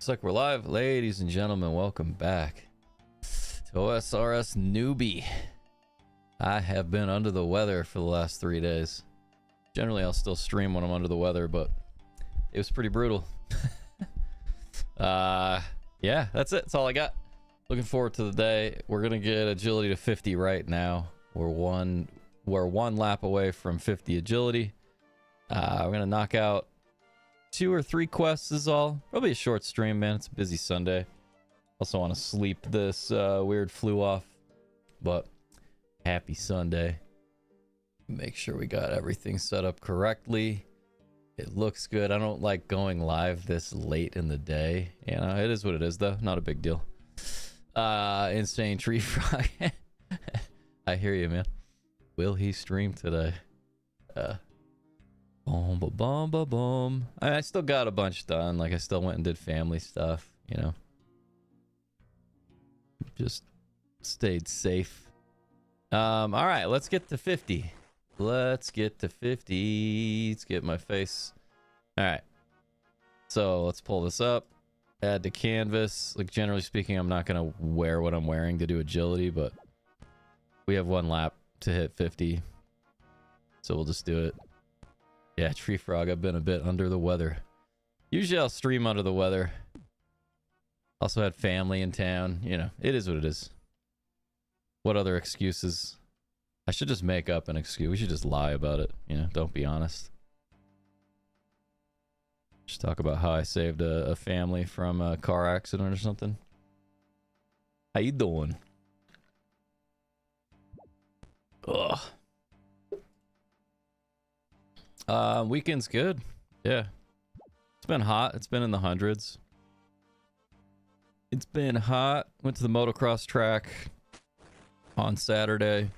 Looks like we're live. Ladies and gentlemen, welcome back to OSRS Newbie. I have been under the weather for the last 3 days. Generally, I'll still stream when I'm under the weather, but it was pretty brutal. Yeah, that's it. That's all I got. Looking forward to the day. We're going to get agility to 50 right now. We're one lap away from 50 agility. We're going to knock out 2 or 3 quests is all. Probably a short stream, man. It's a busy Sunday. Also want to sleep this weird flu off. But happy Sunday. Make sure we got everything set up correctly. It looks good. I don't like going live this late in the day. You know, it is what it is, though. Not a big deal. Insane tree frog. I hear you, man. Will he stream today? Boom, ba, boom, ba, boom. I still got a bunch done. Like, I still went and did family stuff, you know. Just stayed safe. All right, let's get to 50. Let's get to 50. Let's get my face. All right. So let's pull this up. Add to canvas. Like, generally speaking, I'm not going to wear what I'm wearing to do agility, but we have 1 lap to hit 50. So we'll just do it. Yeah, tree frog, I've been a bit under the weather. Usually I'll stream under the weather. Also had family in town. You know, it is what it is. What other excuses? I should just make up an excuse. We should just lie about it. You know, don't be honest. Just talk about how I saved a family from a car accident or something. How you doing? Ugh. Weekend's good. Yeah. It's been hot. It's been in the hundreds. It's been hot. Went to the motocross track on Saturday.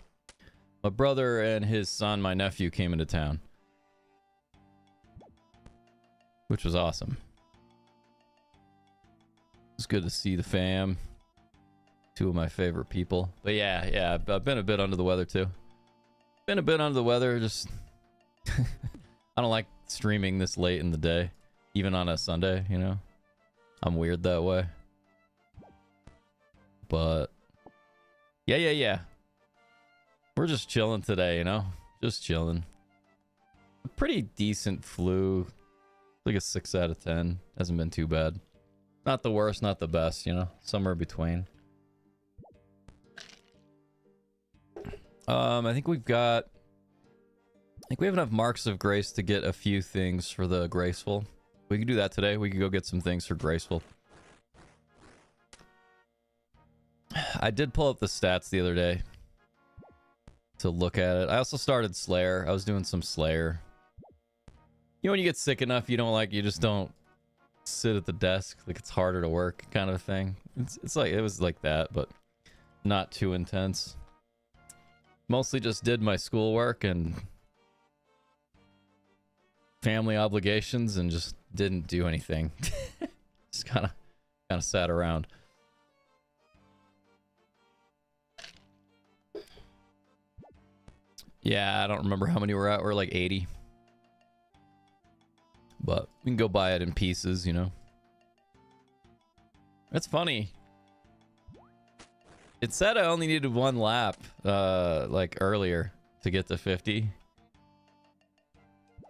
My brother and his son, my nephew, came into town, which was awesome. It was good to see the fam. 2 of my favorite people. But yeah, I've been a bit under the weather too. Been a bit under the weather, just... I don't like streaming this late in the day, even on a Sunday, you know? I'm weird that way. But... Yeah. We're just chilling today, you know? Just chilling. A pretty decent flu. Like a 6 out of 10. Hasn't been too bad. Not the worst, not the best, you know? Somewhere between. I think we have enough marks of grace to get a few things for the Graceful. We can do that today. We can go get some things for Graceful. I did pull up the stats the other day to look at it. I also started Slayer. I was doing some Slayer. You know, when you get sick enough, you just don't sit at the desk. Like, it's harder to work kind of thing. It's like, it was like that, but not too intense. Mostly just did my schoolwork and family obligations and just didn't do anything. Just kind of sat around. Yeah, I don't remember how many we're at. We're like 80. But we can go buy it in pieces, you know. That's funny. It said I only needed 1 lap like earlier to get to 50.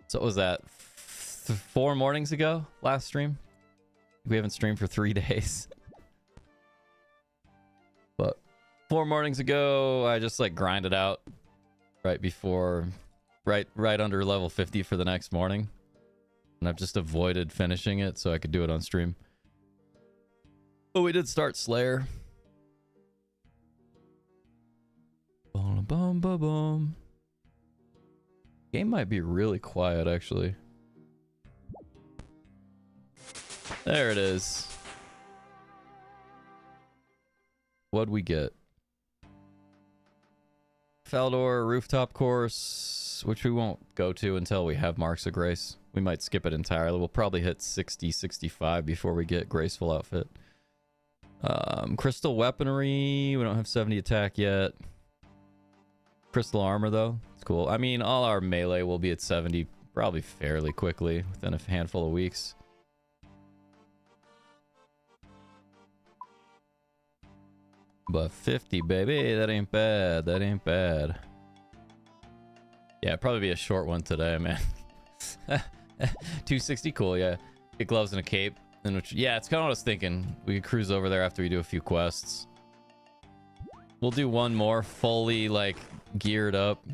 So what was that? 4 mornings ago? Last stream? We haven't streamed for 3 days. But 4 mornings ago, I just like grinded out right before, right under level 50 for the next morning. And I've just avoided finishing it so I could do it on stream. But we did start Slayer. Boom, boom, boom, boom. Game might be really quiet, actually. There it is. What'd we get? Faldor rooftop course, which we won't go to until we have Marks of Grace. We might skip it entirely. We'll probably hit 60, 65 before we get Graceful outfit. Crystal weaponry. We don't have 70 attack yet. Crystal armor, though. It's cool. I mean, all our melee will be at 70 probably fairly quickly, within a handful of weeks. But 50, baby, that ain't bad. That ain't bad. Yeah, it'd probably be a short one today, man. 260, cool, yeah. Get gloves and a cape. And which, yeah, it's kind of what I was thinking. We could cruise over there after we do a few quests. We'll do one more fully, like, geared up.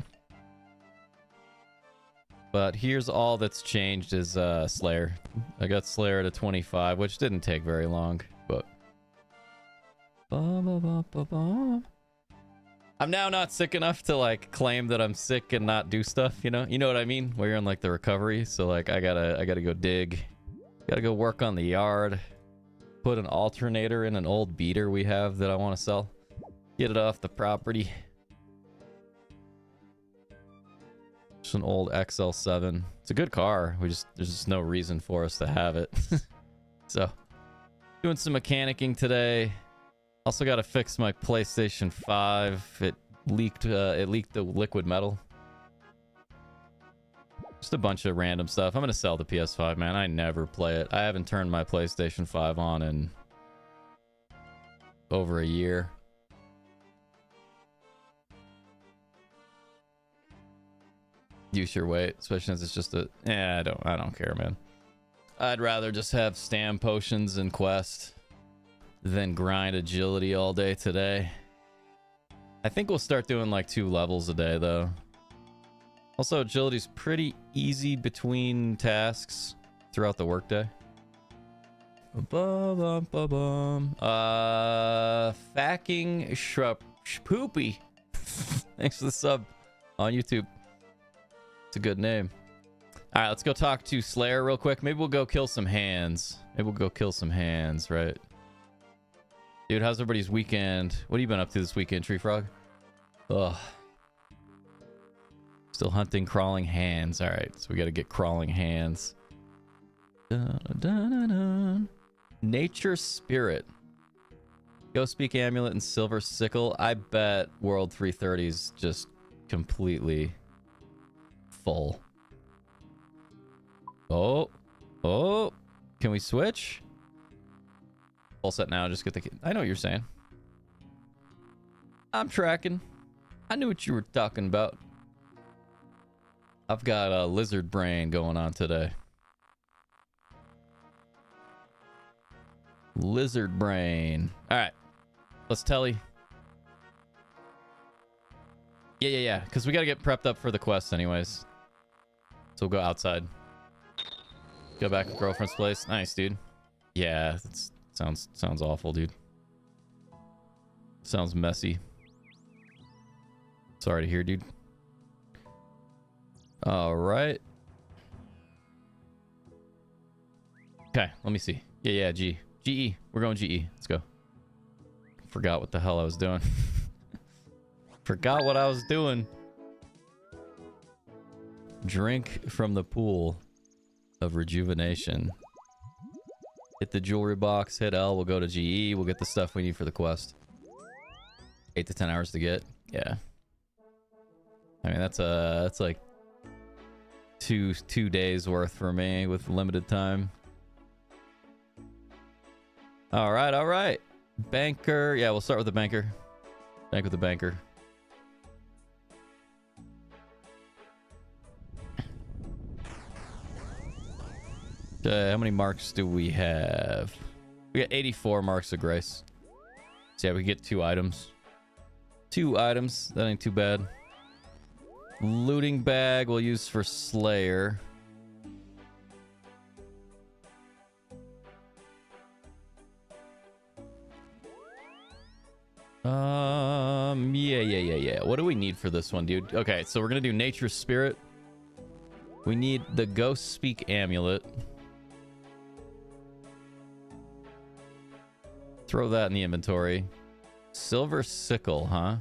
But here's all that's changed is Slayer. I got Slayer at a 25, which didn't take very long, but... I'm now not sick enough to, like, claim that I'm sick and not do stuff, you know? You know what I mean? Where you're in, like, the recovery. So, like, I gotta go dig. Gotta go work on the yard. Put an alternator in an old beater we have that I want to sell. Get it off the property. Just an old XL7. It's a good car. There's just no reason for us to have it. So, doing some mechanicking today. Also got to fix my PlayStation 5. It leaked the liquid metal. Just a bunch of random stuff. I'm gonna sell the PS5, man. I never play it. I haven't turned my PlayStation 5 on in over a year. Use your weight, especially since it's just a... I don't care, man. I'd rather just have stam potions and quest than grind agility all day today. I think we'll start doing like 2 levels a day, though. Also, agility's pretty easy between tasks throughout the workday. Facking Poopy. Thanks for the sub on YouTube. It's a good name. All right, let's go talk to Slayer real quick. Maybe we'll go kill some hands. Right? Dude, how's everybody's weekend? What have you been up to this weekend, Tree Frog? Ugh. Still hunting crawling hands. All right, so we got to get crawling hands. Dun, dun, dun, dun. Nature Spirit. Ghost Speak Amulet and Silver Sickle. I bet World 330's just completely full. Oh. Can we switch? Full set now. Just get the... I know what you're saying. I'm tracking. I knew what you were talking about. I've got a lizard brain going on today. Lizard brain. All right. Let's telly. Yeah. Because we got to get prepped up for the quest anyways. So we'll go outside. Go back to girlfriend's place. Nice, dude. Yeah, that sounds awful, dude. Sounds messy. Sorry to hear, dude. All right. Okay, let me see. Yeah, GE. We're going GE. Let's go. Forgot what the hell I was doing. Forgot what I was doing. Drink from the pool of rejuvenation. Hit the jewelry box, hit L, we'll go to GE, we'll get the stuff we need for the quest. 8 to 10 hours to get. Yeah. I mean, that's like two days worth for me with limited time. All right. Banker. Yeah, we'll start with the banker. Bank with the banker. Okay, how many marks do we have? We got 84 marks of grace. So yeah, we get 2 items. 2 items. That ain't too bad. Looting bag we'll use for Slayer. Yeah. What do we need for this one, dude? Okay, so we're gonna do Nature Spirit. We need the Ghost Speak Amulet. Throw that in the inventory. Silver Sickle, huh?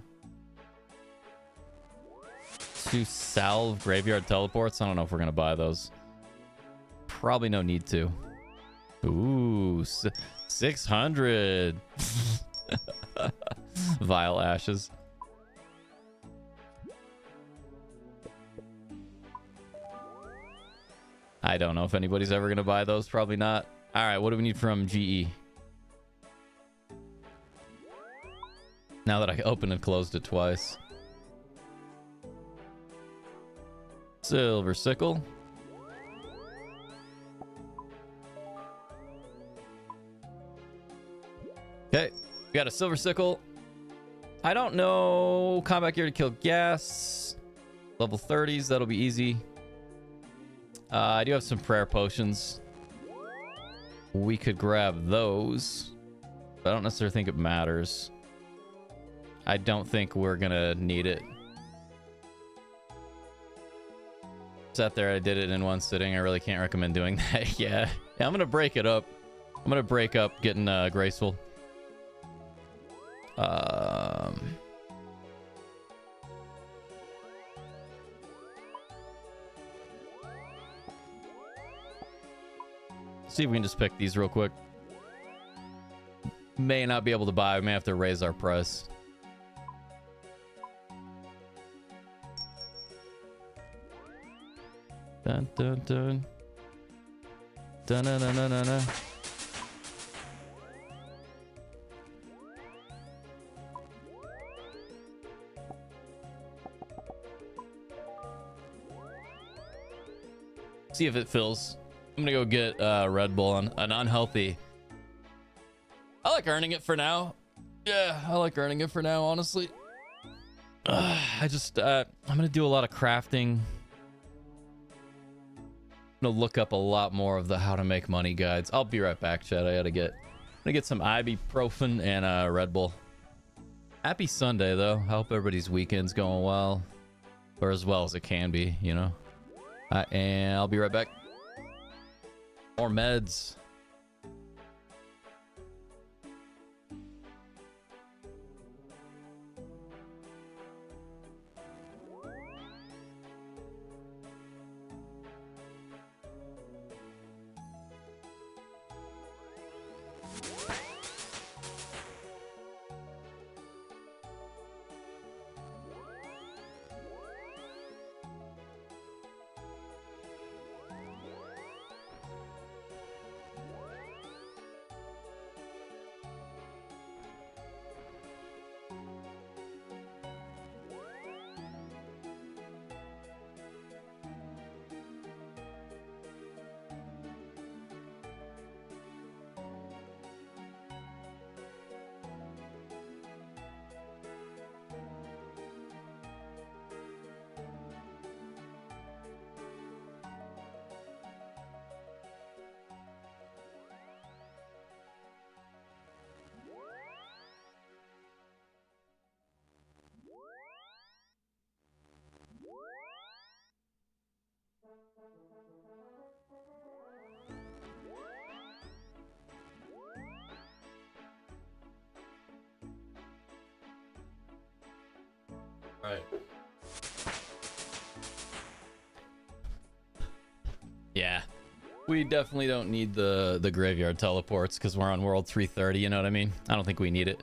2 salve graveyard teleports. I don't know if we're gonna buy those. Probably no need to. Ooh, 600. Vile ashes. I don't know if anybody's ever gonna buy those. Probably not. All right, what do we need from GE? Now that I opened and closed it twice. Silver sickle. Okay, we got a silver sickle. I don't know. Combat gear to kill gas. Level 30s, that'll be easy. I do have some prayer potions. We could grab those. But I don't necessarily think it matters. I don't think we're gonna need it. Sat there, I did it in one sitting. I really can't recommend doing that. Yeah, I'm gonna break it up. I'm gonna break up getting Graceful. See if we can just pick these real quick. May not be able to buy. We may have to raise our price. Dun dun dun. Dun dun dun dun dun. Dun. See if it fills. I'm gonna go get Red Bull on an unhealthy. I like earning it for now. Yeah, I like earning it for now, honestly. I'm gonna do a lot of crafting. I'm gonna look up a lot more of the how to make money guides. I'll be right back, chat. I'm gonna get some ibuprofen and Red Bull. Happy Sunday though. I hope everybody's weekend's going well, or as well as it can be, you know. And I'll be right back. More meds. Right. Yeah. We definitely don't need the graveyard teleports because we're on world 330, you know what I mean? I don't think we need it.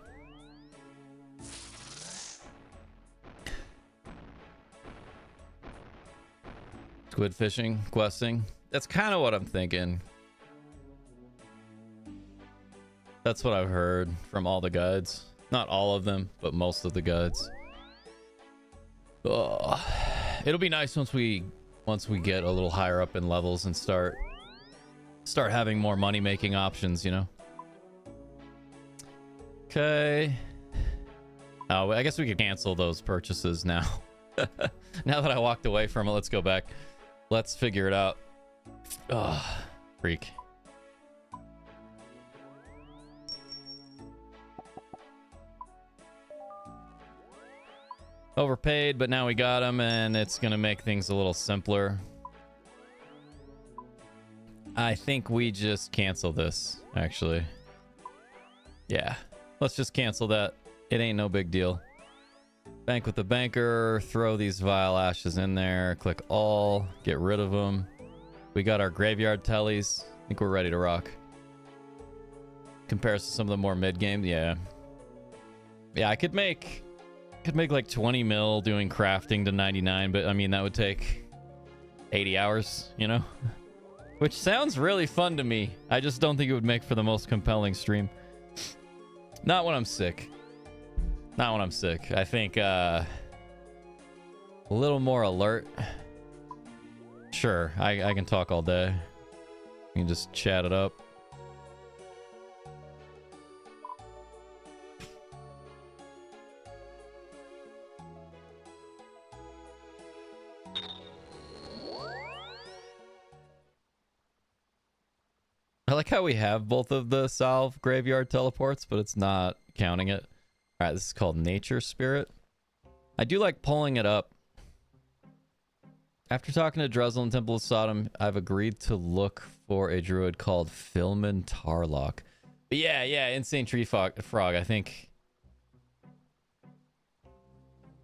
Squid fishing, questing. That's kind of what I'm thinking. That's what I've heard from all the guides. Not all of them, but most of the guides. Oh, it'll be nice once we get a little higher up in levels and start having more money making options, you know. Okay. Oh, I guess we could cancel those purchases now. Now that I walked away from it, let's go back. Let's figure it out. Oh, freak. Overpaid, but now we got them, and it's gonna make things a little simpler. I think we just cancel this, actually. Yeah, let's just cancel that. It ain't no big deal. Bank with the banker, throw these vile ashes in there, click all, get rid of them. We got our graveyard tellies. I think we're ready to rock. Compares to some of the more mid games, yeah. Yeah, I could make like 20 mil doing crafting to 99, but I mean that would take 80 hours, you know? Which sounds really fun to me. I just don't think it would make for the most compelling stream. Not when I'm sick. Not when I'm sick. I think a little more alert. Sure, I can talk all day. You can just chat it up. I like how we have both of the Salve graveyard teleports, but it's not counting it. All right, this is called Nature Spirit. I do like pulling it up. After talking to Drezel and Temple of Sodom, I've agreed to look for a druid called Filmin Tarlock. But yeah, Insane Tree Frog. I think...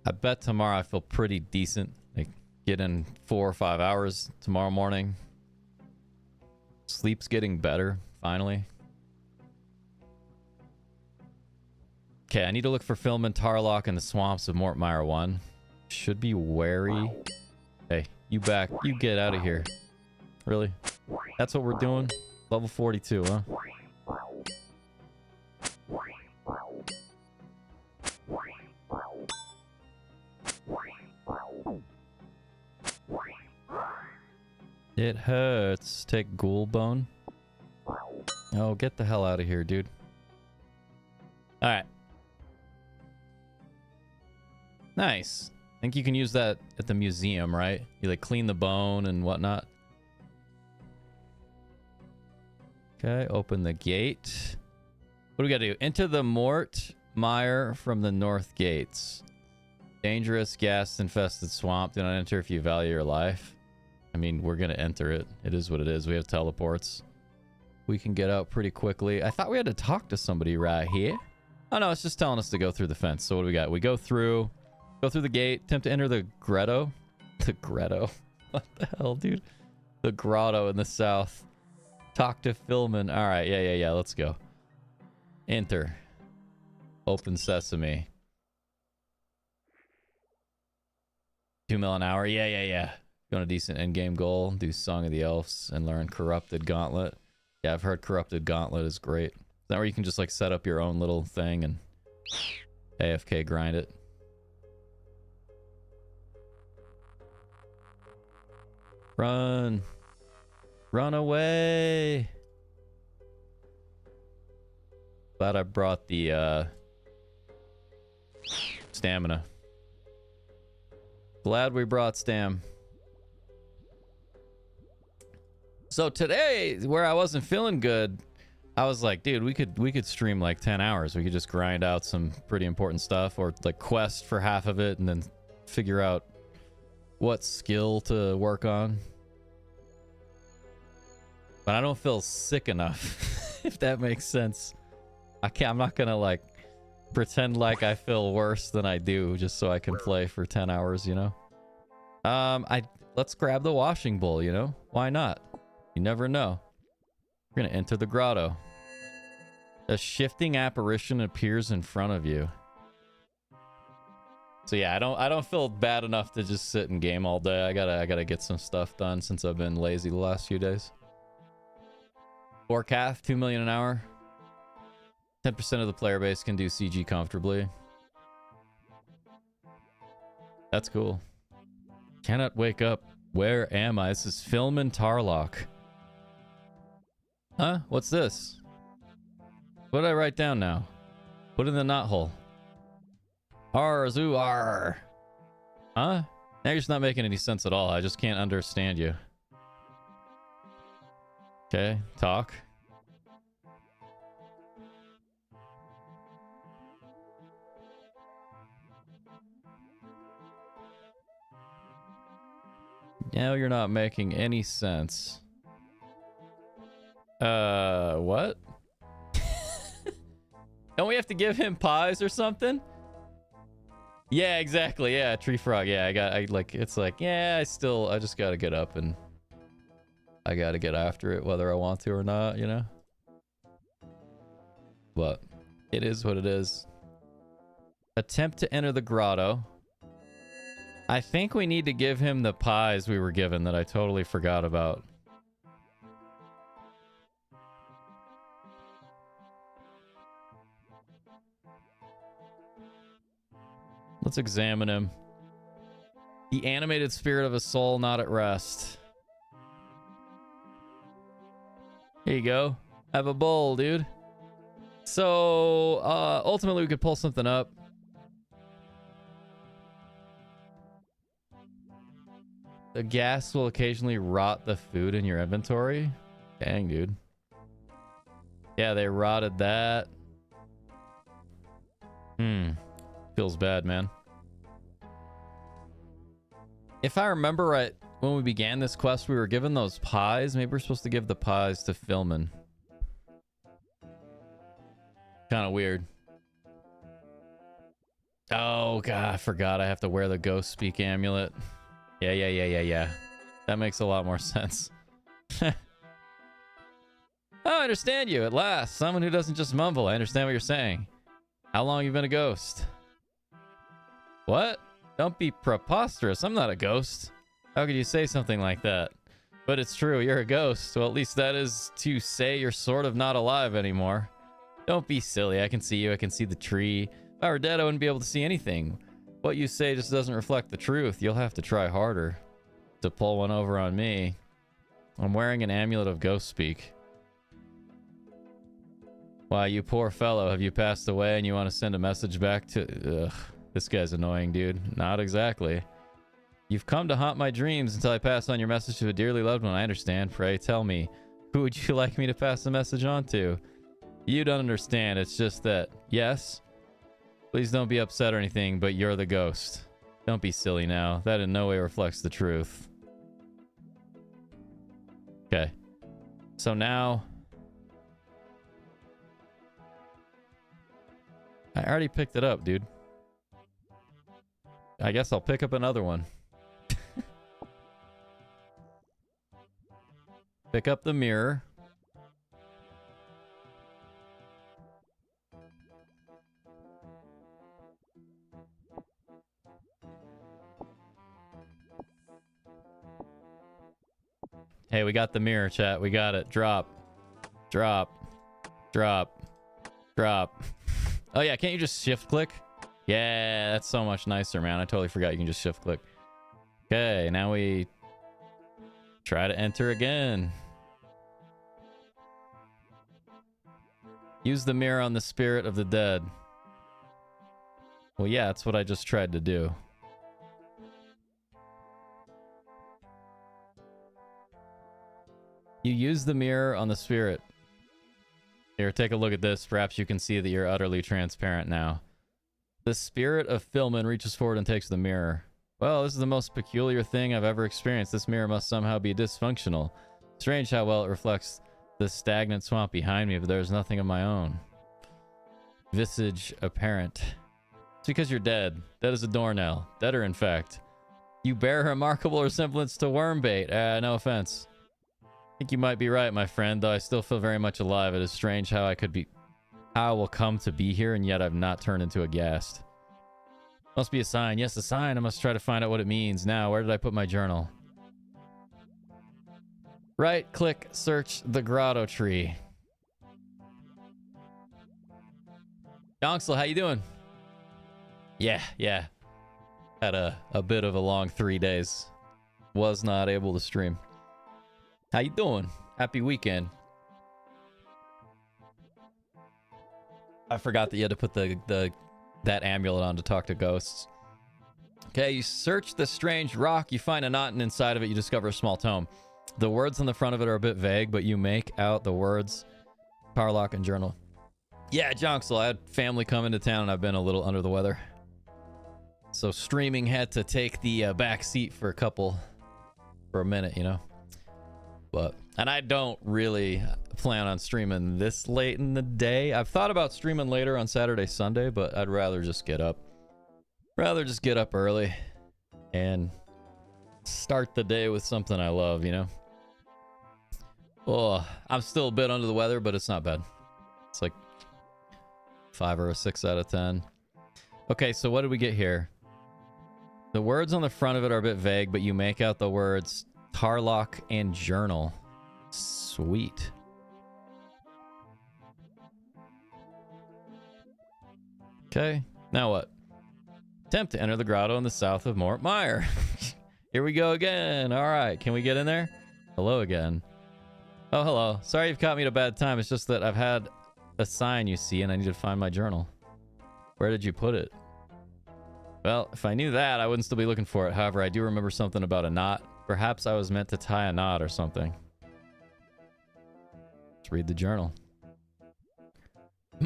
I bet tomorrow I feel pretty decent. Like, get in 4 or 5 hours tomorrow morning. Sleep's getting better, finally. Okay, I need to look for Filmin Tarlock in the swamps of Mortmire 1. Should be wary. Hey, you back. You get out of here. Really? That's what we're doing? Level 42, huh? It hurts. Take ghoul bone. Oh, get the hell out of here, dude. Alright. Nice. I think you can use that at the museum, right? You like clean the bone and whatnot. Okay, open the gate. What do we gotta do? Enter the Mort Mire from the north gates. Dangerous, gas-infested swamp. Do not enter if you value your life. I mean, we're gonna enter it. It is what it is. We have teleports. We can get out pretty quickly. I thought we had to talk to somebody right here. Oh no, it's just telling us to go through the fence. So what do we got? We go through the gate, attempt to enter the grotto. The grotto. What the hell, dude? The grotto in the south. Talk to Filmin. All right, yeah. Let's go. Enter. Open sesame. 2 mil an hour. Yeah. Going a decent endgame goal. Do Song of the Elves and learn Corrupted Gauntlet. Yeah, I've heard Corrupted Gauntlet is great. Is that where you can just like set up your own little thing and AFK grind it? Run. Run away. Glad I brought the stamina. Glad we brought stam. So today, where I wasn't feeling good, I was like, dude, we could stream like 10 hours. We could just grind out some pretty important stuff, or like quest for half of it and then figure out what skill to work on. But I don't feel sick enough, if that makes sense. I'm not gonna like pretend like I feel worse than I do just so I can play for 10 hours, you know? Let's grab the washing bowl, you know? Why not? You never know. We're gonna enter the grotto. A shifting apparition appears in front of you. So yeah, I don't feel bad enough to just sit and game all day. I gotta get some stuff done since I've been lazy the last few days. Warcath, 2 million an hour. 10% of the player base can do CG comfortably. That's cool. Cannot wake up. Where am I? This is Filmin Tarlock. Huh? What's this? What did I write down now? Put in the knothole. Zoo R. Huh? Now you're just not making any sense at all. I just can't understand you. Okay, talk. Now you're not making any sense. What? Don't we have to give him pies or something? Yeah, exactly. Yeah, tree frog. Yeah, it's like, yeah, I just gotta get up and I gotta get after it whether I want to or not, you know? But it is what it is. Attempt to enter the grotto. I think we need to give him the pies we were given that I totally forgot about. Let's examine him. The animated spirit of a soul not at rest. Here you go. Have a bowl, dude. So, ultimately we could pull something up. The gas will occasionally rot the food in your inventory. Dang, dude. Yeah, they rotted that. Feels bad, man. If I remember right, when we began this quest, we were given those pies. Maybe we're supposed to give the pies to Philman. Kind of weird. Oh, God, I forgot I have to wear the Ghost Speak amulet. Yeah. That makes a lot more sense. Oh, I understand you at last. Someone who doesn't just mumble. I understand what you're saying. How long have you been a ghost? What? Don't be preposterous. I'm not a ghost. How could you say something like that? But it's true, you're a ghost. Well, at least that is to say you're sort of not alive anymore. Don't be silly. I can see you. I can see the tree. If I were dead, I wouldn't be able to see anything. What you say just doesn't reflect the truth. You'll have to try harder to pull one over on me. I'm wearing an amulet of ghost speak. Why, you poor fellow, have you passed away and you want to send a message back to... Ugh, this guy's annoying, dude. Not exactly. You've come to haunt my dreams until I pass on your message to a dearly loved one. I understand. Pray, tell me. Who would you like me to pass the message on to? You don't understand. It's just that... Yes? Please don't be upset or anything, but you're the ghost. Don't be silly now. That in no way reflects the truth. Okay. So now... I already picked it up, dude. I guess I'll pick up another one. Pick up the mirror. Hey, we got the mirror, chat. We got it. Drop. Drop. Drop. Drop. Oh, yeah. Can't you just shift click? Yeah, that's so much nicer, man. I totally forgot you can just shift click. Okay, now we try to enter again. Use the mirror on the spirit of the dead. Well, yeah, that's what I just tried to do. You use the mirror on the spirit. Here, take a look at this. Perhaps you can see that you're utterly transparent now. The spirit of Philman reaches forward and takes the mirror. Well, this is the most peculiar thing I've ever experienced. This mirror must somehow be dysfunctional. Strange how well it reflects the stagnant swamp behind me, but there's nothing of my own. Visage apparent. It's because you're dead. Dead as a doornail. Deader, in fact. You bear a remarkable resemblance to Wormbait. No offense. I think you might be right, my friend, though I still feel very much alive. It is strange how I will come to be here, and yet I've not turned into a ghast. Must be a sign. Yes, a sign. I must try to find out what it means. Now, where did I put my journal? Right click, search the grotto tree. Yonksel, how you doing? Yeah. Had a bit of a long 3 days. Was not able to stream. How you doing? Happy weekend. I forgot that you had to put that amulet on to talk to ghosts. Okay, you search the strange rock. You find a knot, and inside of it you discover a small tome. The words on the front of it are a bit vague, but you make out the words Powerlock and journal. Yeah, Jonksel, I had family come into town and I've been a little under the weather. So streaming had to take the back seat for a minute, you know? And I don't really plan on streaming this late in the day. I've thought about streaming later on Saturday, Sunday, but I'd rather just get up. Rather just get up early and start the day with something I love, you know? Oh, I'm still a bit under the weather, but it's not bad. It's like 5 or a 6 out of 10. Okay, so what did we get here? The words on the front of it are a bit vague, but you make out the words Tarlock and journal. Sweet. Okay, now what? Attempt to enter the grotto in the south of Mort Mire. Here we go again. All right, can we get in there? Hello again. Oh, hello. Sorry you've caught me at a bad time. It's just that I've had a sign, you see, and I need to find my journal. Where did you put it? Well, if I knew that, I wouldn't still be looking for it. However, I do remember something about a knot. Perhaps I was meant to tie a knot or something. Let's read the journal.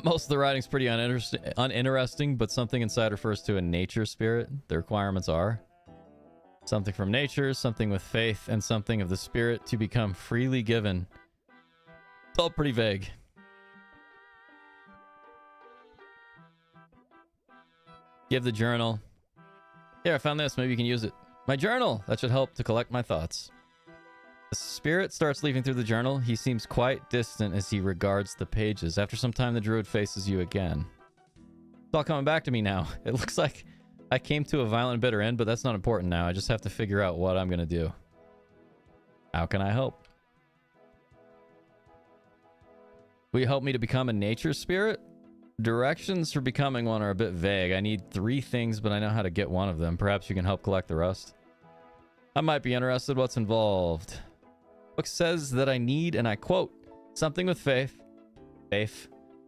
Most of the writing's pretty uninteresting, but something inside refers to a nature spirit. The requirements are something from nature, something with faith, and something of the spirit to become freely given. It's all pretty vague. Give the journal. Here, I found this. Maybe you can use it. My journal! That should help to collect my thoughts. The spirit starts leafing through the journal. He seems quite distant as he regards the pages. After some time, the druid faces you again. It's all coming back to me now. It looks like I came to a violent and bitter end, but that's not important now. I just have to figure out what I'm going to do. How can I help? Will you help me to become a nature spirit? Directions for becoming one are a bit vague. I need 3 things, but I know how to get one of them. Perhaps you can help collect the rest. I might be interested what's involved. Book says that I need, and I quote, something with faith,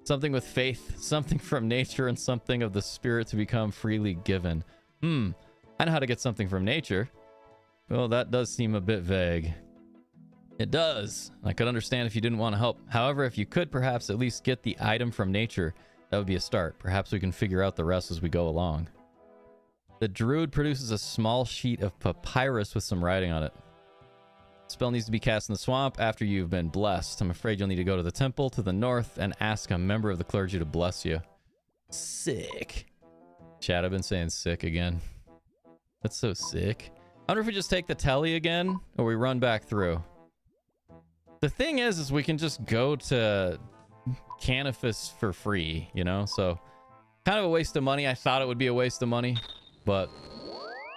something with faith, something from nature, and something of the spirit to become freely given. I know how to get something from nature. Well, that does seem a bit vague. It does. I could understand if you didn't want to help. However, if you could perhaps at least get the item from nature, that would be a start. Perhaps we can figure out the rest as we go along. The druid produces a small sheet of papyrus with some writing on it. Spell needs to be cast in the swamp after you've been blessed. I'm afraid you'll need to go to the temple to the north and ask a member of the clergy to bless you. Sick. Chat, I've been saying sick again. That's so sick. I wonder if we just take the telly again or we run back through. The thing is we can just go to Canifus for free, you know? So kind of a waste of money. I thought it would be a waste of money, but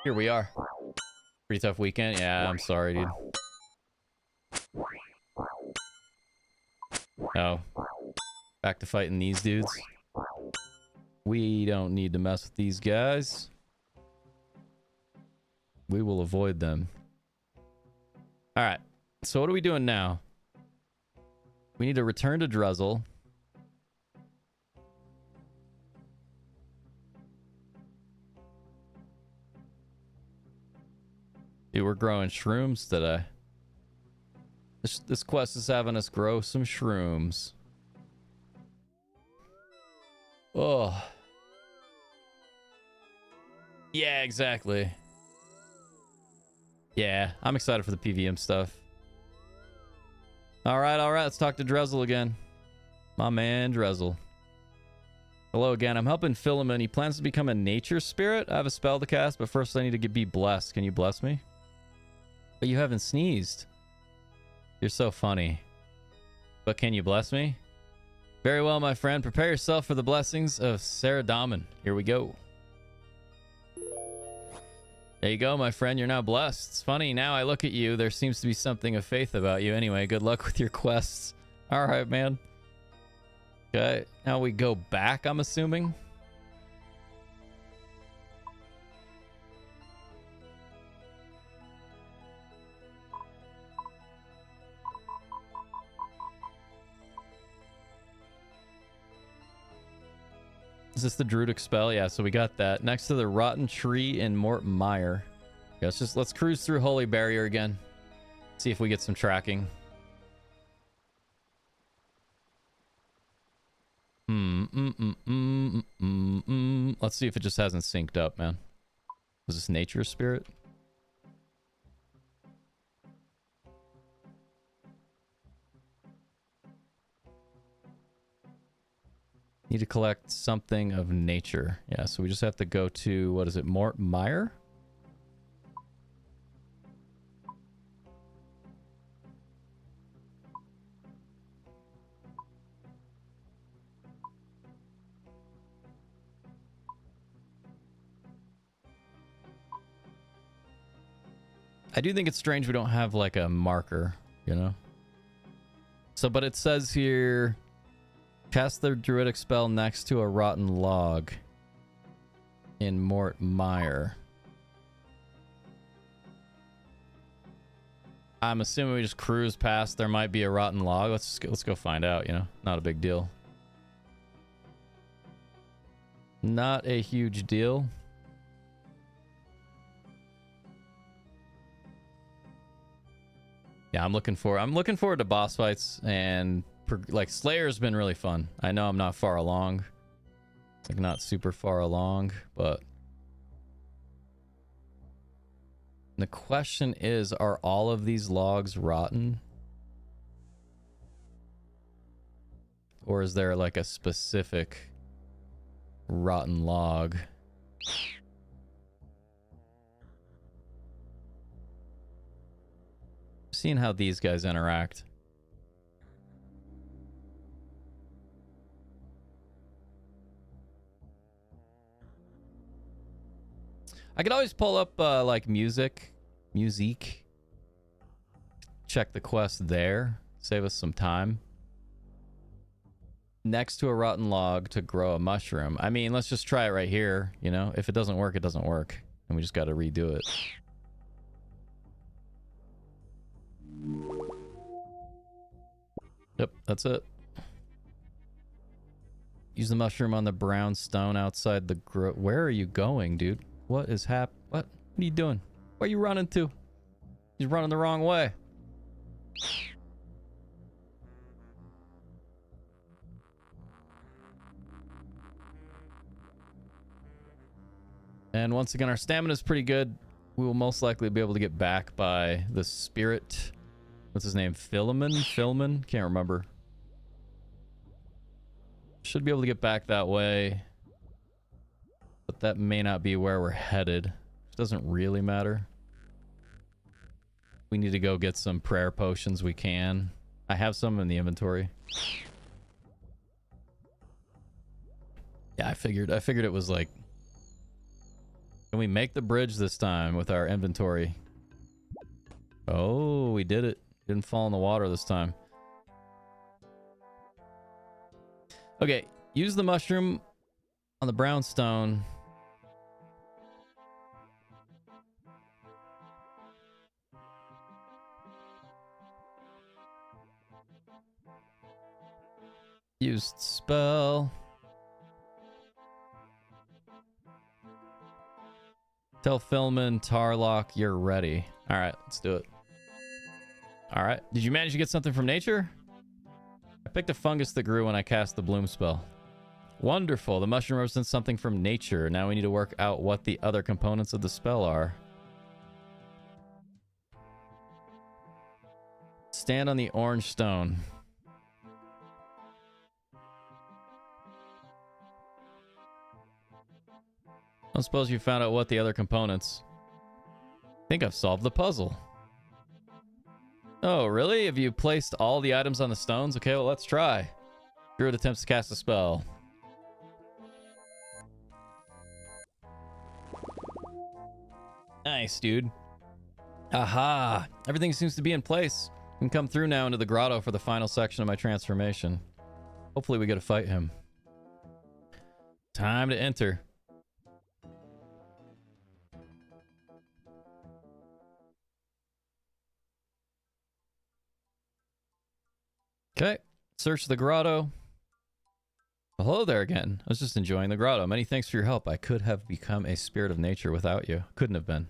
here we are. Pretty tough weekend. Yeah, I'm sorry, dude. Oh, back to fighting these dudes. We don't need to mess with these guys. We will avoid them. All right, so what are we doing now? We need to return to Drizzle. Dude, we're growing shrooms today. This quest is having us grow some shrooms. Oh. Yeah, exactly. Yeah, I'm excited for the PVM stuff. All right, let's talk to Drizzle again. My man, Drizzle. Hello again. I'm helping Philemon. He plans to become a nature spirit. I have a spell to cast, but first I need to be blessed. Can you bless me? But you haven't sneezed. You're so funny. But can you bless me? Very well, my friend. Prepare yourself for the blessings of Saradaman. Here we go. There you go, my friend. You're now blessed. It's funny. Now I look at you. There seems to be something of faith about you. Anyway, good luck with your quests. All right, man. Okay. Now we go back, I'm assuming. Is this the Druidic spell? Yeah, so we got that. Next to the rotten tree in Mort Mire. Okay, let's cruise through Holy Barrier again. See if we get some tracking. Let's see if it just hasn't synced up, man. Was this nature spirit? Need to collect something of nature. Yeah, so we just have to go to, what is it, Mort Mire? I do think it's strange we don't have like a marker, you know? So, but it says here, cast the druidic spell next to a rotten log in Mort Mire. I'm assuming we just cruise past. There might be a rotten log. Let's go find out, you know. Not a big deal. Not a huge deal. Yeah, I'm looking forward to boss fights, and like Slayer's been really fun. I know I'm not far along. Like not super far along, but the question is, are all of these logs rotten? Or is there like a specific rotten log? Seeing how these guys interact. I could always pull up like music. Check the quest there. Save us some time. Next to a rotten log to grow a mushroom. I mean, let's just try it right here. You know, if it doesn't work, it doesn't work. And we just got to redo it. Yep, that's it. Use the mushroom on the brown stone outside the where are you going, dude? What is what are you doing? Where are you running to? He's running the wrong way. And once again, our stamina is pretty good. We will most likely be able to get back by the spirit. What's his name? Philman? Can't remember. Should be able to get back that way. But that may not be where we're headed. It doesn't really matter. We need to go get some prayer potions. We can. I have some in the inventory. Yeah, I figured it was like... Can we make the bridge this time with our inventory? Oh, we did it. Didn't fall in the water this time. Okay, use the mushroom on the brownstone. Used spell. Tell Philman, Tarlock, you're ready. All right, let's do it. All right. Did you manage to get something from nature? I picked a fungus that grew when I cast the bloom spell. Wonderful. The mushroom represents something from nature. Now we need to work out what the other components of the spell are. Stand on the orange stone. I don't suppose you found out what the other components. I think I've solved the puzzle. Oh, really? Have you placed all the items on the stones? Okay, well, let's try. Druid attempts to cast a spell. Nice, dude. Aha! Everything seems to be in place. I can come through now into the grotto for the final section of my transformation. Hopefully we get to fight him. Time to enter. Okay, search the grotto. Well, hello there again. I was just enjoying the grotto. Many thanks for your help. I could have become a spirit of nature without you. Couldn't have been.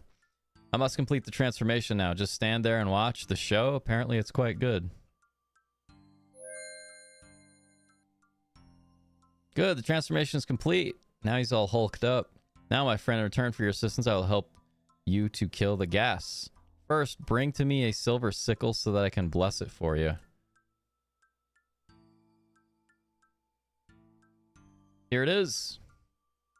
I must complete the transformation now. Just stand there and watch the show. Apparently it's quite good. Good, the transformation is complete. Now he's all hulked up. Now, my friend, in return for your assistance, I will help you to kill the gas. First, bring to me a silver sickle so that I can bless it for you. Here it is.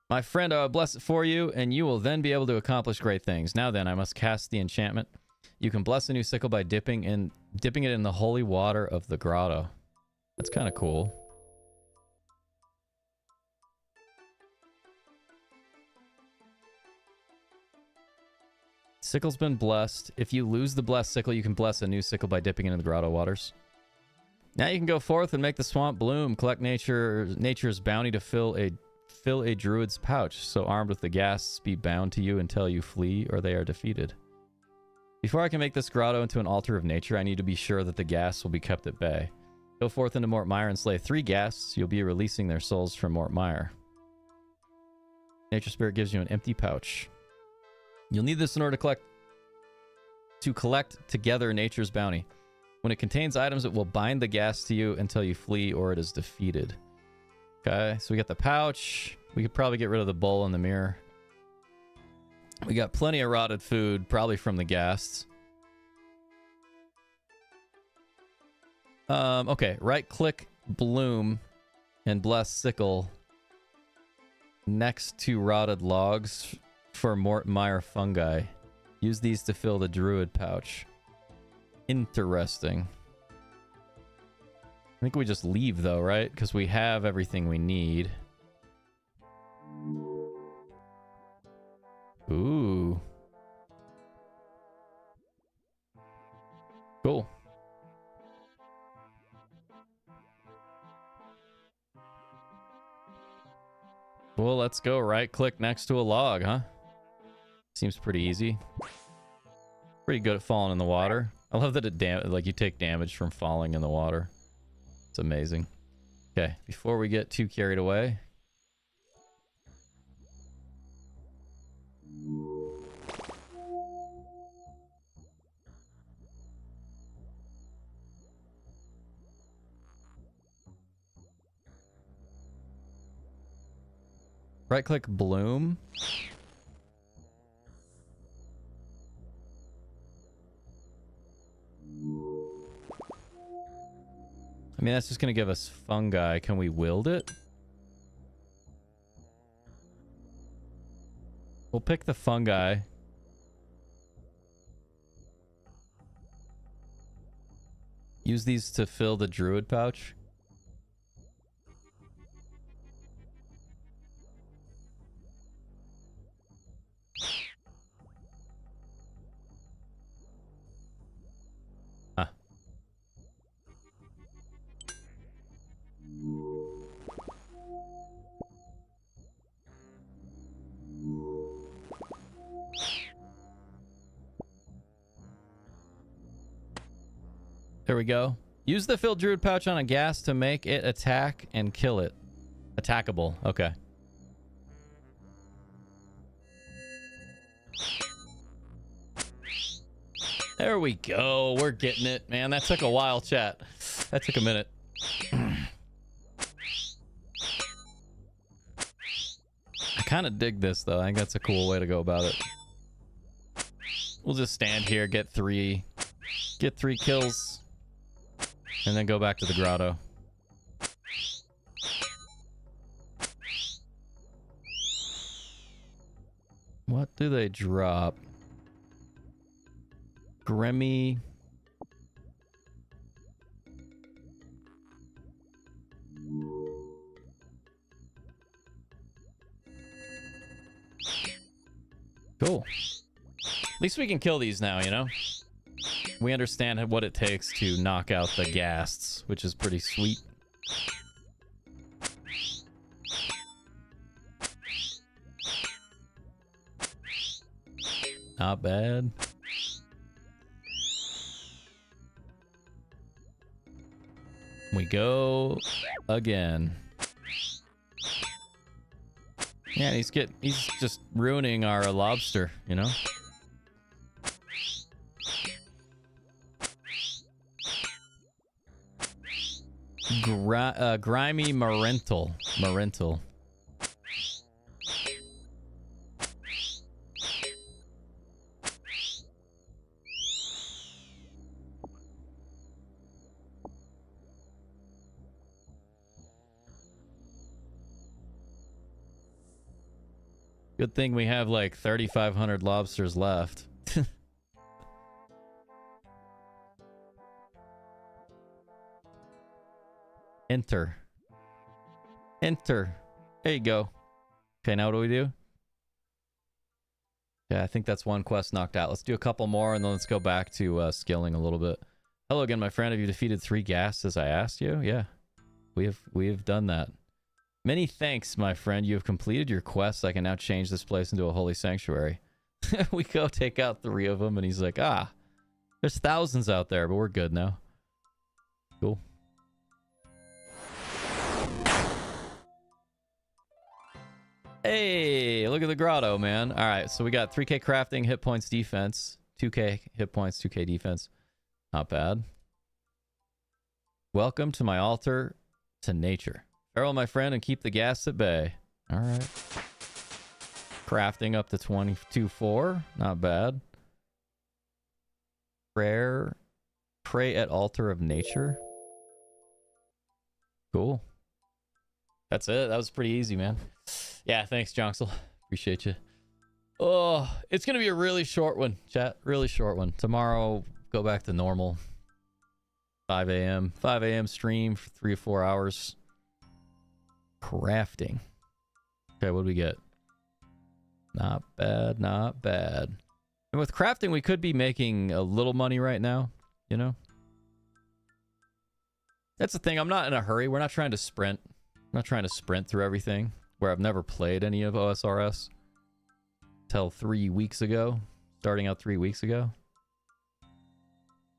My friend, I will bless it for you, and you will then be able to accomplish great things. Now then, I must cast the enchantment. You can bless a new sickle by dipping it in the holy water of the grotto. That's kind of cool. Sickle's been blessed. If you lose the blessed sickle, you can bless a new sickle by dipping it in the grotto waters. Now you can go forth and make the swamp bloom. Collect nature's bounty to fill a fill a druid's pouch, so armed with the gas, be bound to you until you flee or they are defeated. Before I can make this grotto into an altar of nature, I need to be sure that the gas will be kept at bay. Go forth into Mort Mire and slay 3 ghasts. You'll be releasing their souls from Mort Mire. Nature Spirit gives you an empty pouch. You'll need this in order to collect together nature's bounty. When it contains items, it will bind the gas to you until you flee or it is defeated. Okay, so we got the pouch. We could probably get rid of the bowl and the mirror. We got plenty of rotted food, probably from the ghasts. Okay, right-click Bloom and Bless Sickle next to rotted logs for Mort Mire fungi. Use these to fill the druid pouch. Interesting. I think we just leave though, right? Because we have everything we need. Ooh. Cool. Well, let's go right click next to a log, huh? Seems pretty easy. Pretty good at falling in the water. I love that like you take damage from falling in the water. It's amazing. Okay, before we get too carried away. Right click Bloom. I mean, that's just going to give us fungi. Can we wield it? We'll pick the fungi. Use these to fill the druid pouch. There we go. Use the filled druid pouch on a gas to make it attack and kill it. Attackable. Okay. There we go. We're getting it, man. That took a while, chat. That took a minute. I kind of dig this, though. I think that's a cool way to go about it. We'll just stand here, get three kills, and then go back to the grotto. What do they drop? Grimmy. Cool. At least we can kill these now, you know? We understand what it takes to knock out the ghasts, which is pretty sweet. Not bad. We go again. Yeah, he's just ruining our lobster, you know? Grimy Marental. Good thing we have like 3,500 lobsters left. Enter. Enter. There you go. Okay, now what do we do? Yeah, I think that's one quest knocked out. Let's do a couple more and then let's go back to skilling a little bit. Hello again, my friend. Have you defeated 3 ghasts as I asked you? Yeah. We have done that. Many thanks, my friend. You have completed your quest. I can now change this place into a holy sanctuary. We go take out 3 of them, and he's like, ah, there's thousands out there, but we're good now. Cool. Hey, look at the grotto, man. All right, so we got 3k crafting, hit points, defense. 2k hit points, 2k defense. Not bad. Welcome to my altar to nature. Farewell, my friend, and keep the gas at bay. All right. Crafting up to 22.4. Not bad. Prayer. Pray at altar of nature. Cool. That's it. That was pretty easy, man. Yeah, thanks, Jonxel. Appreciate you. Oh, it's going to be a really short one, chat. Really short one. Tomorrow, go back to normal. 5 a.m. 5 a.m. stream for 3 or 4 hours. Crafting. Okay, what do we get? Not bad, not bad. And with crafting, we could be making a little money right now, you know? That's the thing. I'm not in a hurry. We're not trying to sprint. I'm not trying to sprint through everything, where I've never played any of OSRS till 3 weeks ago, starting out 3 weeks ago.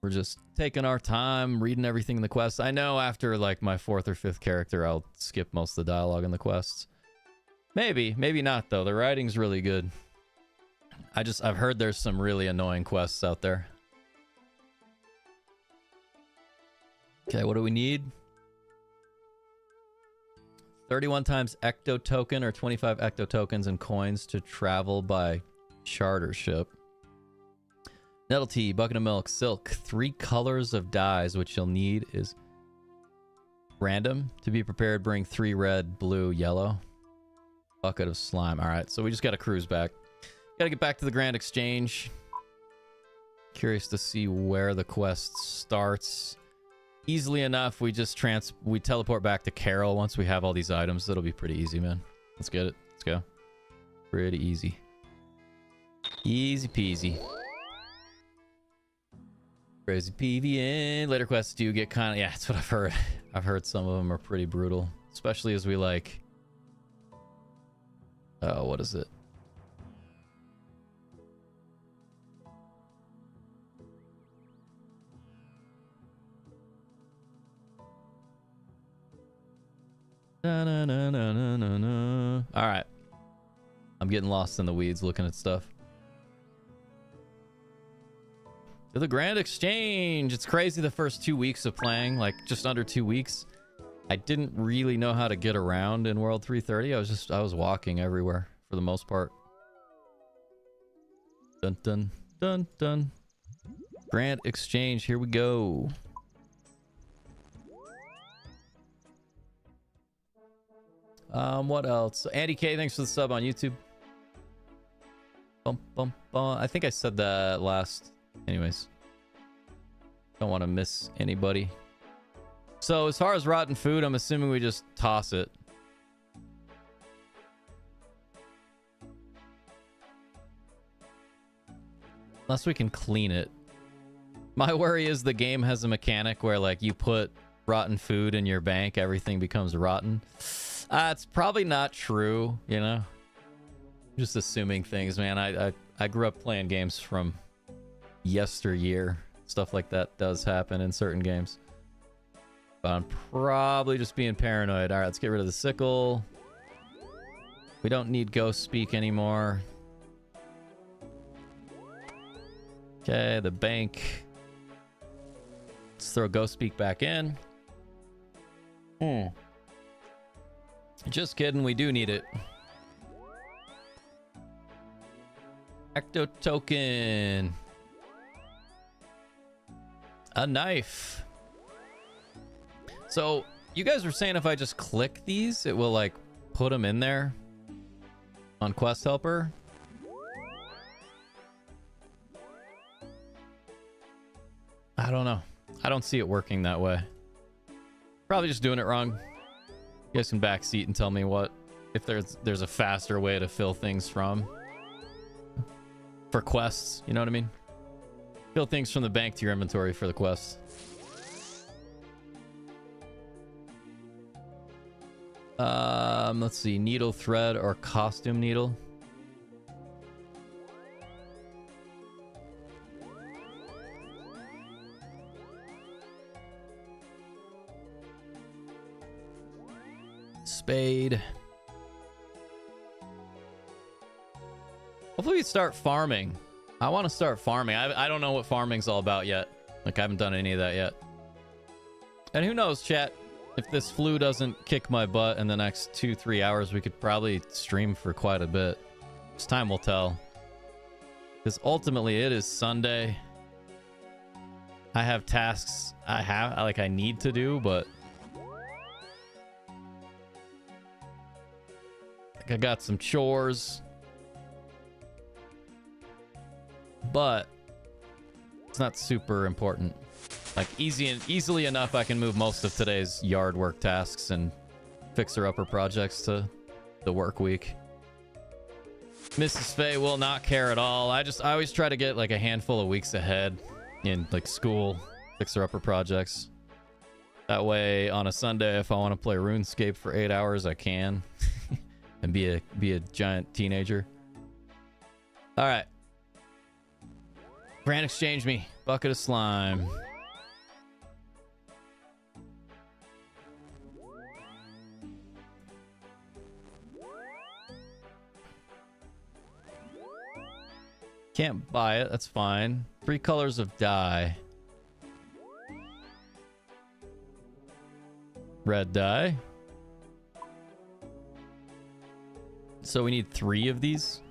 We're just taking our time, reading everything in the quests. I know after like my 4th or 5th character, I'll skip most of the dialogue in the quests. Maybe not though. The writing's really good. I've heard there's some really annoying quests out there. Okay, what do we need? 31 times ecto token or 25 ecto tokens and coins to travel by charter ship. Nettle tea, bucket of milk, silk, 3 colors of dyes, which you'll need is random. To be prepared, bring 3 red, blue, yellow. Bucket of slime. All right, so we just got to cruise back. Got to get back to the Grand Exchange. Curious to see where the quest starts. Easily enough, we just we teleport back to Carol once we have all these items. That'll be pretty easy, man. Let's get it. Let's go. Pretty easy. Easy peasy. Crazy PVN. Later quests do get kind of... Yeah, that's what I've heard. I've heard some of them are pretty brutal. Especially as we like... Oh, what is it? All right. I'm getting lost in the weeds looking at stuff. To the Grand Exchange. It's crazy the first 2 weeks of playing, like just under 2 weeks. I didn't really know how to get around in World 330. I was walking everywhere for the most part. Dun dun dun dun. Grand Exchange, here we go. What else? Andy K, thanks for the sub on YouTube. Bum, bum, bum. I think I said that last. Anyways. Don't want to miss anybody. So as far as rotten food, I'm assuming we just toss it. Unless we can clean it. My worry is the game has a mechanic where like you put rotten food in your bank, everything becomes rotten. It's probably not true, you know? Just assuming things, man. I grew up playing games from yesteryear. Stuff like that does happen in certain games. But I'm probably just being paranoid. All right, let's get rid of the sickle. We don't need ghost speak anymore. Okay, the bank. Let's throw ghost speak back in. Just kidding, we do need it. Ecto token. A knife. So, you guys were saying if I just click these, it will like put them in there on Quest Helper. I don't know. I don't see it working that way. Probably just doing it wrong. You guys can backseat and tell me what if there's a faster way to fill things from for quests, you know what I mean? Fill things from the bank to your inventory for the quests. Let's see, needle thread or costume needle. Spade. Hopefully we start farming. I want to start farming. I don't know what farming's all about yet. Like, I haven't done any of that yet. And who knows, chat? If this flu doesn't kick my butt in the next 2-3 hours, we could probably stream for quite a bit. Just time will tell. Because ultimately, it is Sunday. I have tasks I need to do, but I got some chores. But it's not super important. Like, easily enough, I can move most of today's yard work tasks and fixer-upper projects to the work week. Mrs. Faye will not care at all. I always try to get like a handful of weeks ahead in like school fixer-upper projects. That way, on a Sunday, if I want to play RuneScape for 8 hours, I can, and be a giant teenager. All right. Brand exchange me. Bucket of slime. Can't buy it. That's fine. 3 colors of dye. Red dye. So we need 3 of these.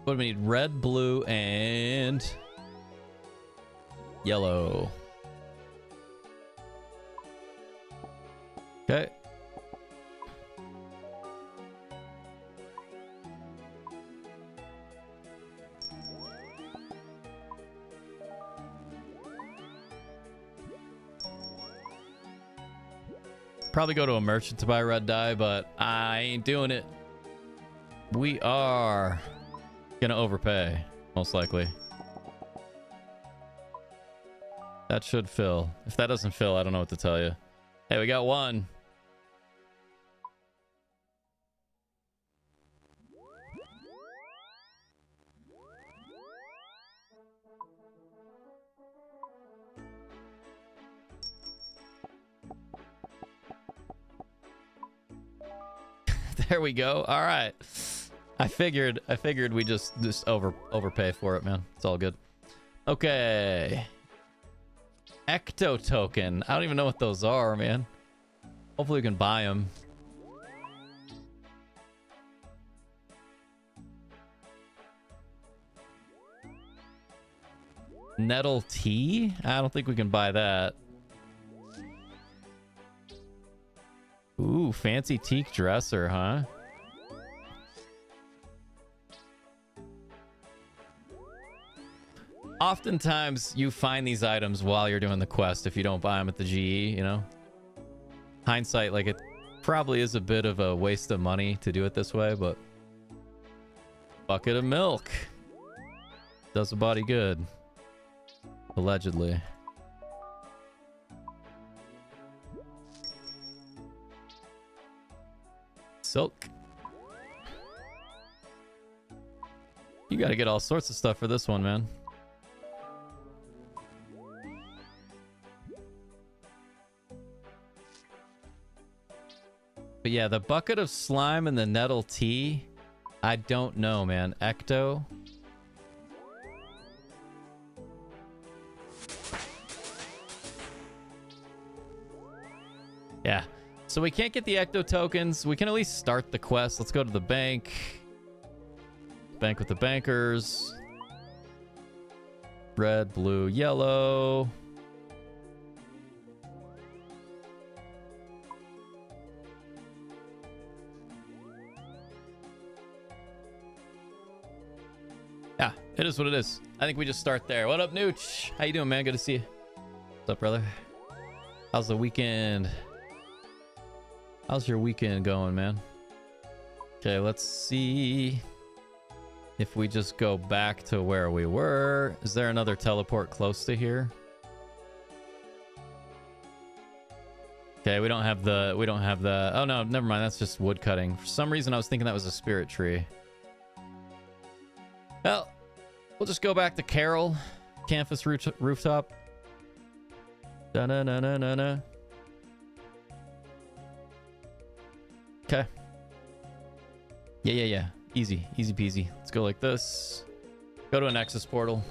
What do we need? Red, blue, and yellow. Okay. Probably go to a merchant to buy red dye, but I ain't doing it. We are gonna overpay, most likely. That should fill. If that doesn't fill, I don't know what to tell you. Hey, we got 1. There we go. All right. I figured we just overpay for it, man. It's all good. Okay. Ecto token. I don't even know what those are, man. Hopefully we can buy them. Nettle tea? I don't think we can buy that. Ooh, fancy teak dresser, huh? Oftentimes, you find these items while you're doing the quest if you don't buy them at the GE, you know? Hindsight, like, it probably is a bit of a waste of money to do it this way, but... Bucket of milk. Does the body good. Allegedly. Silk. You gotta get all sorts of stuff for this one, man. But yeah, the bucket of slime and the nettle tea, I don't know, man. Ecto. Yeah. So we can't get the ecto tokens. We can at least start the quest. Let's go to the bank. Bank with the bankers. Red, blue, yellow. Yeah, it is what it is. I think we just start there. What up, Nooch? How you doing, man? Good to see you. What's up, brother? How's the weekend? How's your weekend going, man? Okay, let's see if we just go back to where we were. Is there another teleport close to here? Okay, we don't have the oh no, never mind, that's just wood cutting. For some reason I was thinking that was a spirit tree. Well, we'll just go back to Carol. Campus rooftop. Da-na-na-na-na-na. Okay. Yeah. Easy peasy. Let's go like this. Go to a Nexus portal.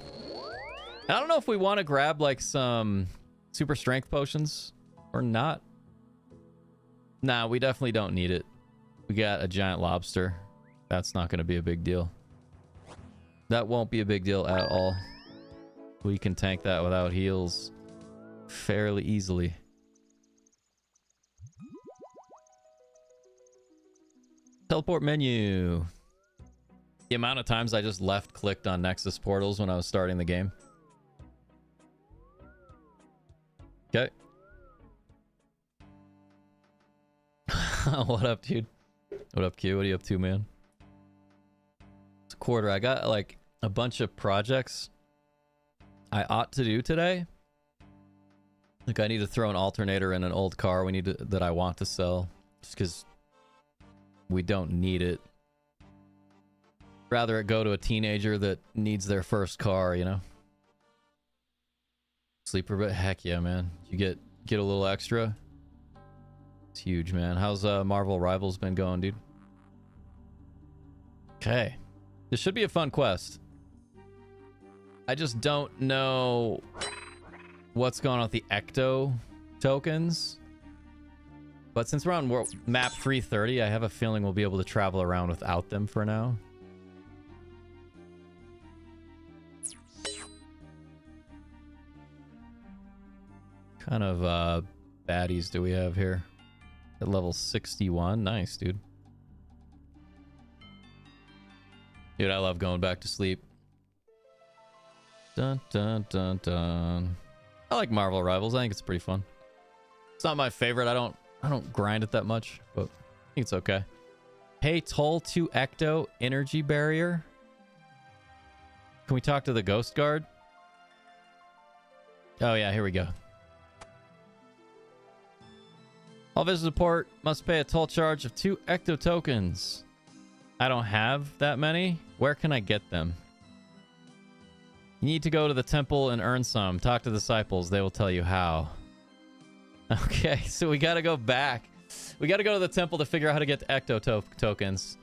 And I don't know if we want to grab like some super strength potions or not. Nah, we definitely don't need it. We got a giant lobster. That's not going to be a big deal. That won't be a big deal at all. We can tank that without heals fairly easily. Teleport menu. The amount of times I just left clicked on Nexus portals when I was starting the game. Okay. What up, dude? What up, Q? What are you up to, man? It's a quarter. I got like a bunch of projects I ought to do today. Like I need to throw an alternator in an old car that I want to sell just because we don't need it. Rather it go to a teenager that needs their first car, you know? Sleeper, but heck yeah, man. You get a little extra. It's huge, man. How's Marvel Rivals been going, dude? Okay. This should be a fun quest. I just don't know what's going on with the Ecto tokens. But since we're on map 330, I have a feeling we'll be able to travel around without them for now. Kind of baddies do we have here? At level 61. Nice, dude. Dude, I love going back to sleep. Dun dun dun dun. I like Marvel Rivals. I think it's pretty fun. It's not my favorite. I don't grind it that much, but I think it's okay. Pay toll to Ecto energy barrier. Can we talk to the Ghost Guard? Oh yeah, here we go. All visitor port must pay a toll charge of 2 Ecto tokens. I don't have that many. Where can I get them? You need to go to the temple and earn some. Talk to disciples. They will tell you how. Okay, so we gotta go back. We gotta go to the temple to figure out how to get the Ecto tokens.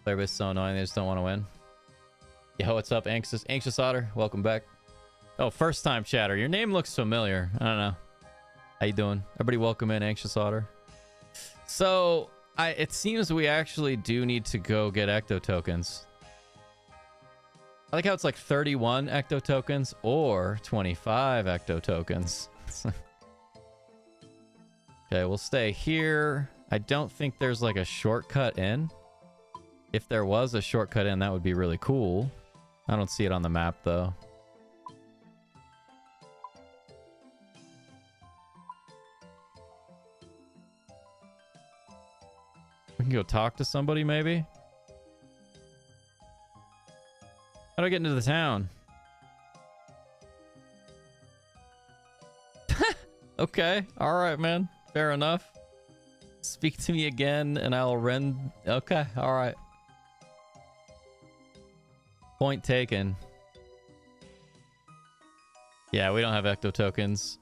Everybody's so annoying. They just don't want to win. Yo, what's up, Anxious Otter? Welcome back. Oh, first time chatter. Your name looks familiar. I don't know. How you doing? Everybody welcome in, Anxious Otter. So, it seems we actually do need to go get Ecto tokens. I like how it's like 31 Ecto tokens or 25 Ecto tokens. Okay, we'll stay here. I don't think there's like a shortcut in. If there was a shortcut in, that would be really cool. I don't see it on the map though. We can go talk to somebody, maybe? How do I get into the town? Okay. Alright, man. Fair enough. Speak to me again and I'll rend... Okay. Alright. Point taken. Yeah, we don't have Ecto tokens.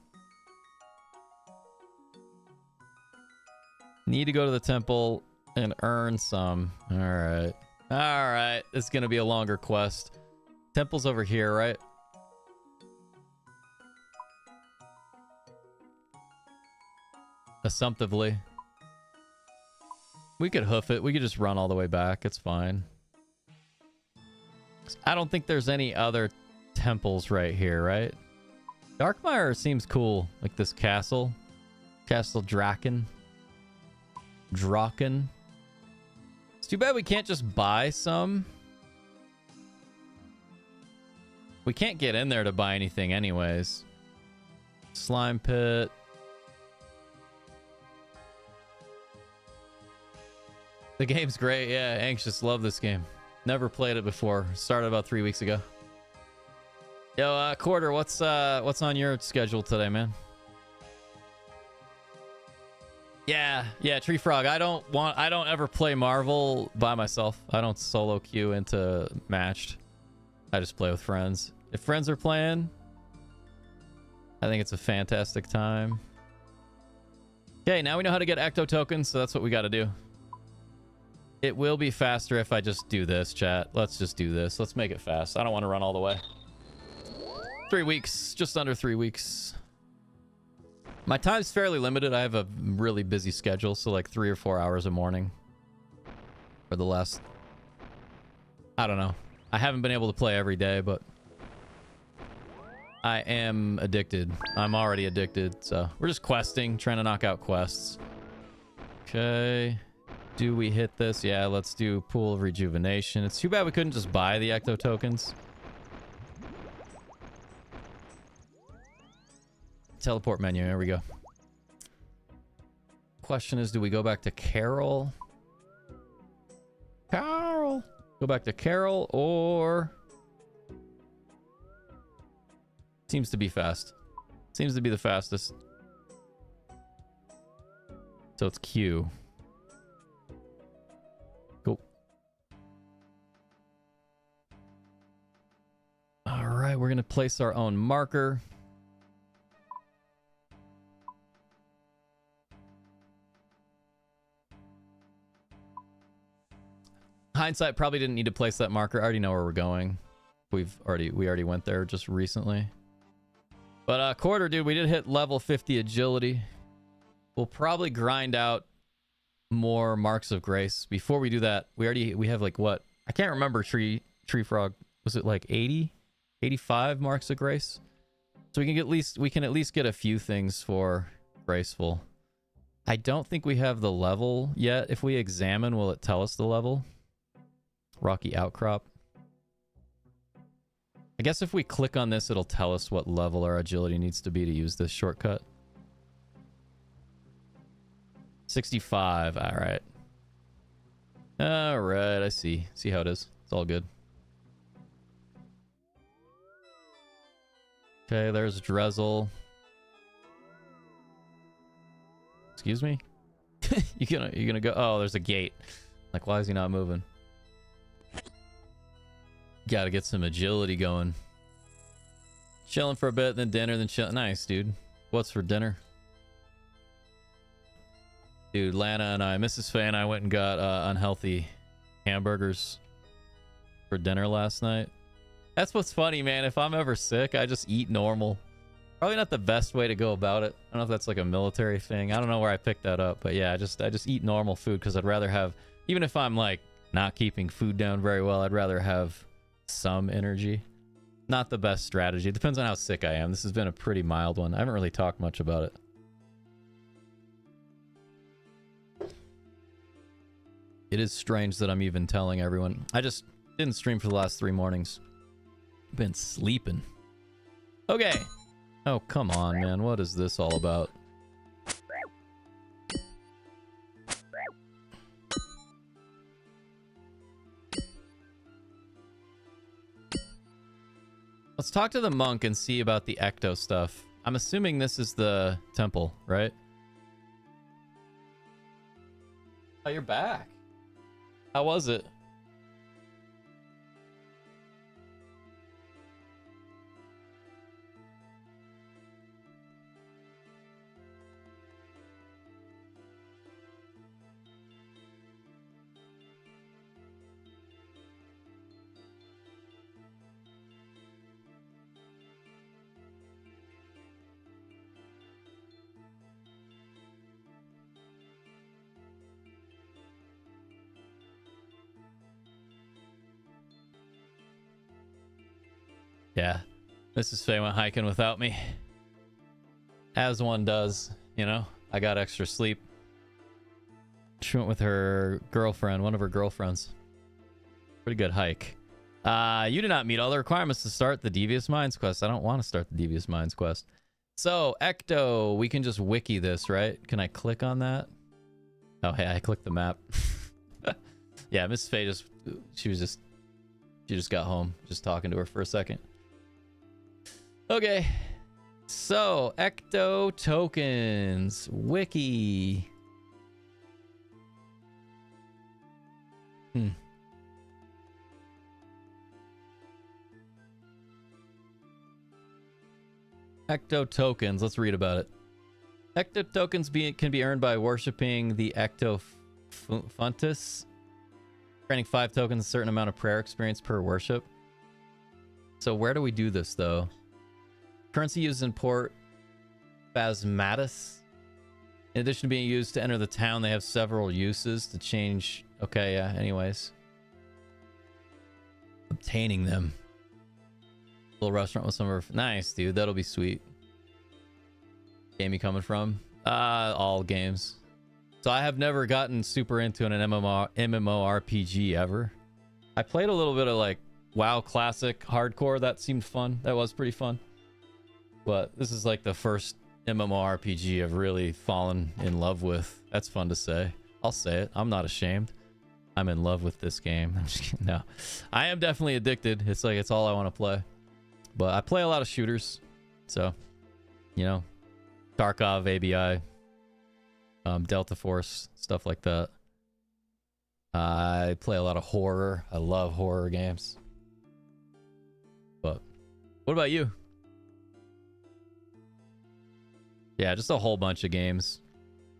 Need to go to the temple and earn some. Alright. Alright. This is going to be a longer quest. Temple's over here, right? Assumptively. We could hoof it. We could just run all the way back. It's fine. I don't think there's any other temples right here, right? Darkmire seems cool. Like this castle. Castle Draken. Draken. It's too bad we can't just buy some. We can't get in there to buy anything anyways. Slime pit. The game's great. Yeah, anxious. Love this game. Never played it before. Started about 3 weeks ago. Yo, Quarter, what's on your schedule today, man? Yeah, Tree Frog. I don't ever play Marvel by myself. I don't solo queue into matched. I just play with friends. If friends are playing, I think it's a fantastic time. Okay, now we know how to get ecto tokens, so that's what we got to do. It will be faster if I just do this, chat. Let's just do this. Let's make it fast. I don't want to run all the way. 3 weeks, just under 3 weeks. My time's fairly limited. I have a really busy schedule, so like 3 or 4 hours a morning for the last, I don't know. I haven't been able to play every day, but I am addicted. I'm already addicted, so we're just questing, trying to knock out quests. Okay. Do we hit this? Yeah, let's do Pool of Rejuvenation. It's too bad we couldn't just buy the ecto tokens. Teleport menu. There we go. Question is, do we go back to Carol? Carol. Go back to Carol, or seems to be fast. Seems to be the fastest. So it's Q. Cool. All right, we're gonna place our own marker. Hindsight, probably didn't need to place that marker. I already know where we're going. We already went there just recently. But Quarter, dude, we did hit level 50 agility. We'll probably grind out more marks of grace. Before we do that, we have like what? I can't remember. Tree Frog, was it like 80, 85 marks of grace? So we can at least get a few things for Graceful. I don't think we have the level yet. If we examine, will it tell us the level? Rocky Outcrop. I guess if we click on this, it'll tell us what level our agility needs to be to use this shortcut. 65. All right. All right. I see. See how it is. It's all good. Okay. There's Drezel. Excuse me. you gonna go? Oh, there's a gate. Like, why is he not moving? Gotta get some agility going. Chilling for a bit, then dinner, then chill. Nice, dude. What's for dinner? Dude, Lana and I, Mrs. Faye and I went and got unhealthy hamburgers for dinner last night. That's what's funny, man. If I'm ever sick, I just eat normal. Probably not the best way to go about it. I don't know if that's like a military thing. I don't know where I picked that up, but yeah, I just eat normal food because I'd rather have, even if I'm like not keeping food down very well, I'd rather have some energy. Not the best strategy. It depends on how sick I am. This has been a pretty mild one. I haven't really talked much about it. It is strange that I'm even telling everyone. I just didn't stream for the last 3 mornings. Been sleeping. Okay. Oh, come on, man. What is this all about? Let's talk to the monk and see about the ecto stuff. I'm assuming this is the temple, right? Oh, you're back. How was it? Yeah, Mrs. Faye went hiking without me. As one does, you know? I got extra sleep. She went with her girlfriend, one of her girlfriends. Pretty good hike. You did not meet all the requirements to start the Devious Minds quest. I don't want to start the Devious Minds quest. So, Ecto, we can just wiki this, right? Can I click on that? Oh, hey, I clicked the map. Yeah, Miss Faye she just got home. Just talking to her for a second. Okay. So, Ecto tokens. Wiki. Ecto tokens. Let's read about it. Ecto tokens can be earned by worshipping the Ecto Funtus. Granting 5 tokens, a certain amount of prayer experience per worship. So where do we do this, though? Currency used in Port Phasmatis. In addition to being used to enter the town, they have several uses to change... Okay, yeah, anyways. Obtaining them. Little restaurant with some of... Nice, dude. That'll be sweet. Game you coming from? All games. So I have never gotten super into an MMORPG ever. I played a little bit of like WoW Classic Hardcore. That seemed fun. That was pretty fun. But this is like the first MMORPG I've really fallen in love with. That's fun to say. I'll say it. I'm not ashamed. I'm in love with this game. I'm just kidding. No. I am definitely addicted. It's like it's all I want to play. But I play a lot of shooters. So, you know, Tarkov, ABI, Delta Force, stuff like that. I play a lot of horror. I love horror games. But what about you? Yeah, just a whole bunch of games.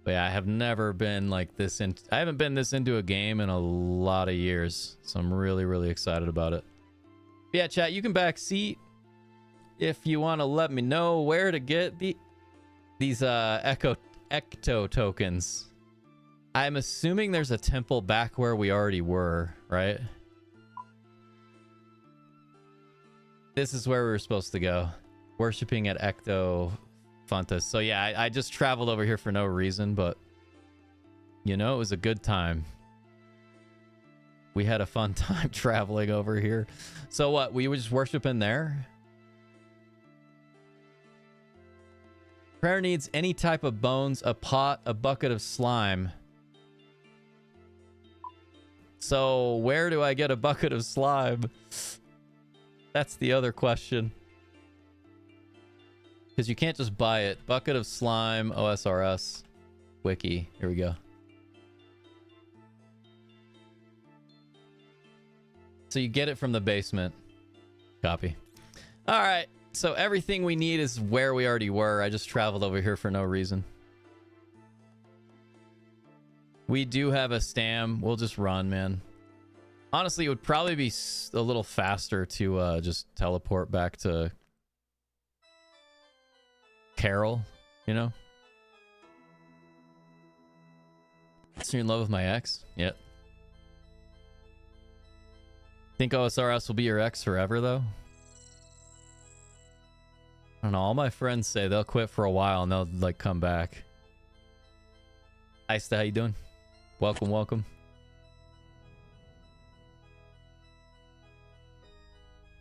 But yeah, I have never been like this I haven't been this into a game in a lot of years. So I'm really, really excited about it. But yeah, chat, you can backseat if you want to let me know where to get these Ecto tokens. I'm assuming there's a temple back where we already were, right? This is where we were supposed to go. Worshipping at Ecto Funtus. So yeah, I just traveled over here for no reason, but you know, it was a good time. We had a fun time traveling over here. So what, we were just worshiping there? Prayer needs any type of bones, a pot, a bucket of slime. So where do I get a bucket of slime? That's the other question. Because you can't just buy it. Bucket of slime, OSRS, wiki. Here we go. So you get it from the basement. Copy. All right. So everything we need is where we already were. I just traveled over here for no reason. We do have a stam. We'll just run, man. Honestly, it would probably be a little faster to just teleport back to Carol, you know? So you're in love with my ex? Yep. Think OSRS will be your ex forever, though? I don't know. All my friends say they'll quit for a while and they'll, like, come back. Ista, how you doing? Welcome, welcome.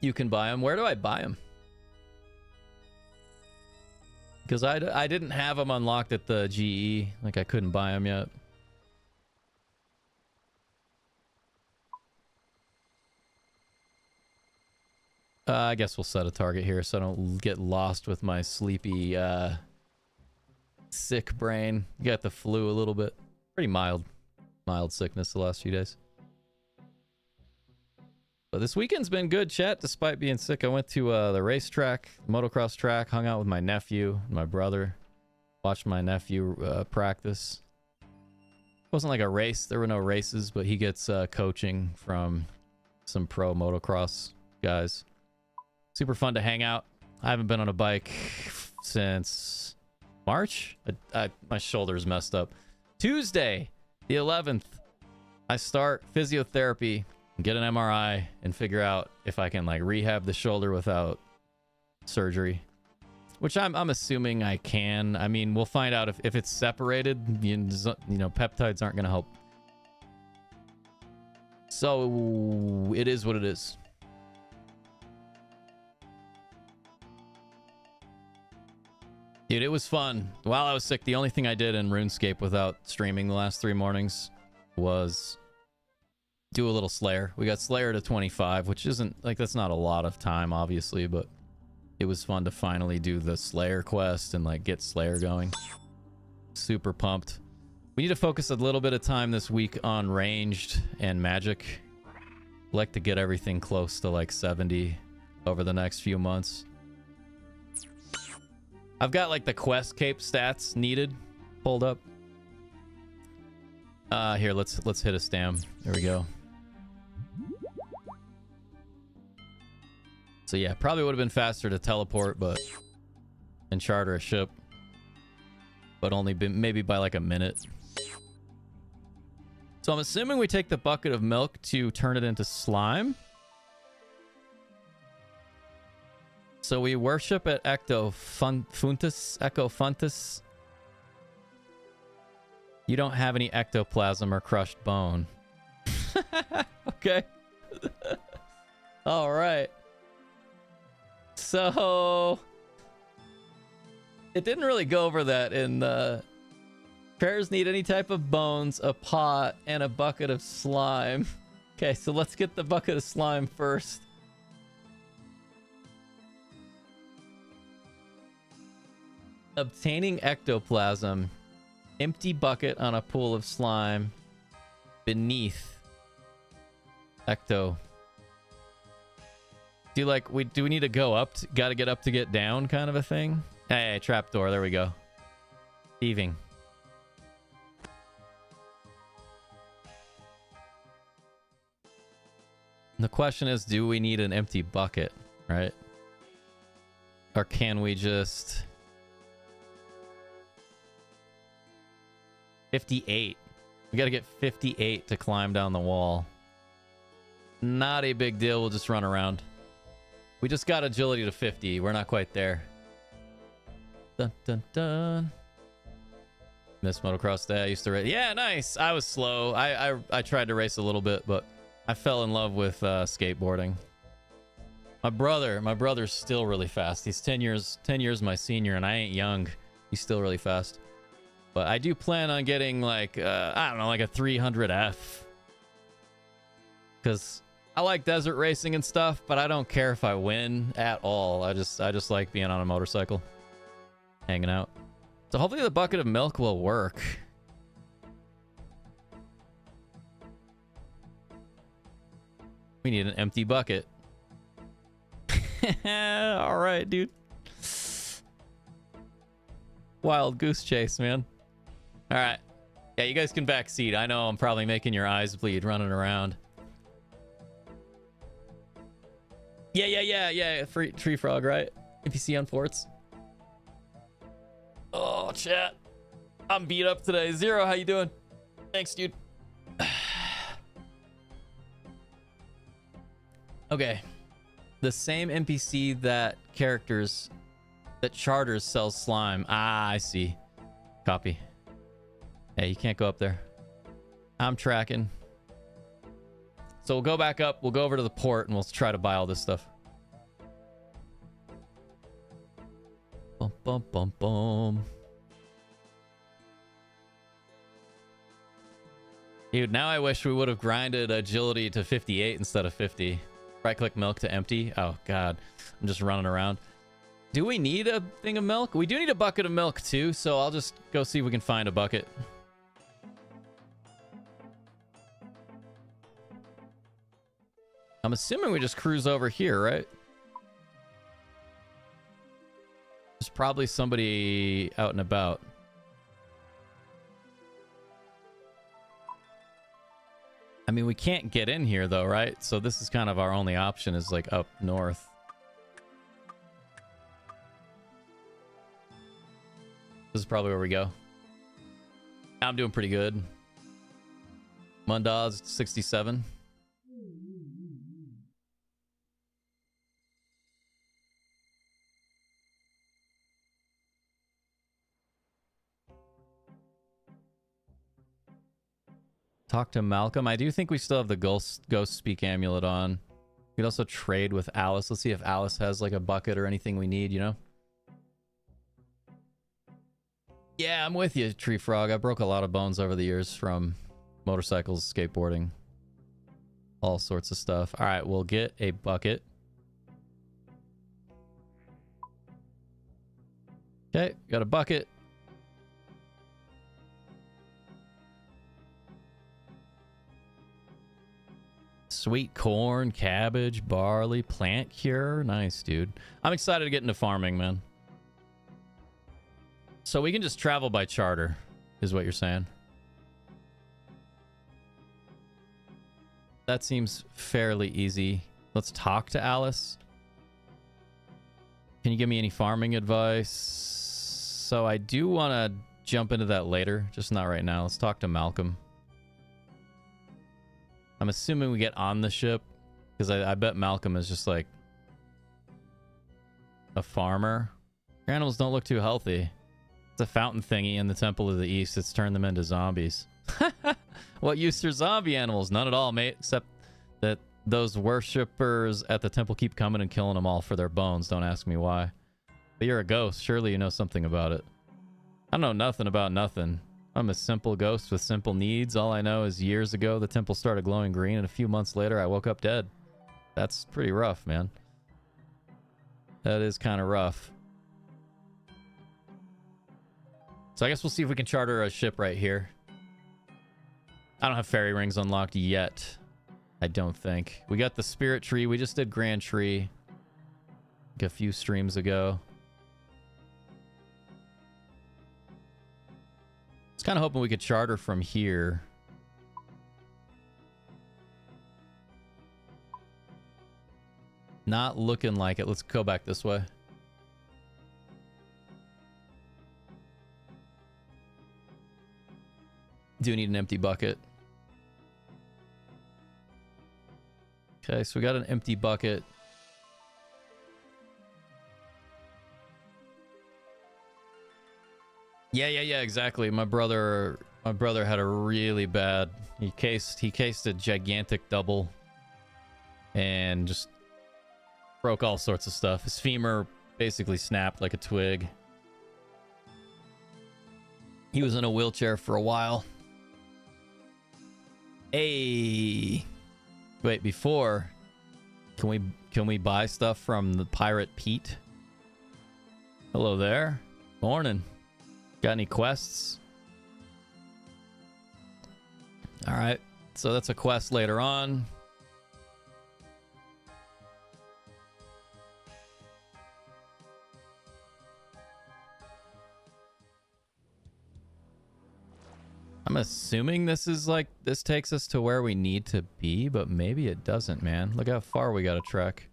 You can buy them. Where do I buy them? Because I didn't have them unlocked at the GE. Like, I couldn't buy them yet. I guess we'll set a target here so I don't get lost with my sleepy, sick brain. Got the flu a little bit. Pretty mild sickness the last few days. But this weekend's been good, chat, despite being sick. I went to the racetrack, motocross track, hung out with my nephew and my brother. Watched my nephew practice. It wasn't like a race. There were no races, but he gets coaching from some pro motocross guys. Super fun to hang out. I haven't been on a bike since March. My shoulder's messed up. Tuesday, the 11th, I start physiotherapy, get an MRI, and figure out if I can like rehab the shoulder without surgery, which I'm assuming I can. I mean, we'll find out if it's separated. You know, peptides aren't going to help. So it is what it is. Dude, it was fun. While I was sick, the only thing I did in RuneScape without streaming the last 3 mornings was do a little Slayer. We got Slayer to 25, which isn't like, that's not a lot of time, obviously, but it was fun to finally do the Slayer quest and like get Slayer going. Super pumped. We need to focus a little bit of time this week on ranged and magic. I'd like to get everything close to like 70 over the next few months. I've got like the quest cape stats needed pulled up. Here, let's hit a stam. There we go. So yeah, probably would have been faster to teleport, but and charter a ship, but only been maybe by like a minute. So I'm assuming we take the bucket of milk to turn it into slime. So we worship at Ectofuntus. You don't have any ectoplasm or crushed bone. Okay. All right. So it didn't really go over that in prayers need any type of bones, a pot, and a bucket of slime. Okay, so let's get the bucket of slime first. Obtaining ectoplasm. Empty bucket on a pool of slime beneath ecto. Do we need to go up? Got to get up to get down, kind of a thing. Hey, trapdoor. There we go. Thieving. The question is, do we need an empty bucket, right? Or can we just 58? We got to get 58 to climb down the wall. Not a big deal. We'll just run around. We just got agility to 50. We're not quite there. Dun, dun, dun. Miss motocross day. I used to race. Yeah, nice. I was slow. I tried to race a little bit, but I fell in love with skateboarding. My brother's still really fast. He's 10 years my senior, and I ain't young. He's still really fast. But I do plan on getting like I don't know, like a 300F. Because I like desert racing and stuff, but I don't care if I win at all. I just like being on a motorcycle, hanging out. So hopefully the bucket of milk will work. We need an empty bucket. All right, dude. Wild goose chase, man. All right. Yeah, you guys can backseat. I know I'm probably making your eyes bleed running around. Yeah. Free tree frog, right? NPC on forts. Oh, chat. I'm beat up today. Zero, how you doing? Thanks, dude. Okay. The same NPC that charters sells slime. Ah, I see. Copy. Hey, you can't go up there. I'm tracking. So we'll go back up. We'll go over to the port and we'll try to buy all this stuff. Bum, bum, bum, bum. Dude, now I wish we would have grinded agility to 58 instead of 50. Right click milk to empty. Oh, God. I'm just running around. Do we need a thing of milk? We do need a bucket of milk, too. So I'll just go see if we can find a bucket. I'm assuming we just cruise over here, right? There's probably somebody out and about. I mean, we can't get in here, though, right? So this is kind of our only option, is like up north. This is probably where we go. I'm doing pretty good. Mundaz 67. Talk to Malcolm. I do think we still have the ghost speak amulet on. We could also trade with Alice. Let's see if Alice has like a bucket or anything we need, you know? Yeah, I'm with you, Tree Frog. I broke a lot of bones over the years from motorcycles, skateboarding. all sorts of stuff. All right, we'll get a bucket. Okay, got a bucket. Sweet corn, cabbage, barley, plant cure. Nice, dude. I'm excited to get into farming, man. So we can just travel by charter, is what you're saying. That seems fairly easy. Let's talk to Alice. Can you give me any farming advice? So I do want to jump into that later, just not right now. Let's talk to Malcolm. I'm assuming we get on the ship, because I bet Malcolm is just like a farmer. Your animals don't look too healthy. It's a fountain thingy in the Temple of the East. It's turned them into zombies. What use are zombie animals? None at all, mate, except that those worshippers at the temple keep coming and killing them all for their bones. Don't ask me why. But you're a ghost. Surely you know something about it. I know nothing about nothing. I'm a simple ghost with simple needs. All I know is years ago the temple started glowing green, and a few months later I woke up dead. That's pretty rough, man. That is kind of rough. So I guess we'll see if we can charter a ship right here. I don't have fairy rings unlocked yet. I don't think. We got the spirit tree. We just did Grand Tree like a few streams ago. I was kind of hoping we could charter from here. Not looking like it. Let's go back this way. Do need an empty bucket. Okay, so we got an empty bucket. Yeah, exactly. My brother had a really bad. He cased a gigantic double and just broke all sorts of stuff. His femur basically snapped like a twig. He was in a wheelchair for a while. Hey, wait, before, can we buy stuff from the pirate Pete? Hello there. Morning. Got any quests? All right, so that's a quest later on. I'm assuming this takes us to where we need to be, but maybe it doesn't, man. Look how far we gotta trek.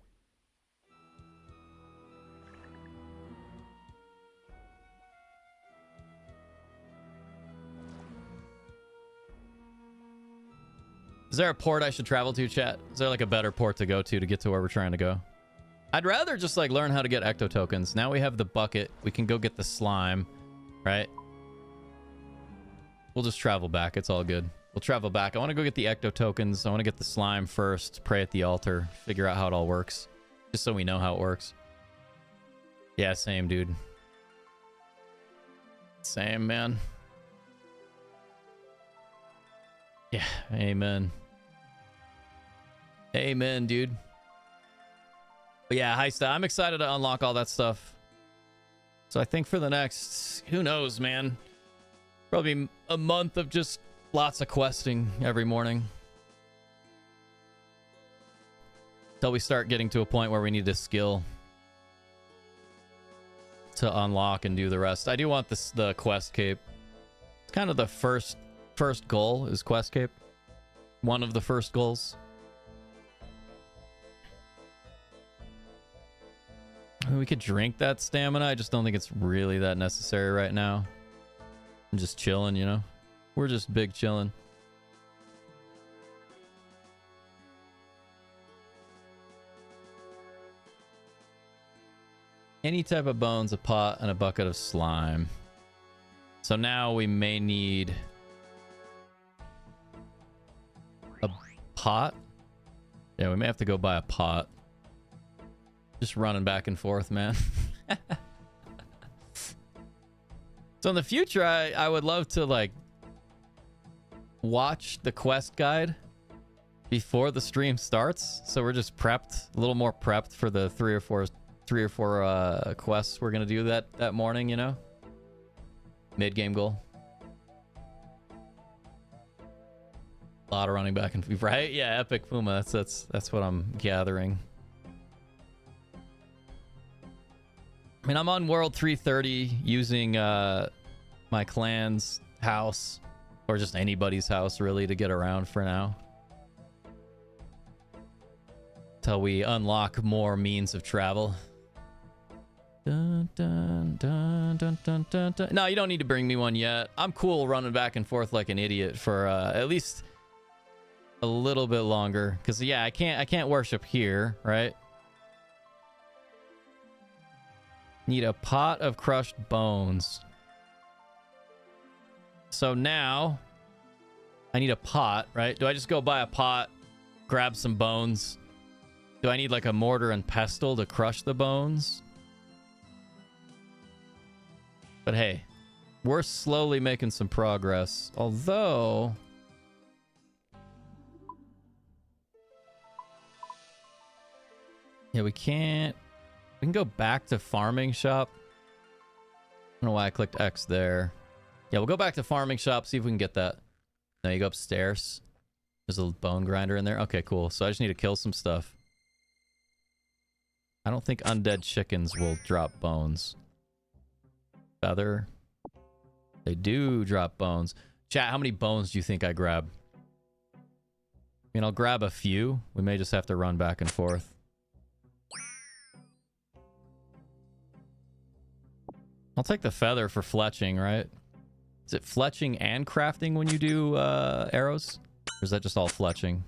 Is there a port I should travel to, chat? Is there like a better port to go to get to where we're trying to go? I'd rather just like learn how to get ecto tokens. Now we have the bucket. We can go get the slime, right? We'll just travel back. It's all good. We'll travel back. I want to go get the ecto tokens. I want to get the slime first. Pray at the altar. Figure out how it all works. Just so we know how it works. Yeah, same, dude. Same, man. Yeah, amen. Amen, dude. But yeah, Heista, I'm excited to unlock all that stuff. So I think for the next, who knows, man. Probably a month of just lots of questing every morning. Till we start getting to a point where we need a skill to unlock and do the rest. I do want the quest cape. It's kind of the first goal is quest cape. One of the first goals. I mean, we could drink that stamina. I just don't think it's really that necessary right now. I'm just chilling, you know? We're just big chilling. Any type of bones, a pot, and a bucket of slime. So now we may need a pot. Yeah, we may have to go buy a pot. Just running back and forth, man. So in the future, I would love to like watch the quest guide before the stream starts, so we're just prepped, a little more prepped for the three or four quests we're gonna do that morning, you know. Mid-game goal. A lot of running back and forth, right? Yeah, Epic Puma. That's what I'm gathering. I mean, I'm on World 330 using my clan's house, or just anybody's house, really, to get around for now. Till we unlock more means of travel. Dun, dun, dun, dun, dun, dun, dun. No, you don't need to bring me one yet. I'm cool running back and forth like an idiot for at least a little bit longer. Because yeah, I can't worship here, right? Need a pot of crushed bones. So now I need a pot, right? Do I just go buy a pot, grab some bones? Do I need like a mortar and pestle to crush the bones? But hey, we're slowly making some progress. Although... yeah, we can't... we can go back to farming shop. I don't know why I clicked X there. Yeah, we'll go back to farming shop, see if we can get that. Now you go upstairs. There's a bone grinder in there. Okay, cool. So I just need to kill some stuff. I don't think undead chickens will drop bones. Feather. They do drop bones. Chat, how many bones do you think I grab? I mean, I'll grab a few. We may just have to run back and forth. I'll take the feather for fletching, right? Is it fletching and crafting when you do arrows? Or is that just all fletching?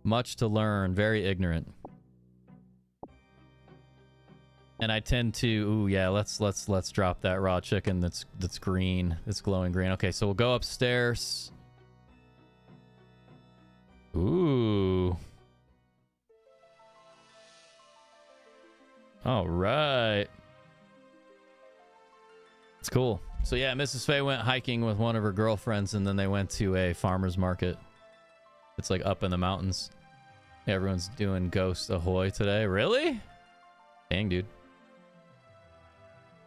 Much to learn. Very ignorant. And I tend to, ooh, yeah, let's drop that raw chicken that's green. It's glowing green. Okay, so we'll go upstairs. Ooh. All right. It's cool. So yeah, Mrs. Faye went hiking with one of her girlfriends, and then they went to a farmer's market. It's like up in the mountains. Everyone's doing Ghost Ahoy today. Really? Dang, dude.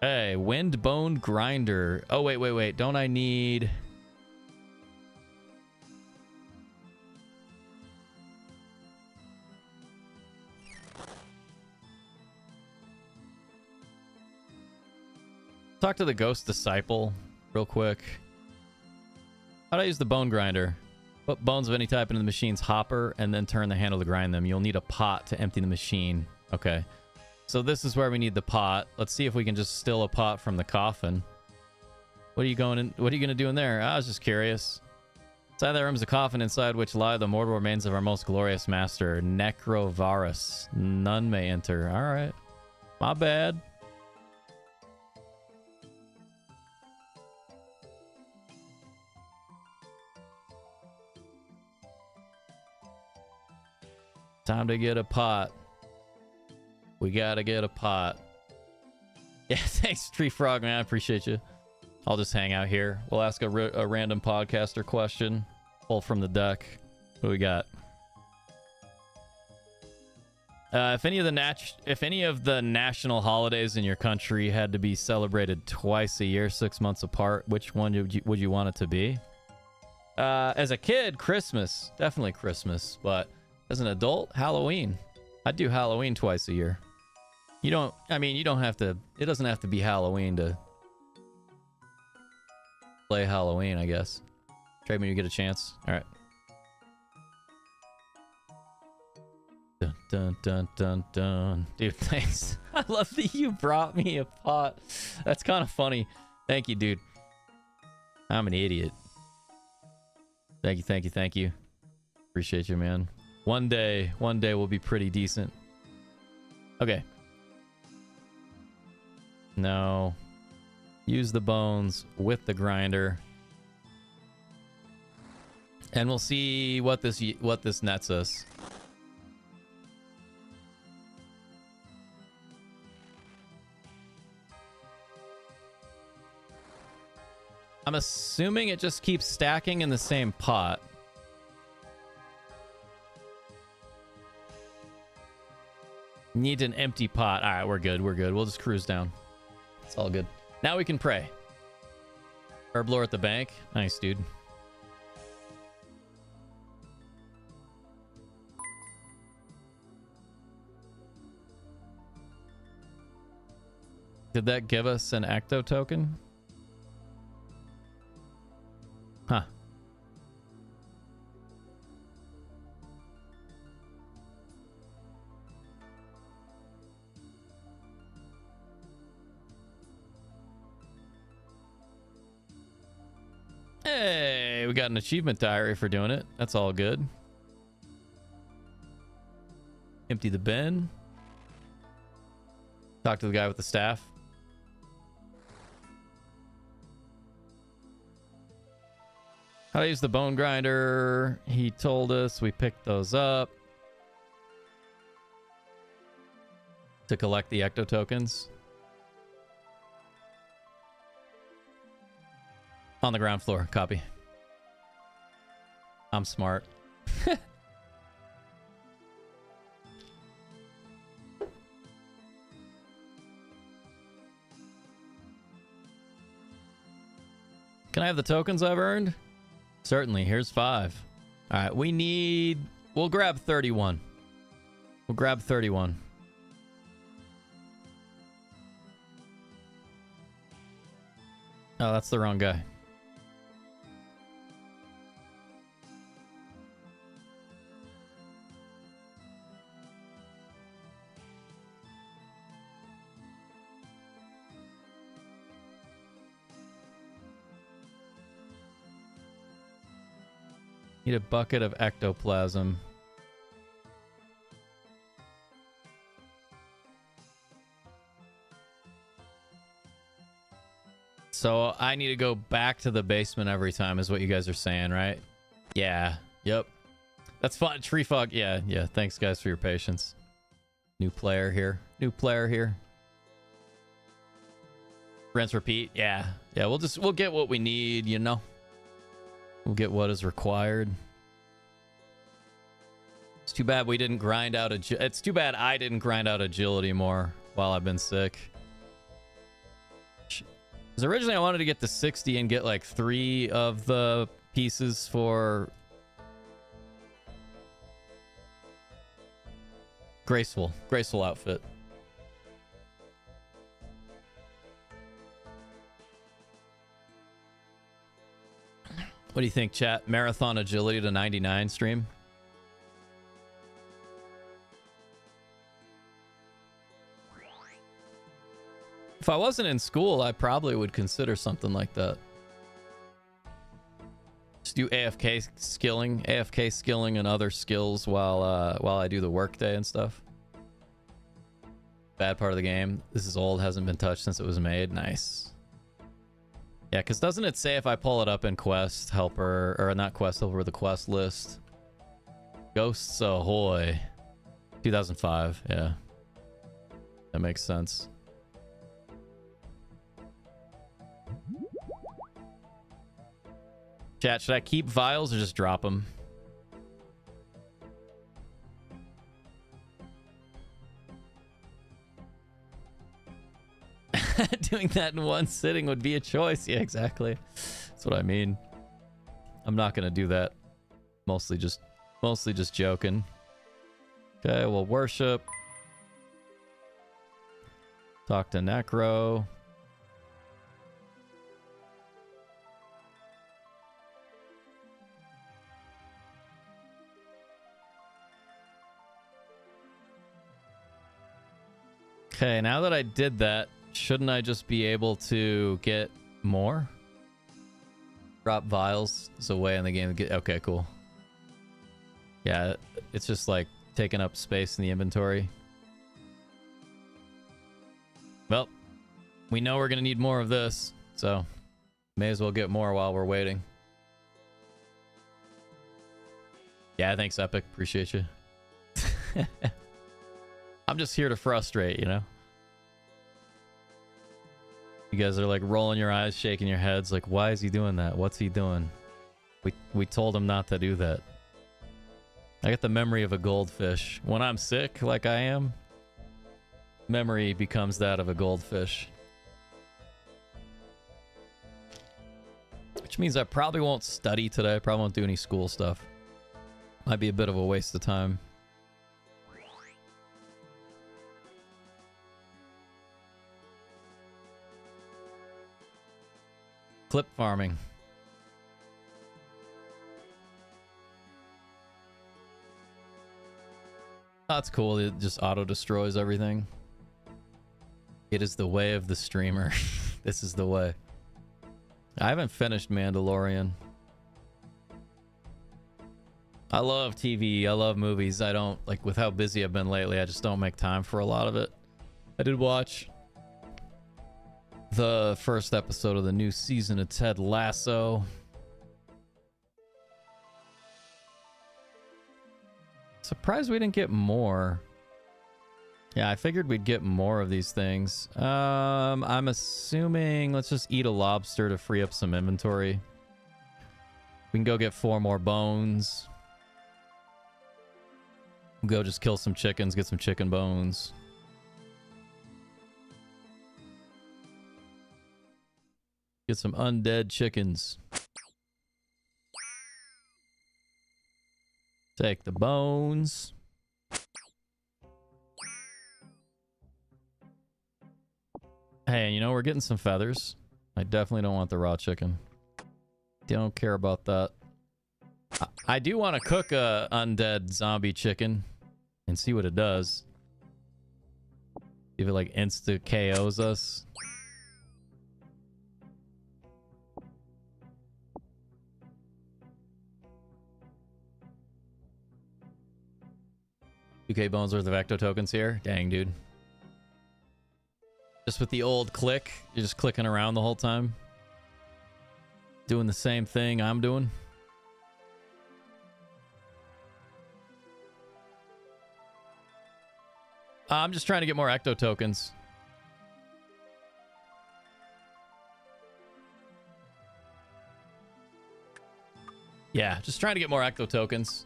Hey, wind bone grinder. Oh, wait. Don't I need... talk to the ghost disciple real quick. How do I use the bone grinder? Put bones of any type into the machine's hopper and then turn the handle to grind them. You'll need a pot to empty the machine. Okay. So this is where we need the pot. Let's see if we can just steal a pot from the coffin. What are you going to do in there? I was just curious. Inside that room is a coffin inside which lie the mortal remains of our most glorious master, Necrovarus. None may enter. All right. My bad. Time to get a pot. We gotta get a pot. Yeah, thanks, Tree Frog, man. I appreciate you. I'll just hang out here. We'll ask a random podcaster question. Pull from the deck. What do we got? If any of the national holidays in your country had to be celebrated twice a year, 6 months apart, which one would you want it to be? As a kid, Christmas. Definitely Christmas. But as an adult, Halloween. I'd do Halloween twice a year. You don't have to, it doesn't have to be Halloween to play Halloween, I guess. Trade when you get a chance. All right. Dun, dun, dun, dun, dun. Dude, thanks. I love that you brought me a pot. That's kind of funny. Thank you, dude. I'm an idiot. Thank you. Appreciate you, man. One day will be pretty decent. Okay. No. Use the bones with the grinder. And we'll see what this nets us. I'm assuming it just keeps stacking in the same pot. Need an empty pot. All right, we're good. We're good. We'll just cruise down. It's all good. Now we can pray. Herblore at the bank. Nice, dude. Did that give us an ecto token? Huh. Hey, we got an achievement diary for doing it. That's all good. Empty the bin. Talk to the guy with the staff. How to use the bone grinder. He told us. We picked those up to collect the ecto tokens. On the ground floor. Copy. I'm smart. Can I have the tokens I've earned? Certainly. Here's 5. All right. We need... We'll grab 31. We'll grab 31. Oh, that's the wrong guy. Need a bucket of ectoplasm. So I need to go back to the basement every time is what you guys are saying, right? Yeah. Yep. That's fun. Tree fog. Yeah. Yeah. Thanks guys for your patience. New player here. New player here. Rinse, repeat. Yeah. Yeah. We'll get what we need, you know. We'll get what is required. It's too bad we didn't grind out it's too bad I didn't grind out agility more while I've been sick. Because originally I wanted to get to 60 and get like 3 of the pieces for Graceful outfit. What do you think, chat? Marathon agility to 99 stream? If I wasn't in school, I probably would consider something like that. Just do AFK skilling and other skills while I do the workday and stuff. Bad part of the game. This is old, hasn't been touched since it was made. Nice. Yeah, because doesn't it say if I pull it up in quest helper, or not quest helper, the quest list? Ghosts Ahoy. 2005, yeah. That makes sense. Chat, should I keep vials or just drop them? Doing that in one sitting would be a choice. Yeah, exactly. That's what I mean. I'm not gonna do that. Mostly just joking. Okay, we'll worship. Talk to Necro. Okay, now that I did that, shouldn't I just be able to get more? Drop vials is a way in the game to get... Okay, cool. Yeah, it's just like taking up space in the inventory. Well, we know we're going to need more of this, so may as well get more while we're waiting. Yeah, thanks, Epic. Appreciate you. I'm just here to frustrate, you know? You guys are like rolling your eyes, shaking your heads, like, why is he doing that? What's he doing? We told him not to do that. I get the memory of a goldfish. When I'm sick, like I am, memory becomes that of a goldfish. Which means I probably won't study today. I probably won't do any school stuff. Might be a bit of a waste of time. Clip farming. That's cool. It just auto destroys everything. It is the way of the streamer. This is the way. I haven't finished Mandalorian. I love TV. I love movies. I don't, like, with how busy I've been lately, I just don't make time for a lot of it. I did watch the first episode of the new season of Ted Lasso. Surprised we didn't get more. Yeah, I figured we'd get more of these things. I'm assuming let's just eat a lobster to free up some inventory. We can go get 4 more bones. Go just kill some chickens, get some chicken bones. Get some undead chickens. Take the bones. Hey, you know, we're getting some feathers. I definitely don't want the raw chicken. Don't care about that. I do want to cook a undead zombie chicken and see what it does. If it like insta KOs us. UK bones worth of ecto tokens here. Dang, dude. Just with the old click, you're just clicking around the whole time. Doing the same thing I'm doing. I'm just trying to get more ecto tokens. Yeah, just trying to get more ecto tokens.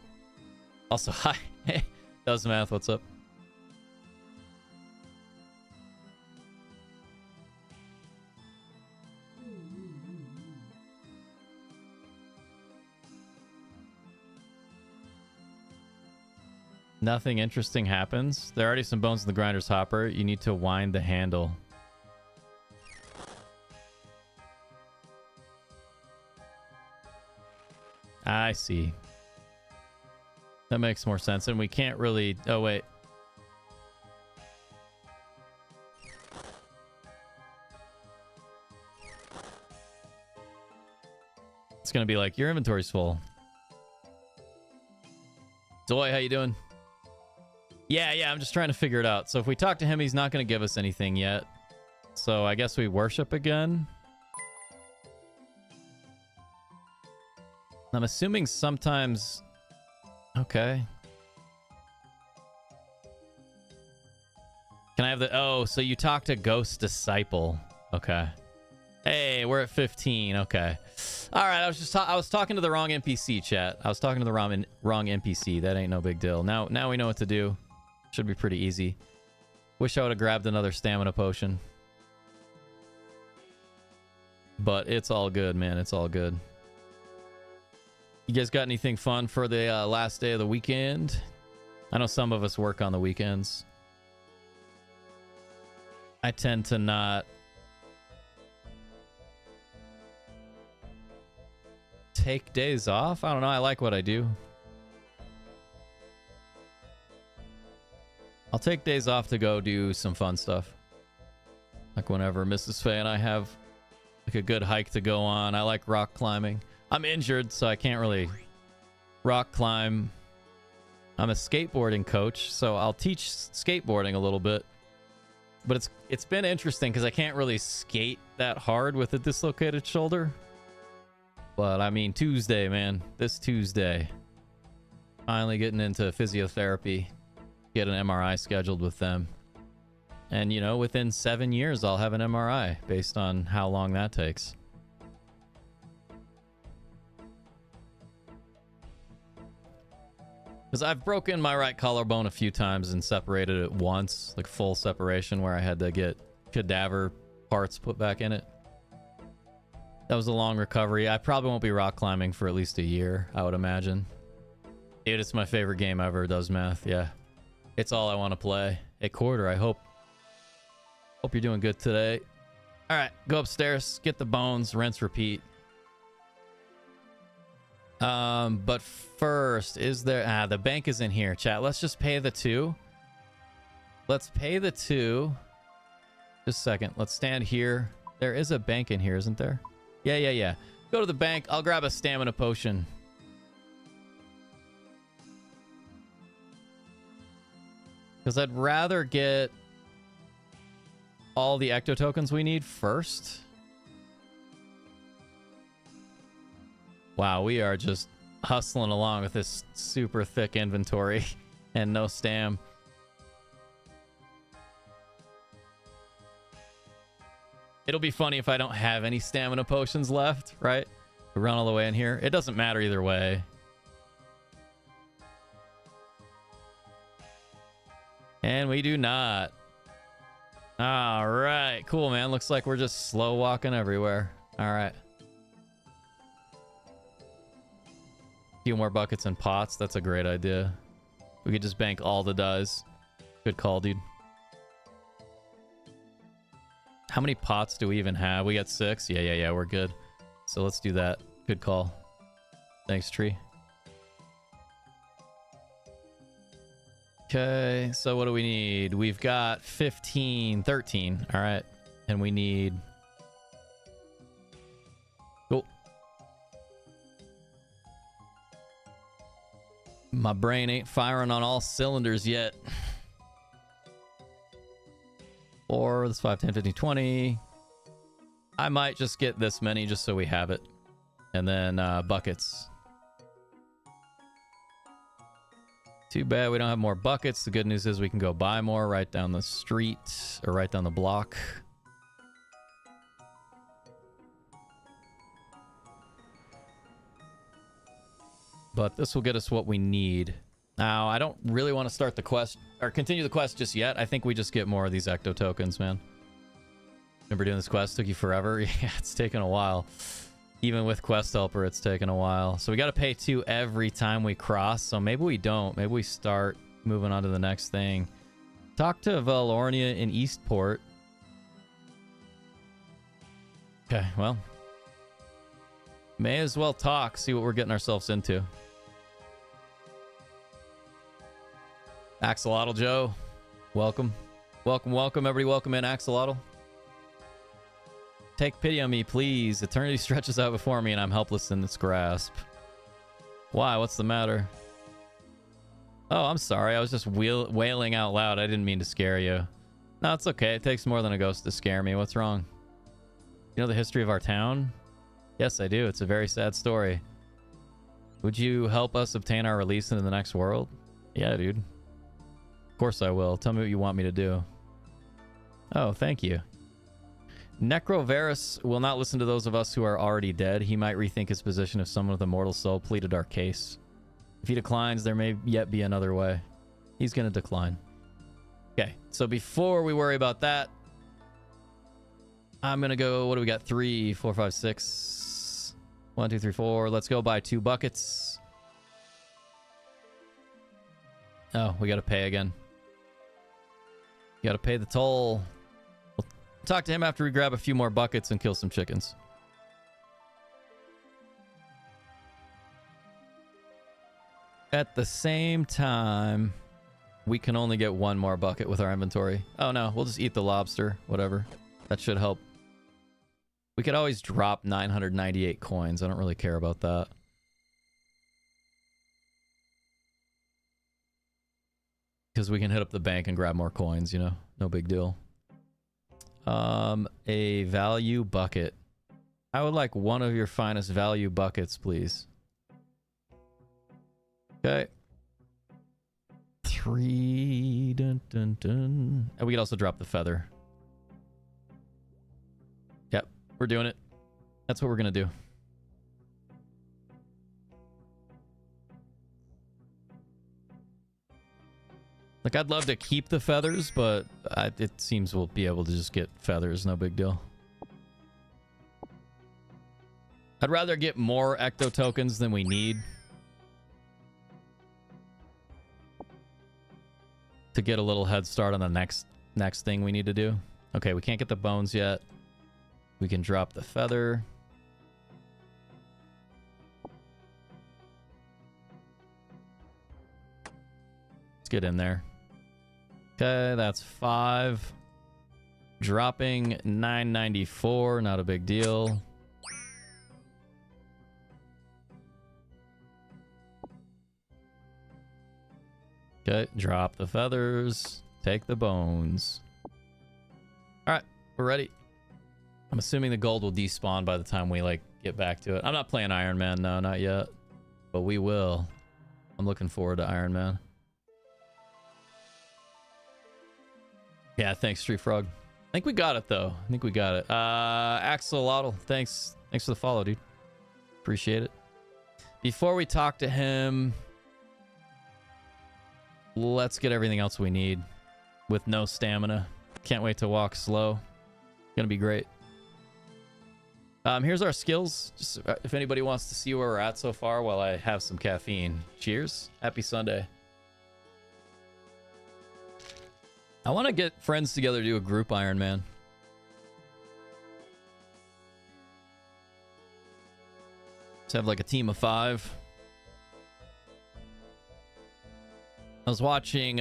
Also, hi. Hey, Does Math, what's up? Nothing interesting happens. There are already some bones in the grinder's hopper. You need to wind the handle. I see. That makes more sense. And we can't really... Oh, wait. It's going to be like, your inventory's full. Zoe, how you doing? Yeah, I'm just trying to figure it out. So if we talk to him, he's not going to give us anything yet. So I guess we worship again. I'm assuming sometimes... Okay. Can I have the... Oh, so you talk to Ghost Disciple. Okay. Hey, we're at 15. Okay. All right, I was talking to the wrong NPC, chat. I was talking to the wrong NPC. That ain't no big deal. Now we know what to do. Should be pretty easy. Wish I would have grabbed another stamina potion. But it's all good, man. It's all good. You guys got anything fun for the last day of the weekend? I know some of us work on the weekends. I tend to not take days off. I don't know. I like what I do. I'll take days off to go do some fun stuff. Like whenever Mrs. Faye and I have like a good hike to go on. I like rock climbing. I'm injured, so I can't really rock climb. I'm a skateboarding coach, so I'll teach skateboarding a little bit. But it's been interesting because I can't really skate that hard with a dislocated shoulder. But I mean, Tuesday, man. This Tuesday. Finally getting into physiotherapy. Get an MRI scheduled with them. And, you know, within 7 years, I'll have an MRI based on how long that takes. Because I've broken my right collarbone a few times and separated it once, like full separation, where I had to get cadaver parts put back in it. That was a long recovery. I probably won't be rock climbing for at least a year, I would imagine. Dude, it's my favorite game ever, does math. Yeah. It's all I want to play. Hey, Quarter, I hope you're doing good today. All right, go upstairs, get the bones, rinse, repeat. But first, is there... the bank is in here, chat. Let's just pay the 2. Let's pay the 2. Just a second. Let's stand here. There is a bank in here, isn't there? Yeah. Go to the bank. I'll grab a stamina potion. Because I'd rather get all the ecto tokens we need first. Wow, we are just hustling along with this super thick inventory and no stam. It'll be funny if I don't have any stamina potions left, right? We run all the way in here. It doesn't matter either way. And we do not. All right, cool, man. Looks like we're just slow walking everywhere. All right. Few more buckets and pots. That's a great idea. We could just bank all the dies. Good call, dude. How many pots do we even have? We got 6. Yeah. We're good. So let's do that. Good call. Thanks, tree. Okay, so what do we need? We've got 15, 13. All right. And we need... Cool. My brain ain't firing on all cylinders yet. 4, that's 5, 10, 15, 20. I might just get this many just so we have it. And then buckets. Too bad we don't have more buckets. The good news is we can go buy more right down the street or right down the block. But this will get us what we need. Now, I don't really want to start the quest or continue the quest just yet. I think we just get more of these ecto tokens, man. Remember doing this quest? Took you forever? Yeah, it's taken a while. Even with quest helper, it's taken a while. So we got to pay 2 every time we cross. So maybe we don't. Maybe we start moving on to the next thing. Talk to Valornia in Eastport. Okay, well. May as well talk, see what we're getting ourselves into. Axolotl Joe, welcome. Welcome, everybody. Welcome in, Axolotl. Take pity on me, please. Eternity stretches out before me and I'm helpless in its grasp. Why? What's the matter? Oh, I'm sorry. I was just wailing out loud. I didn't mean to scare you. No, it's okay. It takes more than a ghost to scare me. What's wrong? You know the history of our town? Yes, I do. It's a very sad story. Would you help us obtain our release into the next world? Yeah, dude. Of course I will. Tell me what you want me to do. Oh, thank you. Necrovarus will not listen to those of us who are already dead. He might rethink his position if someone with a mortal soul pleaded our case. If he declines, there may yet be another way. He's going to decline. Okay, so before we worry about that, I'm going to go... What do we got? 3, 4, 5, 6. 1, 2, 3, 4. Let's go buy 2 buckets. Oh, we got to pay again. You got to pay the toll. We'll talk to him after we grab a few more buckets and kill some chickens. At the same time, we can only get 1 more bucket with our inventory. Oh no, we'll just eat the lobster. Whatever. That should help. We could always drop 998 coins. I don't really care about that. Because we can hit up the bank and grab more coins, you know? No big deal. A value bucket. I would like 1 of your finest value buckets, please. Okay. 3. Dun, dun, dun. And we could also drop the feather. Yep, we're doing it. That's what we're going to do. Like, I'd love to keep the feathers, but it seems we'll be able to just get feathers. No big deal. I'd rather get more ecto tokens than we need to get a little head start on the next thing we need to do. Okay, we can't get the bones yet. We can drop the feather. Let's get in there. Okay, that's 5. Dropping 994, not a big deal. Okay, drop the feathers. Take the bones. All right, we're ready. I'm assuming the gold will despawn by the time we like get back to it. I'm not playing Iron Man, no, not yet. But we will. I'm looking forward to Iron Man. Yeah, thanks, Street Frog. I think we got it, though. I think we got it. Axolotl, thanks. Thanks for the follow, dude. Appreciate it. Before we talk to him, let's get everything else we need with no stamina. Can't wait to walk slow. Gonna be great. Here's our skills. Just if anybody wants to see where we're at so far while I have some caffeine. Cheers. Happy Sunday. I want to get friends together to do a group Iron Man. Let's have like a team of 5. I was watching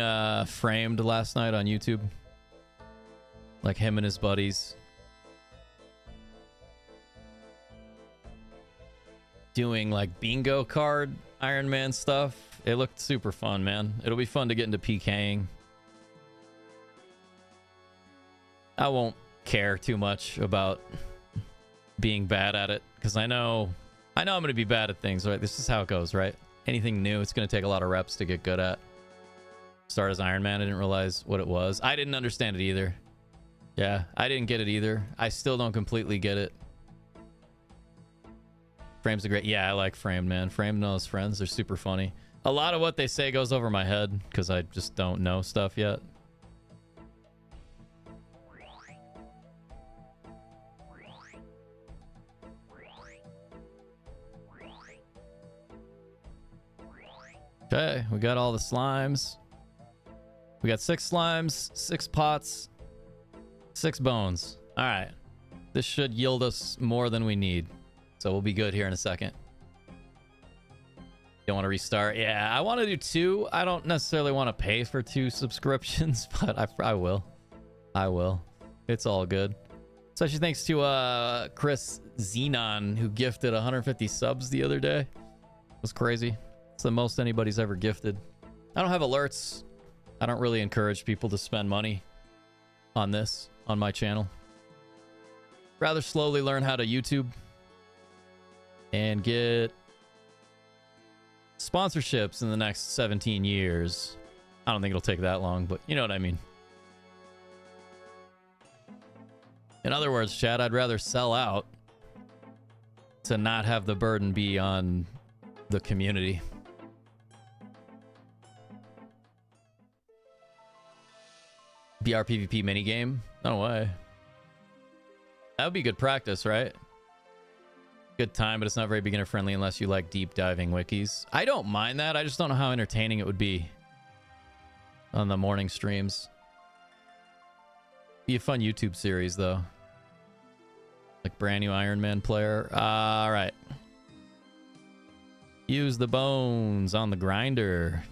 Framed last night on YouTube. Like him and his buddies doing like bingo card Iron Man stuff. It looked super fun, man. It'll be fun to get into PKing. I won't care too much about being bad at it because I know I'm going to be bad at things, right? This is how it goes, right? Anything new, it's going to take a lot of reps to get good at. Start as Iron Man, I didn't realize what it was. I didn't understand it either. Yeah, I didn't get it either. I still don't completely get it. Frame's a great... Yeah, I like Frame, man. Frame knows friends. They're super funny. A lot of what they say goes over my head because I just don't know stuff yet. Okay, we got all the slimes. We got 6 slimes, 6 pots, 6 bones. All right. This should yield us more than we need. So we'll be good here in a second. Don't want to restart. Yeah, I want to do 2. I don't necessarily want to pay for 2 subscriptions, but I will. I will. It's all good. Especially thanks to Chris Xenon, who gifted 150 subs the other day. It was crazy. It's the most anybody's ever gifted. I don't have alerts. I don't really encourage people to spend money on this, on my channel. Rather slowly learn how to YouTube and get sponsorships in the next 17 years. I don't think it'll take that long, but you know what I mean. In other words, Chad, I'd rather sell out to not have the burden be on the community. BR PvP minigame? No way. That would be good practice, right? Good time, but it's not very beginner friendly unless you like deep diving wikis. I don't mind that. I just don't know how entertaining it would be on the morning streams. Be a fun YouTube series, though. Like brand new Iron Man player. All right. Use the bones on the grinder.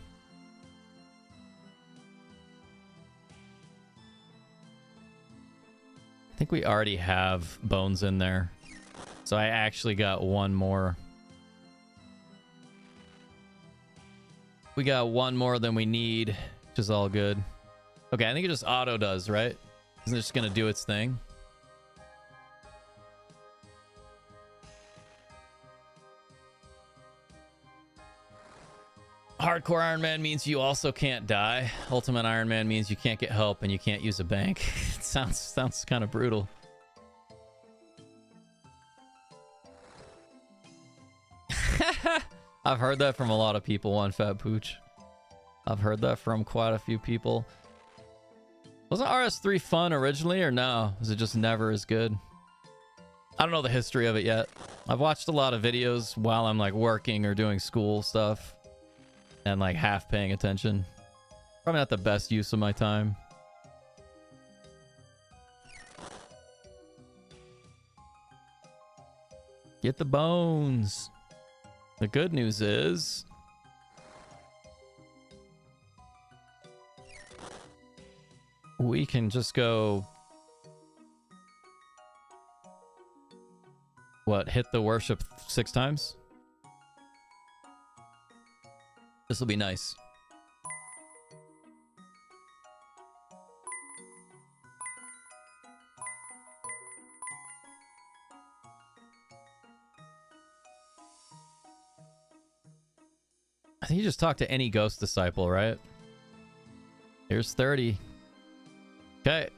I think we already have bones in there. So I actually got 1 more. We got 1 more than we need, which is all good. Okay, I think it just auto does, right? Isn't it just going to do its thing? Hardcore Iron Man means you also can't die. Ultimate Iron Man means you can't get help and you can't use a bank. It sounds kind of brutal. I've heard that from a lot of people on Fat Pooch. I've heard that from quite a few people. Wasn't RS3 fun originally, or no? Was it just never as good? I don't know the history of it yet. I've watched a lot of videos while I'm like working or doing school stuff and like half paying attention. Probably not the best use of my time. Get the bones. The good news is we can just go, what, hit the worship 6 times? This will be nice. I think you just talk to any ghost disciple, right? Here's 30. Okay.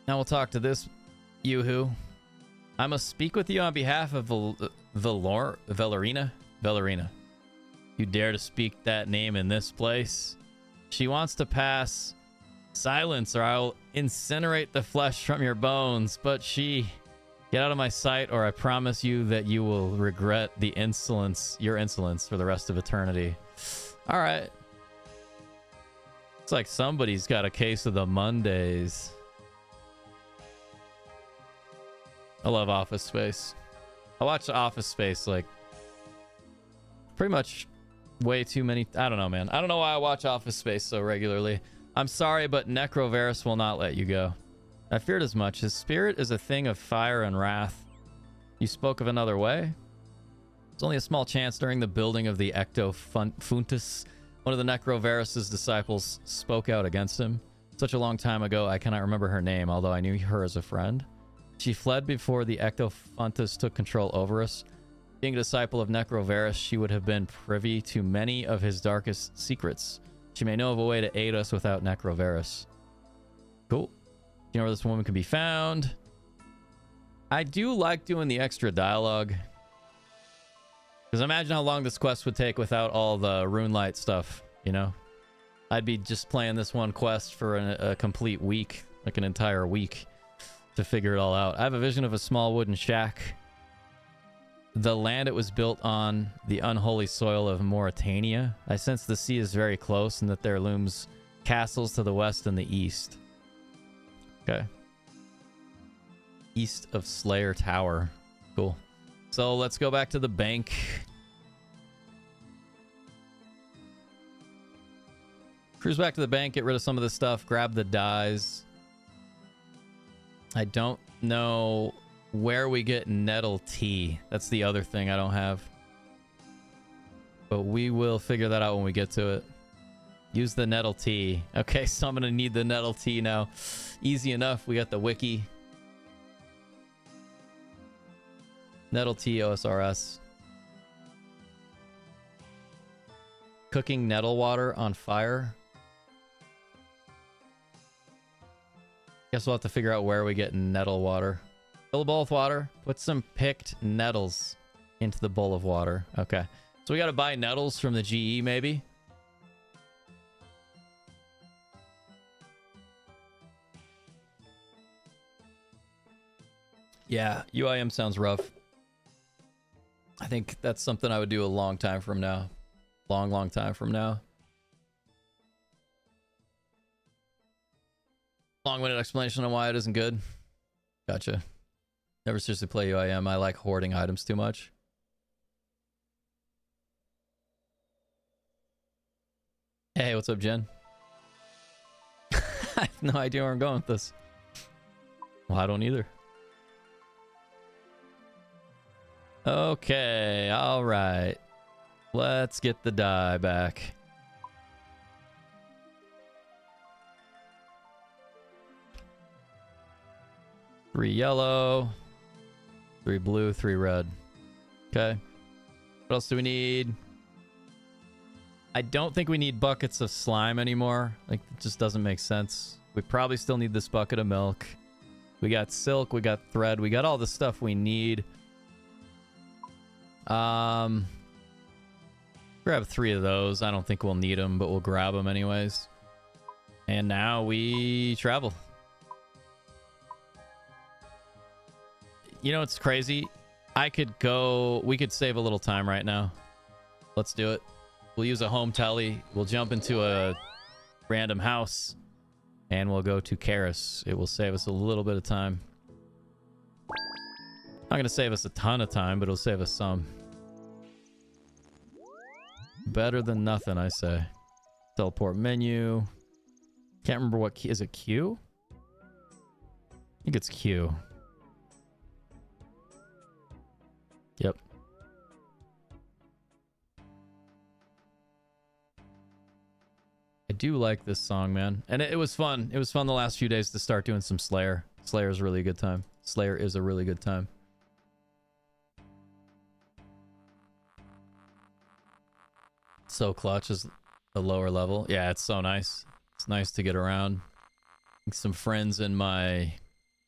Now we'll talk to this Yoo-hoo. I must speak with you on behalf of Valerina. You dare to speak that name in this place? She wants to pass. Silence, or I'll incinerate the flesh from your bones. But she... Get out of my sight, or I promise you that you will regret your insolence for the rest of eternity. All right. Looks like somebody's got a case of the Mondays. I love Office Space. I watch Office Space like pretty much way too many. I don't know, man. I don't know why I watch Office Space so regularly. I'm sorry, but Necrovarus will not let you go. I feared as much. His spirit is a thing of fire and wrath. You spoke of another way? There's only a small chance during the building of the Ecto Funtus. One of the Necrovarus' disciples spoke out against him. Such a long time ago, I cannot remember her name, although I knew her as a friend. She fled before the Ecto Funtus took control over us. Being a disciple of Necrovarus, she would have been privy to many of his darkest secrets. She may know of a way to aid us without Necrovarus. Cool. You know where this woman can be found. I do like doing the extra dialogue, because imagine how long this quest would take without all the rune light stuff, you know? I'd be just playing this one quest for a complete week, like an entire week, to figure it all out. I have a vision of a small wooden shack. The land it was built on, the unholy soil of Mauritania. I sense the sea is very close and that there looms castles to the west and the east. Okay. East of Slayer Tower. Cool. So let's go back to the bank. Cruise back to the bank, get rid of some of this stuff, grab the dyes. I don't know where we get nettle tea. That's the other thing I don't have. But we will figure that out when we get to it. Use the nettle tea. Okay, so I'm gonna need the nettle tea now. Easy enough. We got the wiki. Nettle tea OSRS. Cooking nettle water on fire. Guess we'll have to figure out where we get nettle water. Fill a bowl with water. Put some picked nettles into the bowl of water. Okay. So we got to buy nettles from the GE maybe. Yeah, UIM sounds rough. I think that's something I would do a long time from now. Long time from now. Long-winded explanation on why it isn't good. Gotcha. Never seriously play UIM. I like hoarding items too much. Hey, what's up, Jen? I have no idea where I'm going with this. Well, I don't either. Okay, all right. Let's get the die back. Three yellow, 3 blue, 3 red. Okay. What else do we need? I don't think we need buckets of slime anymore. Like, it just doesn't make sense. We probably still need this bucket of milk. We got silk, we got thread, we got all the stuff we need. Grab 3 of those. I don't think we'll need them, but we'll grab them anyways. And now we travel. You know what's crazy? I could go... We could save a little time right now. Let's do it. We'll use a home tele. We'll jump into a random house. And we'll go to Karis. It will save us a little bit of time. Not going to save us a ton of time, but it'll save us some. Better than nothing, I say. Teleport menu. Can't remember what key. Is it Q? I think it's Q. Yep. I do like this song, man. And it was fun. It was fun the last few days to start doing some Slayer. Slayer is a really good time. Slayer is a really good time. So clutch is the lower level. Yeah, it's so nice. It's nice to get around. Some friends in my...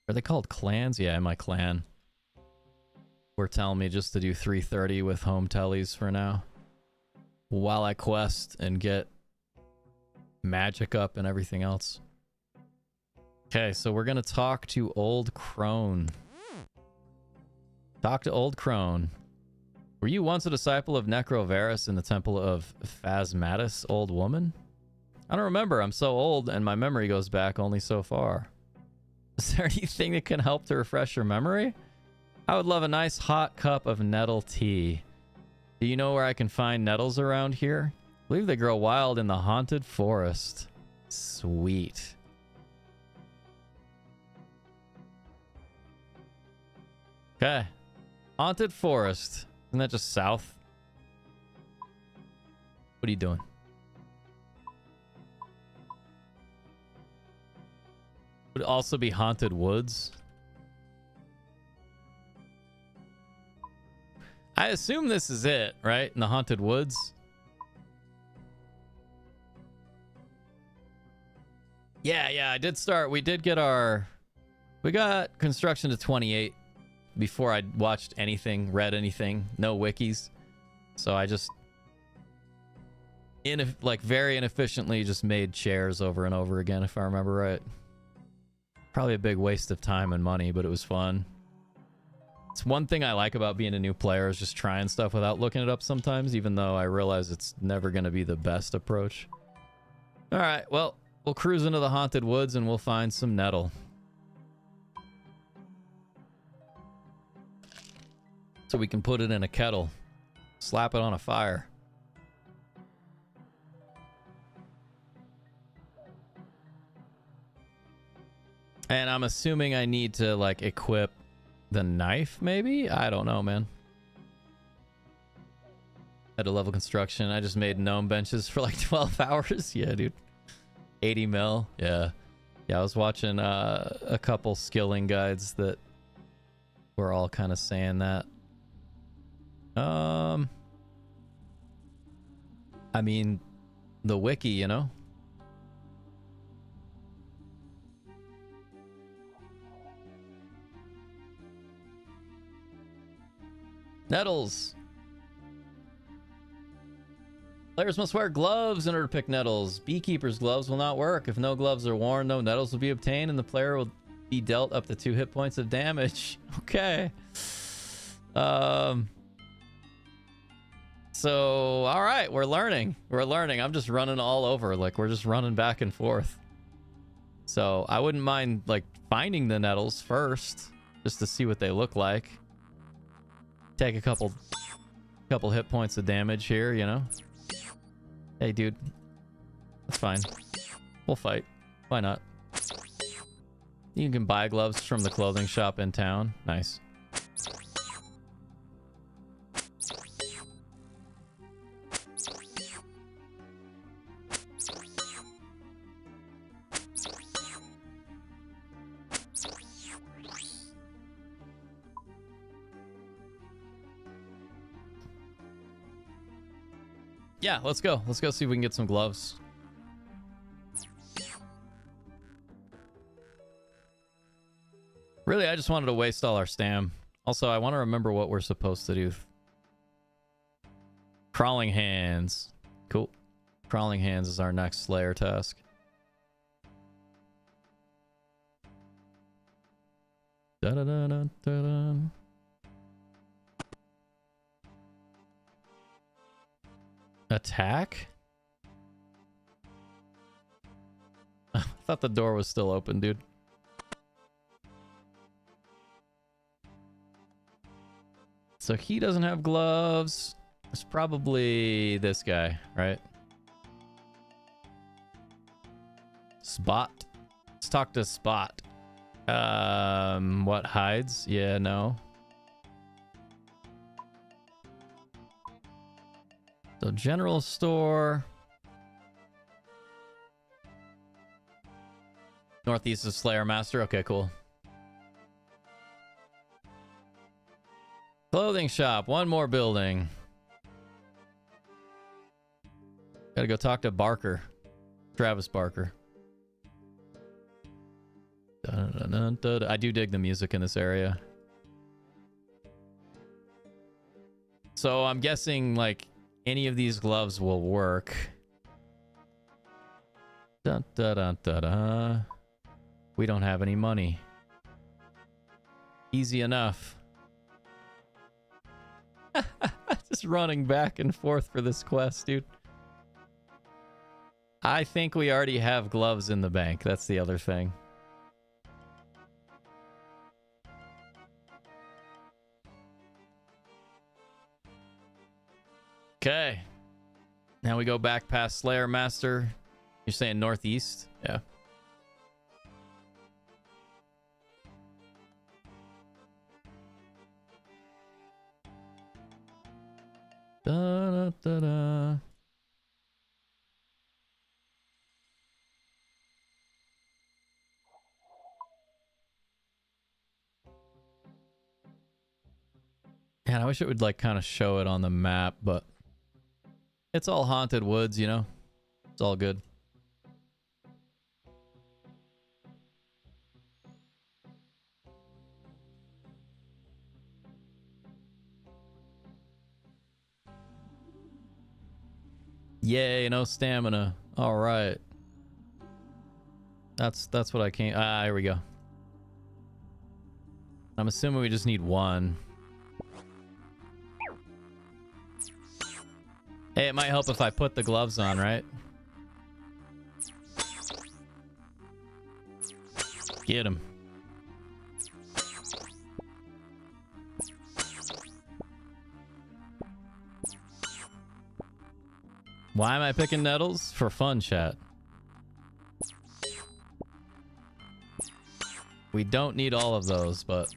Are they called clans? Yeah, in my clan. Were telling me just to do 330 with home tellies for now. While I quest and get magic up and everything else. Okay, so we're going to talk to Old Crone. Talk to Old Crone. Were you once a disciple of Necrovarus in the Temple of Phasmatis, old woman? I don't remember. I'm so old and my memory goes back only so far. Is there anything that can help to refresh your memory? I would love a nice hot cup of nettle tea. Do you know where I can find nettles around here? I believe they grow wild in the haunted forest. Sweet. Okay. Haunted forest. Isn't that just south? What are you doing? Would it also be haunted woods? I assume this is it, right? In the haunted woods. Yeah, I did start. We did get our... We got construction to 28 before I watched anything, read anything. No wikis. So I just... very inefficiently just made chairs over and over again, if I remember right. Probably a big waste of time and money, but it was fun. It's one thing I like about being a new player is just trying stuff without looking it up sometimes, even though I realize it's never going to be the best approach. All right, well, we'll cruise into the haunted woods and we'll find some nettle. So we can put it in a kettle, slap it on a fire. And I'm assuming I need to, like, equip the knife, maybe? I don't know, man. At a level construction, I just made gnome benches for like 12 hours. Yeah, dude. 80 mil. Yeah. Yeah, I was watching a couple skilling guides that were all kind of saying that. I mean, the wiki, you know? Nettles. Players must wear gloves in order to pick nettles. Beekeeper's gloves will not work. If no gloves are worn, no nettles will be obtained, and the player will be dealt up to 2 hit points of damage. Okay. So, all right, we're learning. We're learning. I'm just running all over. Like, we're just running back and forth. So, I wouldn't mind, like, finding the nettles first, just to see what they look like. Take a couple hit points of damage here, you know? Hey, dude. That's fine. We'll fight. Why not? You can buy gloves from the clothing shop in town. Nice. Yeah, let's go. Let's go see if we can get some gloves. Really, I just wanted to waste all our stam. Also, I want to remember what we're supposed to do. Crawling hands. Cool. Crawling hands is our next Slayer task. Da-da-da-da-da-da. Attack? I thought the door was still open, dude. So he doesn't have gloves. It's probably this guy, right? Spot. Let's talk to Spot. What hides? Yeah, no. So general store. Northeast is Slayer Master. Okay, cool. Clothing shop. One more building. Gotta go talk to Barker. Travis Barker. I do dig the music in this area. So I'm guessing like any of these gloves will work. Dun, dun, dun, dun, dun. We don't have any money. Easy enough. Just running back and forth for this quest, dude. I think we already have gloves in the bank. That's the other thing. Okay. Now we go back past Slayer Master. You're saying northeast? Yeah. Da, da, da, da. Man, I wish it would like kind of show it on the map, but it's all haunted woods, you know? It's all good. Yay, no stamina. All right. That's what I came. Ah, here we go. I'm assuming we just need one. Hey, it might help if I put the gloves on, right? Get him. Why am I picking nettles? For fun, chat. We don't need all of those, but...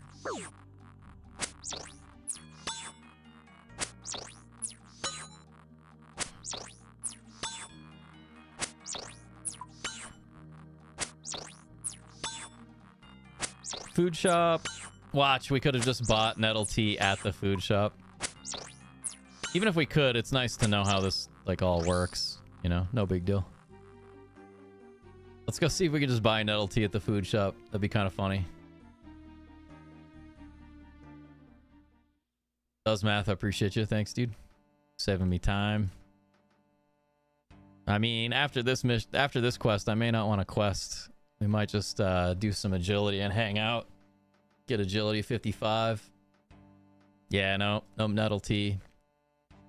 Food shop. Watch, we could have just bought nettle tea at the food shop. Even if we could, it's nice to know how this like all works, you know? No big deal. Let's go see if we can just buy nettle tea at the food shop. That'd be kind of funny. Does math, I appreciate you. Thanks, dude. Saving me time. I mean, after this quest, I may not want to quest. We might just do some agility and hang out. Get agility 55. Yeah, no nettle tea.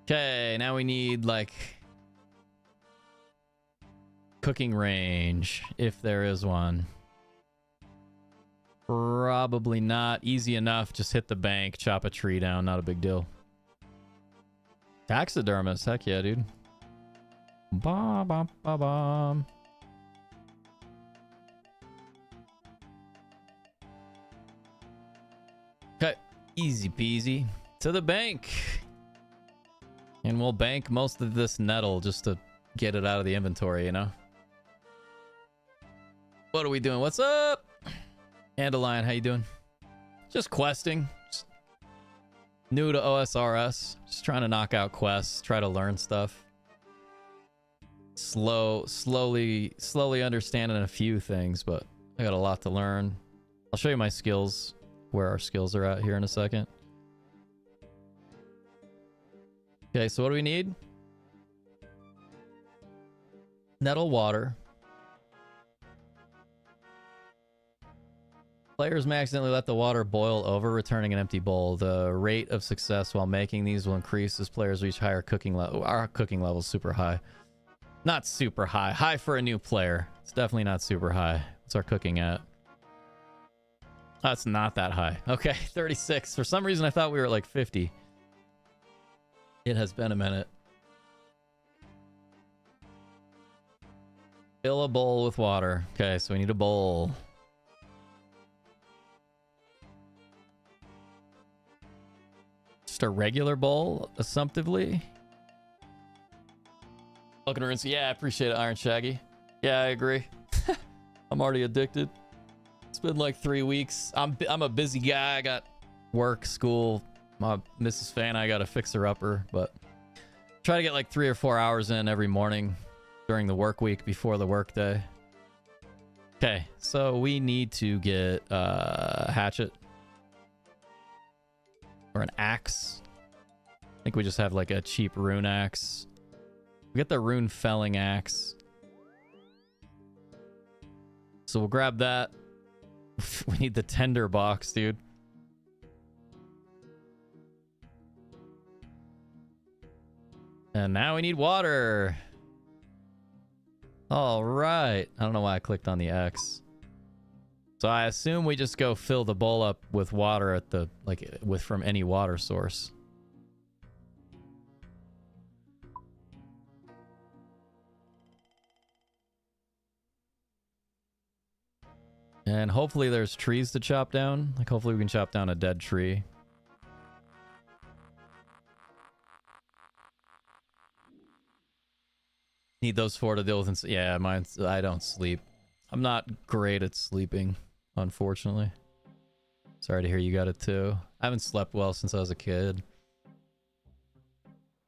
Okay, now we need like cooking range, if there is one. Probably not. Easy enough. Just hit the bank, chop a tree down. Not a big deal. Taxidermist. Heck yeah, dude. Ba ba ba ba. Okay, easy peasy. To the bank. And we'll bank most of this nettle just to get it out of the inventory, you know? What are we doing? What's up? Dandelion, how you doing? Just questing. Just new to OSRS. Just trying to knock out quests. Try to learn stuff. Slowly understanding a few things, but I got a lot to learn. I'll show you my skills, where our skills are at here in a second. Okay, so what do we need? Nettle water. Players may accidentally let the water boil over, returning an empty bowl. The rate of success while making these will increase as players reach higher cooking level. Our cooking level is super high. Not super high. High for a new player. It's definitely not super high. What's our cooking at? Oh, it's not that high. Okay, 36. For some reason, I thought we were at like 50. It has been a minute. Fill a bowl with water. Okay, so we need a bowl. Just a regular bowl, assumptively. Welcome to Rune. Yeah, I appreciate it, Iron Shaggy. Yeah, I agree. I'm already addicted. It's been like 3 weeks. I'm a busy guy. I got work, school. My Mrs. Fan, I got a fixer-upper, but try to get like 3 or 4 hours in every morning during the work week before the work day. Okay, so we need to get a hatchet or an axe. I think we just have like a cheap rune axe. We get the rune felling axe. So we'll grab that. We need the tender box, dude. And now we need water. All right. I don't know why I clicked on the X. So I assume we just go fill the bowl up with water at the from any water source. And hopefully there's trees to chop down. Like hopefully we can chop down a dead tree. Need those 4 to deal with. Yeah, I don't sleep. I'm not great at sleeping, unfortunately. Sorry to hear you got it too. I haven't slept well since I was a kid.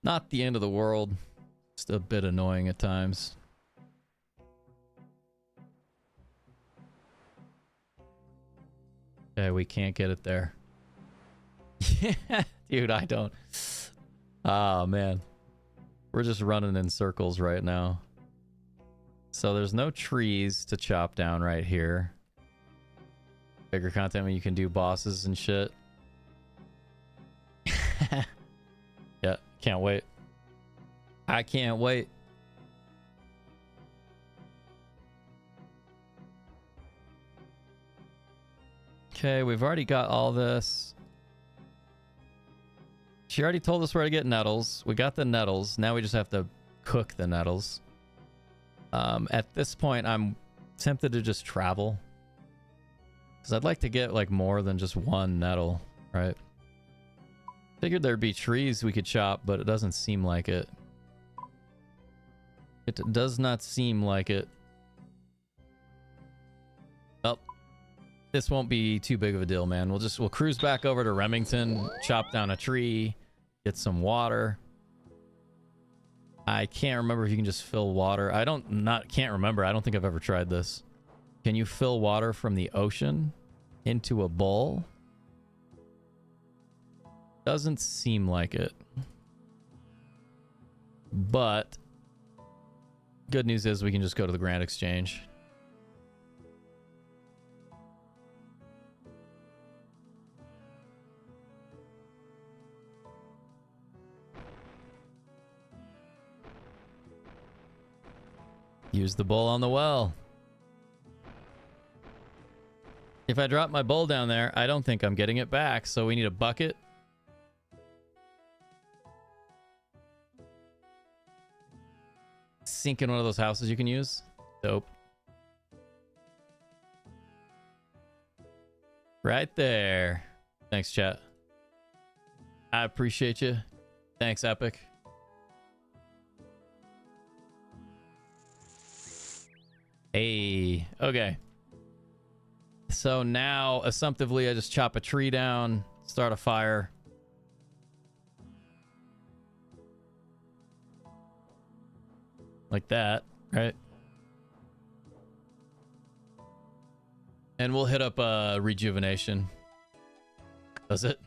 Not the end of the world. Just a bit annoying at times. Okay, we can't get it there. Yeah, dude, I don't. Oh, man. We're just running in circles right now. So there's no trees to chop down right here. Bigger content when you can do bosses and shit. Yeah, can't wait. I can't wait. Okay, we've already got all this. She already told us where to get nettles. We got the nettles. Now we just have to cook the nettles. At this point, I'm tempted to just travel. Because I'd like to get like more than just one nettle, right? Figured there'd be trees we could chop, but it doesn't seem like it. It does not seem like it. Well, this won't be too big of a deal, man. We'll cruise back over to Remington, chop down a tree, get some water. I can't remember if you can just fill water. Can't remember. I don't think I've ever tried this. Can you fill water from the ocean into a bowl? Doesn't seem like it. But good news is we can just go to the Grand Exchange. Use the bowl on the well. If I drop my bowl down there, I don't think I'm getting it back, so we need a bucket. Sink in one of those houses you can use. Dope. Right there. Thanks, chat. I appreciate you. Thanks, Epic. Hey, okay. So now, assumptively, I just chop a tree down, start a fire. Like that, right? And we'll hit up rejuvenation. Does it?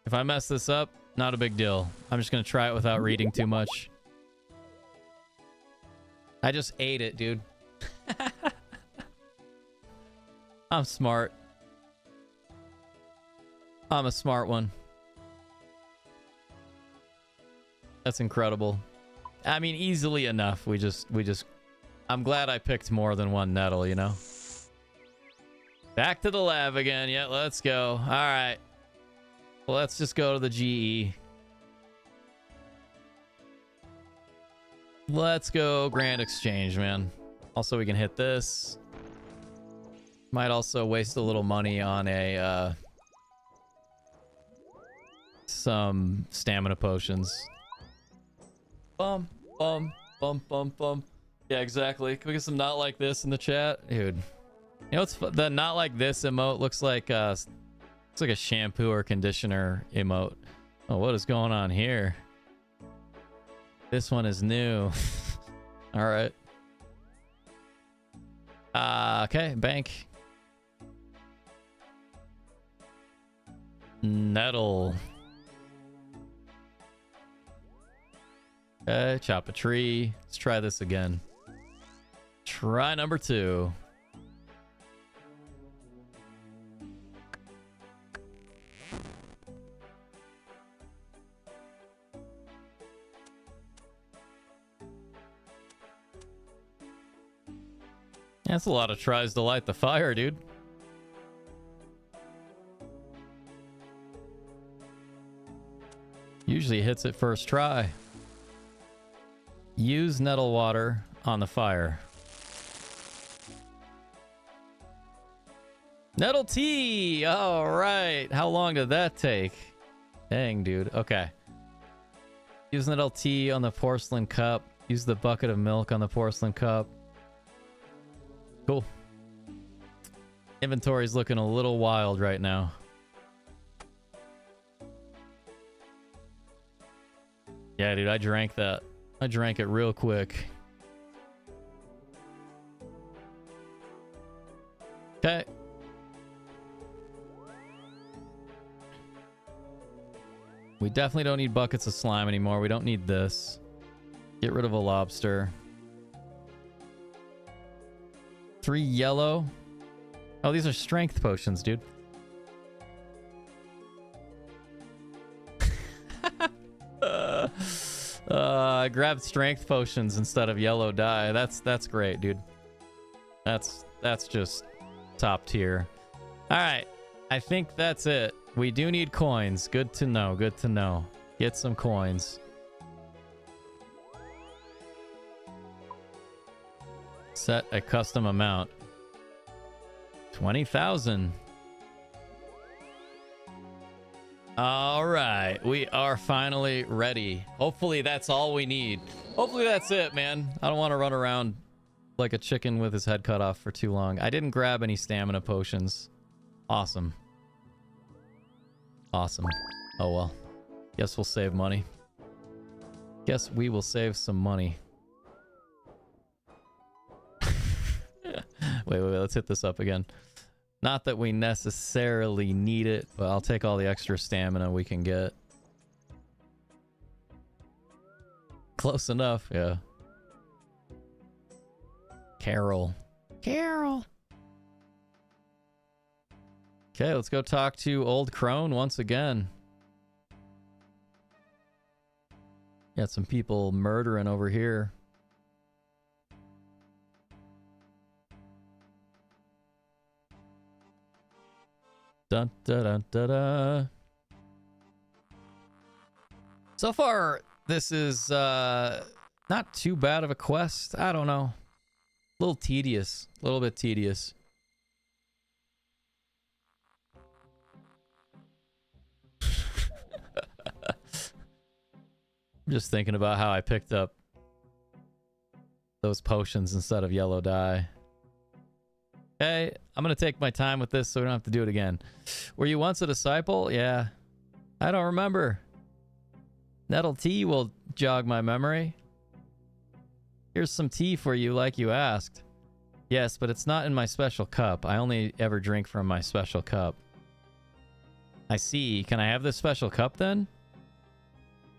If I mess this up, not a big deal. I'm just gonna try it without reading too much. I just ate it, dude. I'm smart. I'm a smart one. That's incredible. I mean, easily enough. We just I'm glad I picked more than one nettle, you know? Back to the lab again. Yeah, let's go. All right. Well, let's just go to the GE. Let's go Grand Exchange, man. Also, we can hit this. Might also waste a little money on a some stamina potions. Bum, bum, bum, bum, bum. Yeah, exactly. Can we get some not like this in the chat? Dude. You know what's the not like this emote looks like a shampoo or conditioner emote. Oh, what is going on here? This one is new. All right. Okay, bank. Nettle. Okay, chop a tree. Let's try this again. Try number 2. That's a lot of tries to light the fire, dude. Usually hits it first try. Use nettle water on the fire. Nettle tea! All right. How long did that take? Dang, dude. Okay. Use nettle tea on the porcelain cup. Use the bucket of milk on the porcelain cup. Cool. Inventory's looking a little wild right now. Yeah, dude, I drank that. I drank it real quick. Okay. We definitely don't need buckets of slime anymore. We don't need this. Get rid of a lobster. 3 yellow. Oh, these are strength potions, dude. I grabbed strength potions instead of yellow dye. That's great, dude. That's just top tier. All right, I think that's it. We do need coins. Good to know. Good to know. Get some coins. Set a custom amount. 20,000. All right, we are finally ready. Hopefully that's all we need. Hopefully that's it, man. I don't want to run around like a chicken with his head cut off for too long. I didn't grab any stamina potions. Awesome. Awesome. Oh well. Guess we'll save money. Guess we will save some money. Wait, let's hit this up again. Not that we necessarily need it, but I'll take all the extra stamina we can get. Close enough, yeah. Carol. Carol. Okay, let's go talk to Old Crone once again. Got some people murdering over here. Dun, dun, dun, dun, dun. So far, this is not too bad of a quest. I don't know. A little tedious. A little bit tedious. I'm just thinking about how I picked up those potions instead of yellow dye. Okay, I'm going to take my time with this so we don't have to do it again. Were you once a disciple? Yeah. I don't remember. Nettle tea will jog my memory. Here's some tea for you like you asked. Yes, but it's not in my special cup. I only ever drink from my special cup. I see. Can I have this special cup then?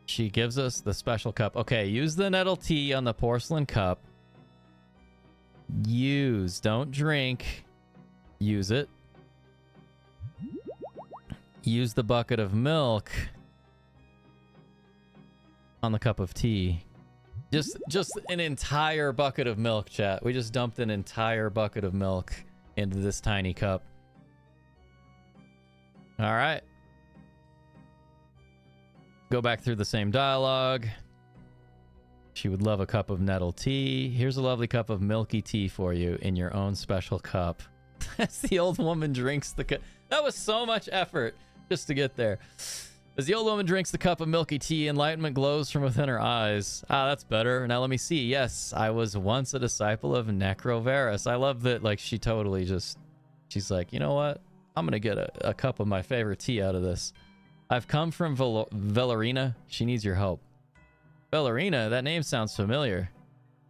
She gives us the special cup. Okay, use the nettle tea on the porcelain cup. Use. Don't drink. Use it. Use the bucket of milk on the cup of tea. Just an entire bucket of milk, chat. We just dumped an entire bucket of milk into this tiny cup. All right. Go back through the same dialogue. She would love a cup of nettle tea. Here's a lovely cup of milky tea for you in your own special cup. As the old woman drinks the cup. That was so much effort just to get there. As the old woman drinks the cup of milky tea, enlightenment glows from within her eyes. Ah, that's better. Now let me see. Yes, I was once a disciple of Necroverus. I love that, like, she totally just... She's like, you know what? I'm going to get a cup of my favorite tea out of this. I've come from Valerina. She needs your help. Valerina? That name sounds familiar.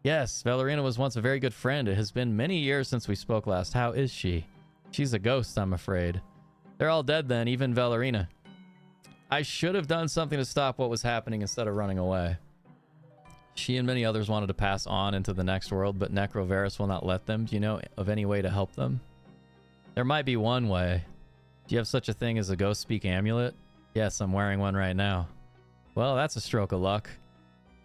Yes, Valerina was once a very good friend. It has been many years since we spoke last. How is she? She's a ghost, I'm afraid. They're all dead then, even Valerina. I should have done something to stop what was happening instead of running away. She and many others wanted to pass on into the next world, but Necroverus will not let them. Do you know of any way to help them? There might be one way. Do you have such a thing as a ghost speak amulet? Yes, I'm wearing one right now. Well, that's a stroke of luck.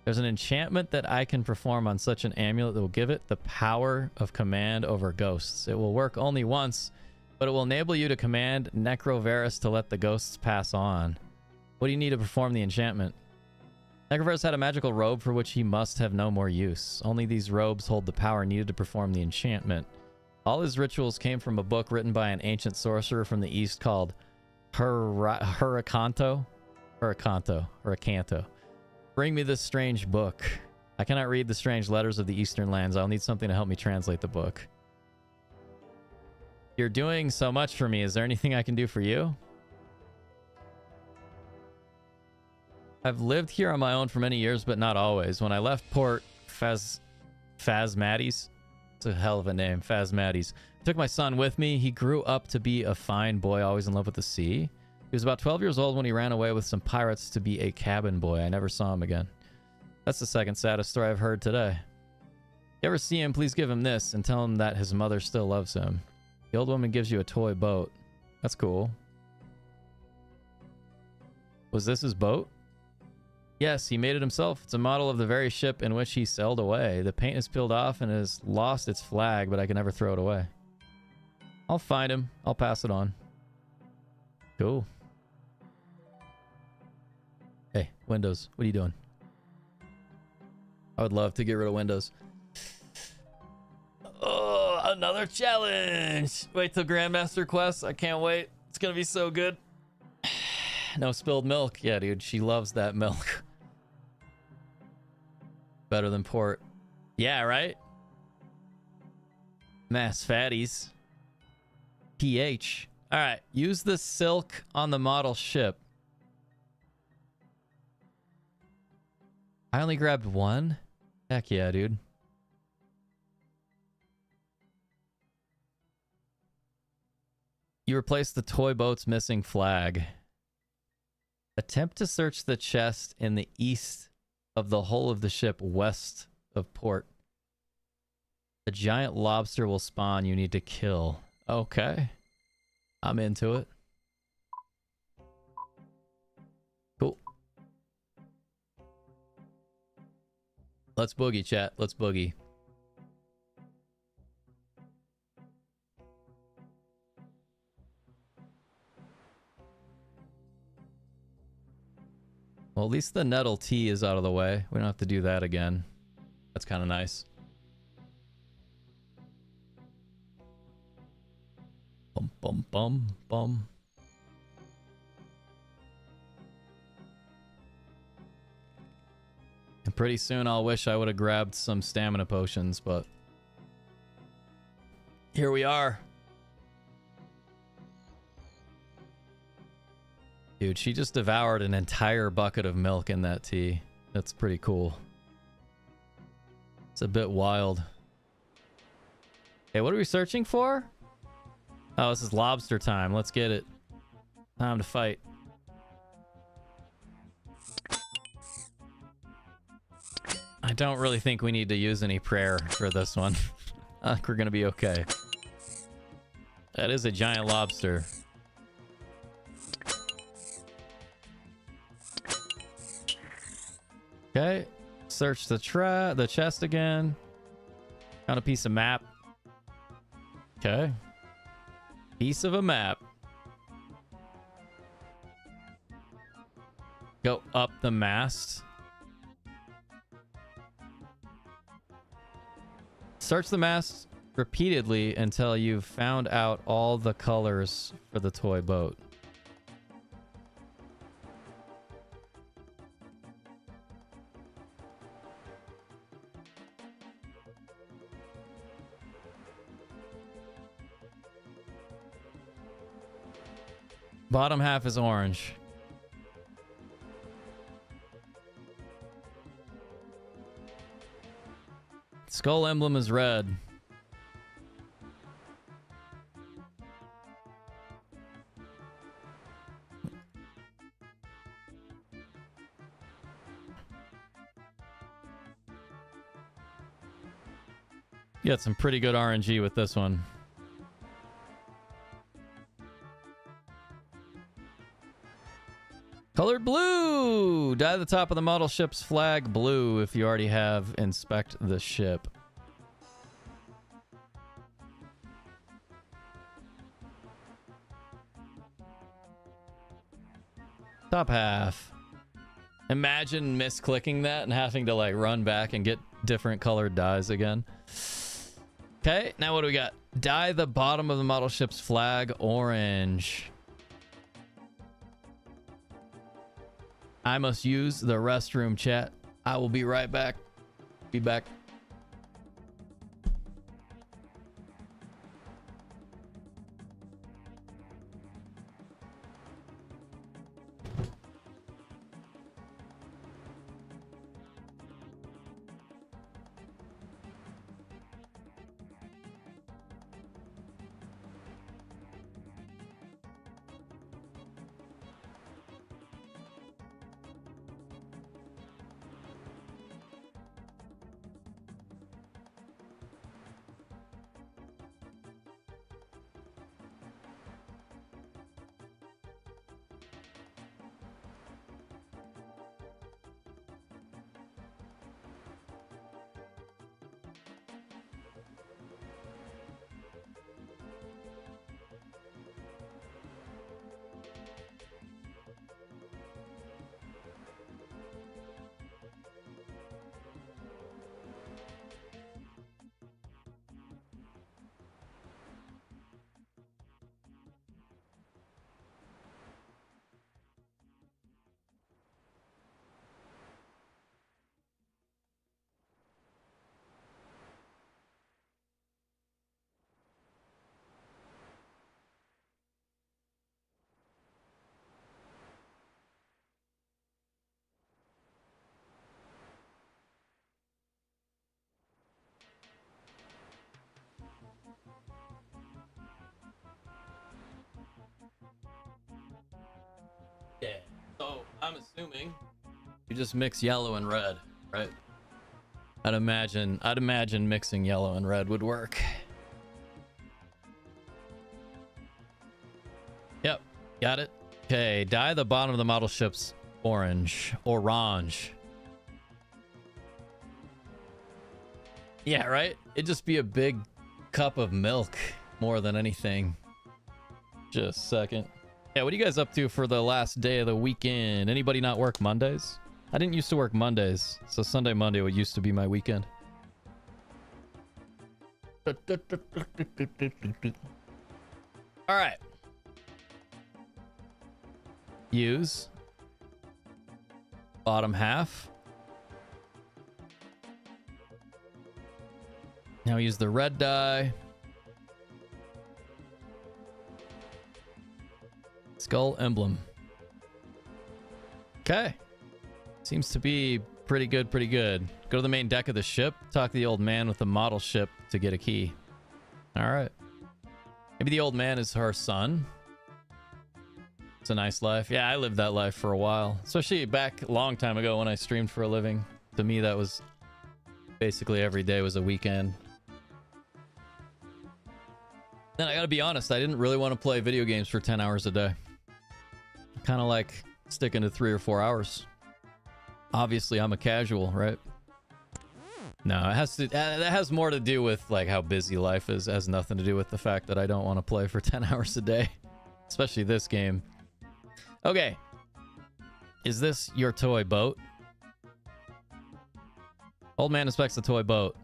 There's an enchantment that I can perform on such an amulet that will give it the power of command over ghosts. It will work only once, but it will enable you to command Necroverus to let the ghosts pass on. What do you need to perform the enchantment? Necroverus had a magical robe for which he must have no more use. Only these robes hold the power needed to perform the enchantment. All his rituals came from a book written by an ancient sorcerer from the east called Huracanto. Bring me this strange book. I cannot read the strange letters of the eastern lands. I'll need something to help me translate the book. You're doing so much for me. Is there anything I can do for you? I've lived here on my own for many years, but not always. When I left Port Phasmates, it's a hell of a name, Phasmates. I took my son with me. He grew up to be a fine boy, always in love with the sea. He was about 12 years old when he ran away with some pirates to be a cabin boy. I never saw him again. That's the second saddest story I've heard today. If you ever see him, please give him this and tell him that his mother still loves him. The old woman gives you a toy boat. That's cool. Was this his boat? Yes, he made it himself. It's a model of the very ship in which he sailed away. The paint is peeled off and has lost its flag, but I can never throw it away. I'll find him. I'll pass it on. Cool. Hey, Windows, what are you doing? I would love to get rid of Windows. Oh, another challenge. Wait till Grandmaster Quest. I can't wait. It's going to be so good. No spilled milk. Yeah, dude, she loves that milk. Better than port. Yeah, right? Mass fatties. pH. All right, use the silk on the model ship. I only grabbed one? Heck yeah, dude. You replaced the toy boat's missing flag. Attempt to search the chest in the east of the hull of the ship west of port. A giant lobster will spawn you need to kill. Okay. I'm into it. Cool. Let's boogie, chat. Let's boogie. Well, at least the nettle tea is out of the way. We don't have to do that again. That's kind of nice. Bum, bum, bum, bum. And pretty soon I'll wish I would have grabbed some stamina potions, but here we are. Dude, she just devoured an entire bucket of milk in that tea. That's pretty cool. It's a bit wild. Hey, what are we searching for? Oh, this is lobster time. Let's get it. Time to fight. I don't really think we need to use any prayer for this one. I think we're gonna be okay. That is a giant lobster. Okay. Search the chest again. Found a piece of map. Okay. Piece of a map. Go up the mast. Search the mast repeatedly until you've found out all the colors for the toy boat. Bottom half is orange. Skull emblem is red. You got some pretty good RNG with this one. Colored blue! Dye the top of the model ship's flag blue if you already have inspect the ship. Top half. Imagine misclicking that and having to like run back and get different colored dyes again. Okay, now what do we got? Dye the bottom of the model ship's flag orange. I must use the restroom, chat. I will be right back. Be back. Yeah. So I'm assuming you just mix yellow and red, right? I'd imagine mixing yellow and red would work. Yep, got it. Okay, dye the bottom of the model ship's orange. Yeah, right? It'd just be a big cup of milk more than anything. Just a second. Yeah, what are you guys up to for the last day of the weekend? Anybody not work Mondays? I didn't used to work Mondays, so Sunday, Monday would used to be my weekend. All right. Use bottom half. Now use the red dye. Skull emblem. Okay. Seems to be pretty good, pretty good. Go to the main deck of the ship. Talk to the old man with the model ship to get a key. All right. Maybe the old man is her son. It's a nice life. Yeah, I lived that life for a while, especially back a long time ago when I streamed for a living. To me, that was basically every day was a weekend. Then I gotta be honest, I didn't really want to play video games for 10 hours a day. Kind of like sticking to 3 or 4 hours. Obviously, I'm a casual, right? No, it has to. That has more to do with like how busy life is. It has nothing to do with the fact that I don't want to play for 10 hours a day, especially this game. Okay, is this your toy boat? Old man inspects the toy boat.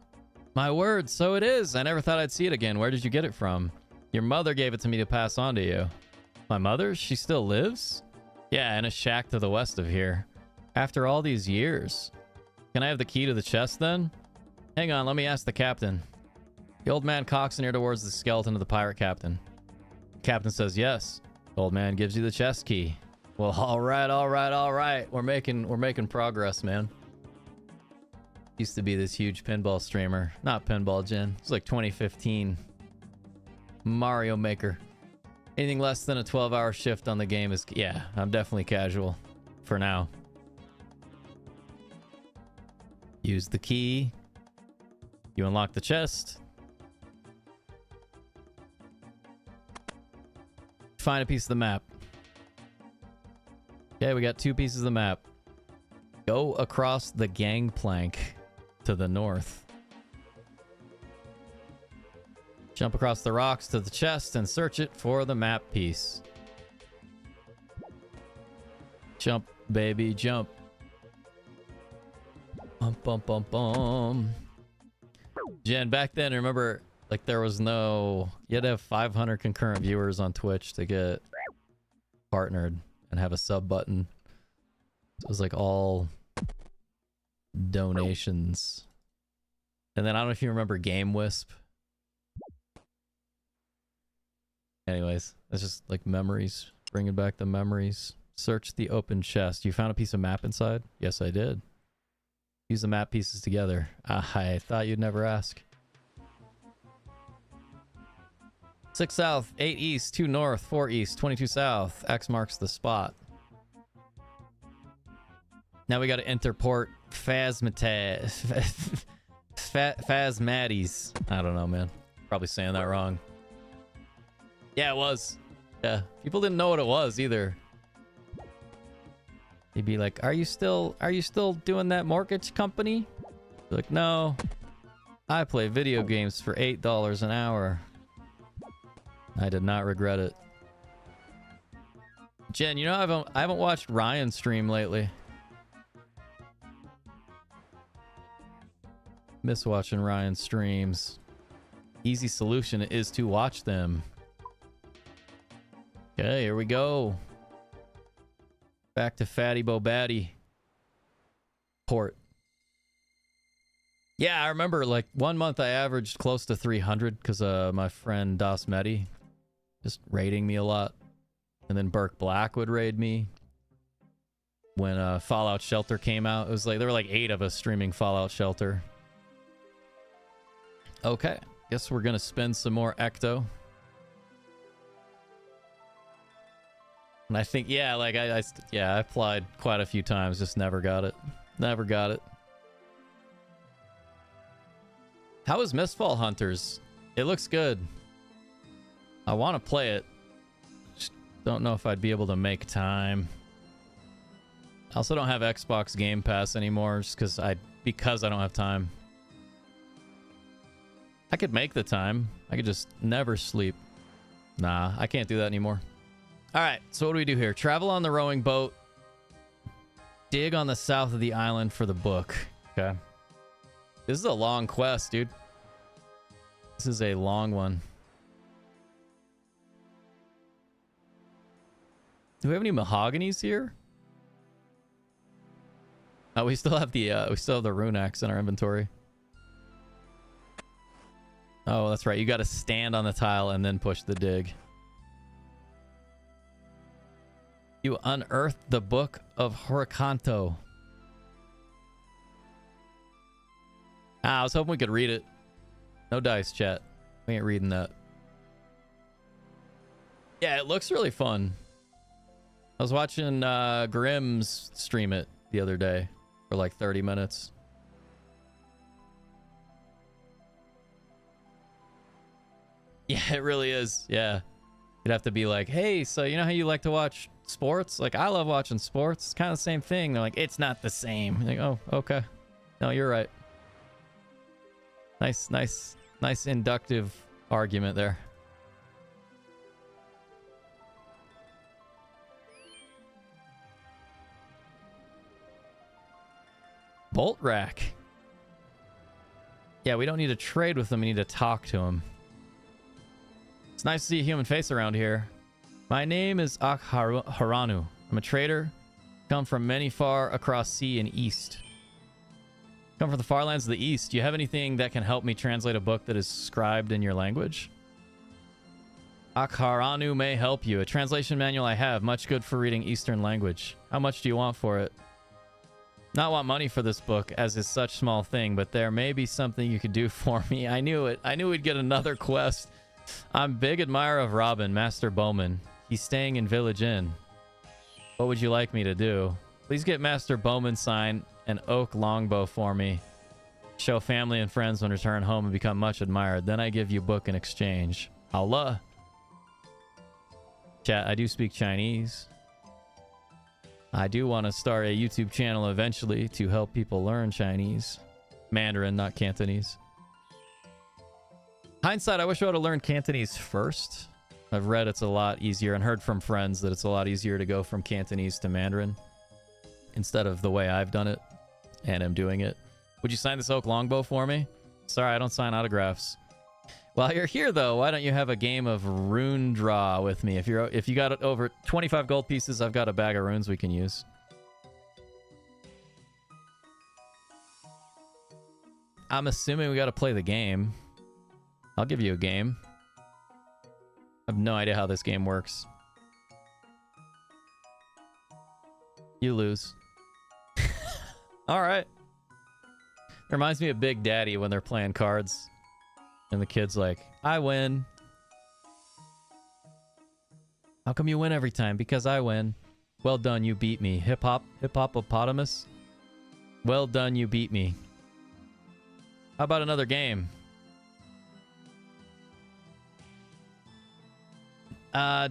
My word, so it is. I never thought I'd see it again. Where did you get it from? Your mother gave it to me to pass on to you. My mother? She still lives? Yeah, in a shack to the west of here. After all these years. Can I have the key to the chest then? Hang on, let me ask the captain. The old man cocks an ear towards the skeleton of the pirate captain. The captain says yes. The old man gives you the chest key. Well, all right. We're making progress, man. Used to be this huge pinball streamer. Not pinball, Jen. It's like 2015. Mario Maker. Anything less than a 12-hour shift on the game is... Yeah, I'm definitely casual. For now. Use the key. You unlock the chest. Find a piece of the map. Okay, we got 2 pieces of the map. Go across the gangplank to the north. Jump across the rocks to the chest and search it for the map piece. Jump, baby, jump. Bum, bum, bum, bum. Jen, back then, remember, like, there was no... You had to have 500 concurrent viewers on Twitch to get partnered and have a sub button. So it was, like, all donations. And then, I don't know if you remember Game Wisp. Anyways, that's just, like, memories. Bringing back the memories. Search the open chest. You found a piece of map inside? Yes, I did. Use the map pieces together. I thought you'd never ask. 6 south, 8 east, 2 north, 4 east, 22 south. X marks the spot. Now we got to enter port Phasmataz. Phasmatties. I don't know, man. Probably saying that wrong. Yeah, it was. Yeah. People didn't know what it was either. He'd be like, are you still doing that mortgage company? Be like, no. I play video games for $8 an hour. I did not regret it. Jen, you know I haven't watched Ryan stream lately. Miss watching Ryan streams. Easy solution is to watch them. Okay, here we go. Back to Fatty Bobatty. Port. Yeah, I remember like 1 month I averaged close to 300 because my friend Das Medi just raiding me a lot. And then Burke Black would raid me. When Fallout Shelter came out, it was like there were like 8 of us streaming Fallout Shelter. Okay, guess we're gonna spend some more Ecto. And I think, yeah, like I applied quite a few times, just never got it. Never got it. How is Mistfall Hunters? It looks good. I want to play it. Just don't know if I'd be able to make time. I also don't have Xbox Game Pass anymore, just because I don't have time. I could make the time. I could just never sleep. Nah, I can't do that anymore. All right, so what do we do here? Travel on the rowing boat. Dig on the south of the island for the book. Okay. This is a long quest, dude. This is a long one. Do we have any mahoganies here? Oh, we still have the rune axe in our inventory. Oh, that's right. You got to stand on the tile and then push the dig. You unearthed the book of Horicanto. I was hoping we could read it. No dice, chat. We ain't reading that. Yeah, it looks really fun. I was watching Grimm's stream it the other day for like 30 minutes. Yeah, it really is. Yeah. You'd have to be like, hey, so you know how you like to watch sports? Like, I love watching sports. It's kind of the same thing. They're like, it's not the same. You're like, oh, okay. No, you're right. Nice inductive argument there. Bolt rack. Yeah, we don't need to trade with them. We need to talk to him. It's nice to see a human face around here. My name is Haranu. I'm a trader. Come from many far across sea and east. Come from the far lands of the east. Do you have anything that can help me translate a book that is scribed in your language? Akharanu may help you. A translation manual I have. Much good for reading Eastern language. How much do you want for it? Not want money for this book, as is such small thing, but there may be something you could do for me. I knew it. I knew we'd get another quest. I'm big admirer of Robin, Master Bowman. He's staying in Village Inn. What would you like me to do? Please get Master Bowman sign an oak longbow for me. Show family and friends when return home and become much admired. Then I give you book in exchange. Allah. Chat, I do speak Chinese. I do want to start a YouTube channel eventually to help people learn Chinese. Mandarin, not Cantonese. Hindsight, I wish I would have learned Cantonese first. I've read it's a lot easier and heard from friends that it's a lot easier to go from Cantonese to Mandarin instead of the way I've done it and am doing it. Would you sign this oak longbow for me? Sorry, I don't sign autographs. While you're here, though, why don't you have a game of rune draw with me? If you got over 25 gold pieces, I've got a bag of runes we can use. I'm assuming we got to play the game. I'll give you a game. I have no idea how this game works. You lose. All right. Reminds me of Big Daddy when they're playing cards. And the kid's like, I win. How come you win every time? Because I win. Well done, you beat me. Hippopotamus? Well done, you beat me. How about another game?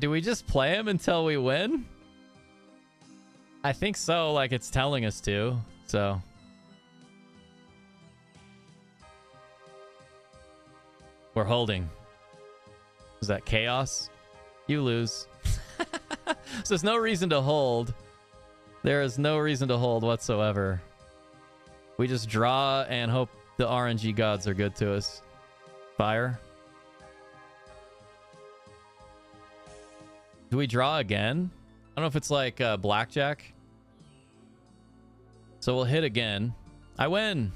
Do we just play him until we win? I think so, like it's telling us to, so. We're holding. Is that chaos? You lose. So there's no reason to hold. There is no reason to hold whatsoever. We just draw and hope the RNG gods are good to us. Fire. Do we draw again? I don't know if it's like blackjack. So we'll hit again. I win.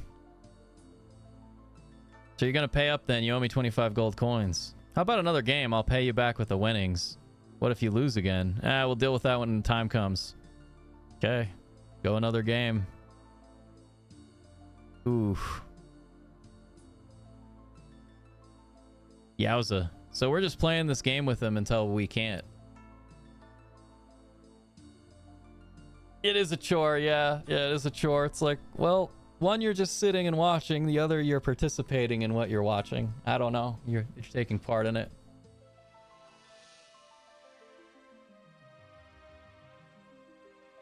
So you're going to pay up then. You owe me 25 gold coins. How about another game? I'll pay you back with the winnings. What if you lose again? We'll deal with that when time comes. Okay. Go another game. Oof. Yowza. So we're just playing this game with him until we can't. It is a chore, yeah. Yeah, it is a chore. It's like, well, one, you're just sitting and watching. The other, you're participating in what you're watching. I don't know. You're taking part in it.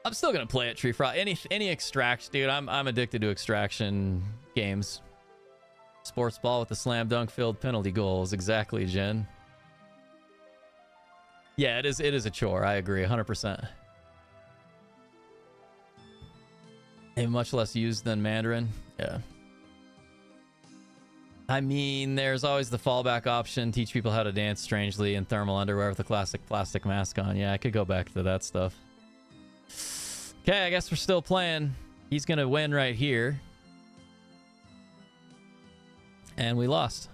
I'm still gonna play it, Tree Frog. Any extraction, dude. I'm addicted to extraction games. Sports ball with the slam dunk filled penalty goals. Exactly, Jen. Yeah, it is a chore. I agree, 100%. And much less used than Mandarin. Yeah. I mean, there's always the fallback option. Teach people how to dance strangely in thermal underwear with a classic plastic mask on. Yeah, I could go back to that stuff. Okay, I guess we're still playing. He's going to win right here. And we lost.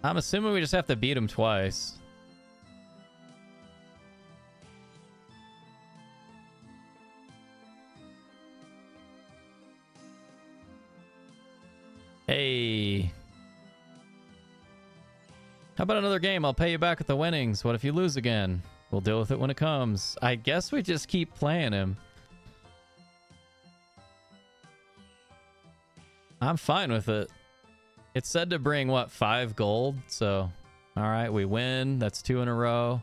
I'm assuming we just have to beat him twice. Hey. How about another game? I'll pay you back with the winnings. What if you lose again? We'll deal with it when it comes. I guess we just keep playing him. I'm fine with it. It said to bring, what, 5 gold? So, all right, we win. That's 2 in a row.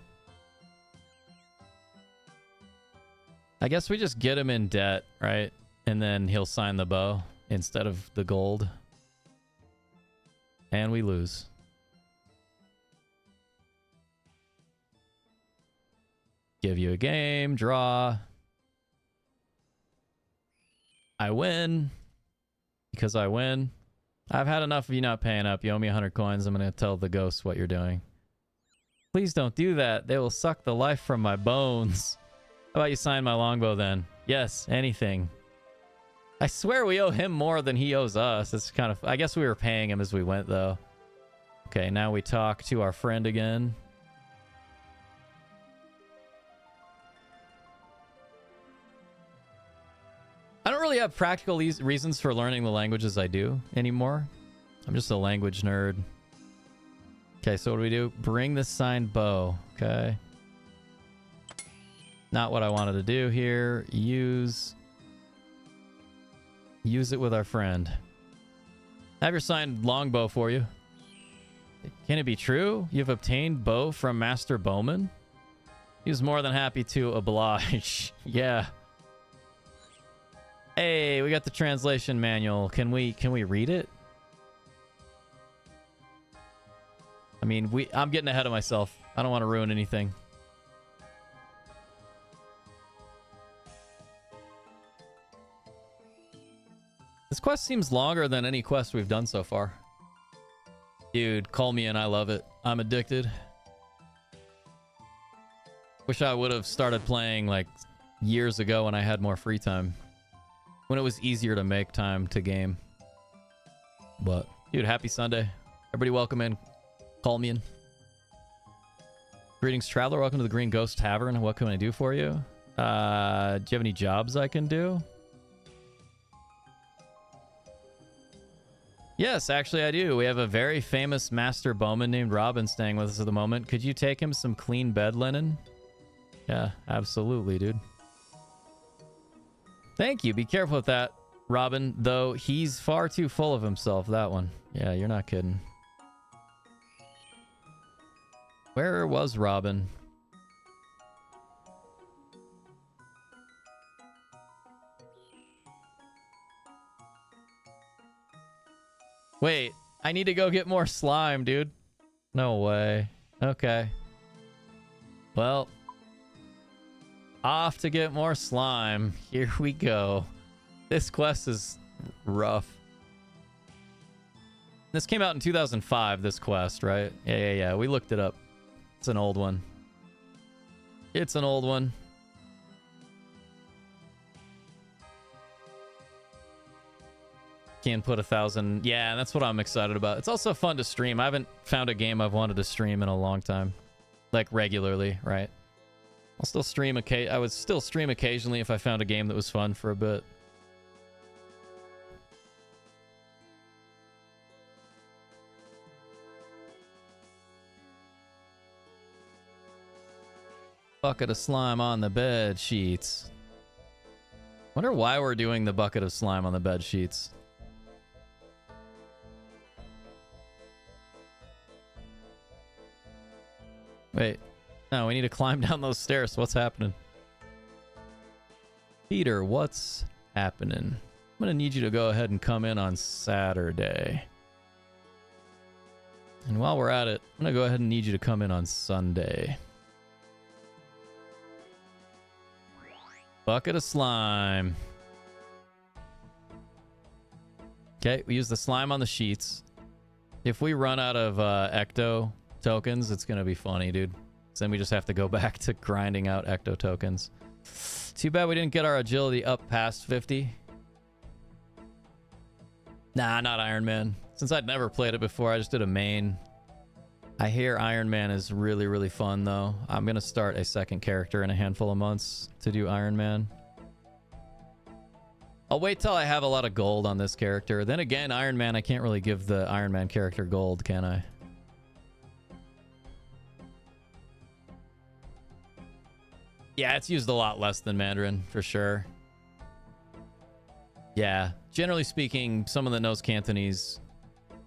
I guess we just get him in debt, right? And then he'll sign the bow instead of the gold. And we lose. Give you a game, draw. I win. Because I win. I've had enough of you not paying up. You owe me 100 coins. I'm going to tell the ghosts what you're doing. Please don't do that. They will suck the life from my bones. How about you sign my longbow then? Yes, anything. I swear we owe him more than he owes us. It's kind of... I guess we were paying him as we went, though. Okay, now we talk to our friend again. I don't really have practical reasons for learning the languages I do anymore. I'm just a language nerd. Okay, so what do we do? Bring the signed bow. Okay. Not what I wanted to do here. Use it with our friend. I have your signed longbow for you. Can it be true? You've obtained bow from Master Bowman? He was more than happy to oblige. Yeah. Hey, we got the translation manual. Can we read it? I mean, I'm getting ahead of myself. I don't want to ruin anything. This quest seems longer than any quest we've done so far. Dude, call me in. I love it. I'm addicted. Wish I would have started playing like years ago when I had more free time. When it was easier to make time to game. But, dude, happy Sunday. Everybody welcome in. Call me in. Greetings, traveler. Welcome to the Green Ghost Tavern. What can I do for you? Do you have any jobs I can do? Yes, actually I do. We have a very famous master bowman named Robin staying with us at the moment. Could you take him some clean bed linen? Yeah, absolutely, dude. Thank you. Be careful with that, Robin, though he's far too full of himself, that one. Yeah, you're not kidding. Where was Robin? Wait, I need to go get more slime, dude. No way. Okay. Well... off to get more slime. Here we go. This quest is rough. This came out in 2005, this quest, right? Yeah. We looked it up. It's an old one. It's an old one. Can't put 1,000. Yeah, that's what I'm excited about. It's also fun to stream. I haven't found a game I've wanted to stream in a long time. Like, regularly, right? I'll still stream I would still stream occasionally if I found a game that was fun for a bit. Bucket of slime on the bed sheets. Wonder why we're doing the bucket of slime on the bed sheets. Wait. No, we need to climb down those stairs. What's happening? Peter, what's happening? I'm gonna need you to go ahead and come in on Saturday. And while we're at it, I'm gonna go ahead and need you to come in on Sunday. Bucket of slime. Okay, we use the slime on the sheets. If we run out of ecto tokens, it's gonna be funny, dude. So then we just have to go back to grinding out ecto tokens. Too bad we didn't get our agility up past 50. Nah, not Iron Man. Since I'd never played it before, I just did a main. I hear Iron Man is really, really fun, though. I'm going to start a second character in a handful of months to do Iron Man. I'll wait till I have a lot of gold on this character. Then again, Iron Man, I can't really give the Iron Man character gold, can I? Yeah, it's used a lot less than Mandarin, for sure. Yeah, generally speaking, someone that knows Cantonese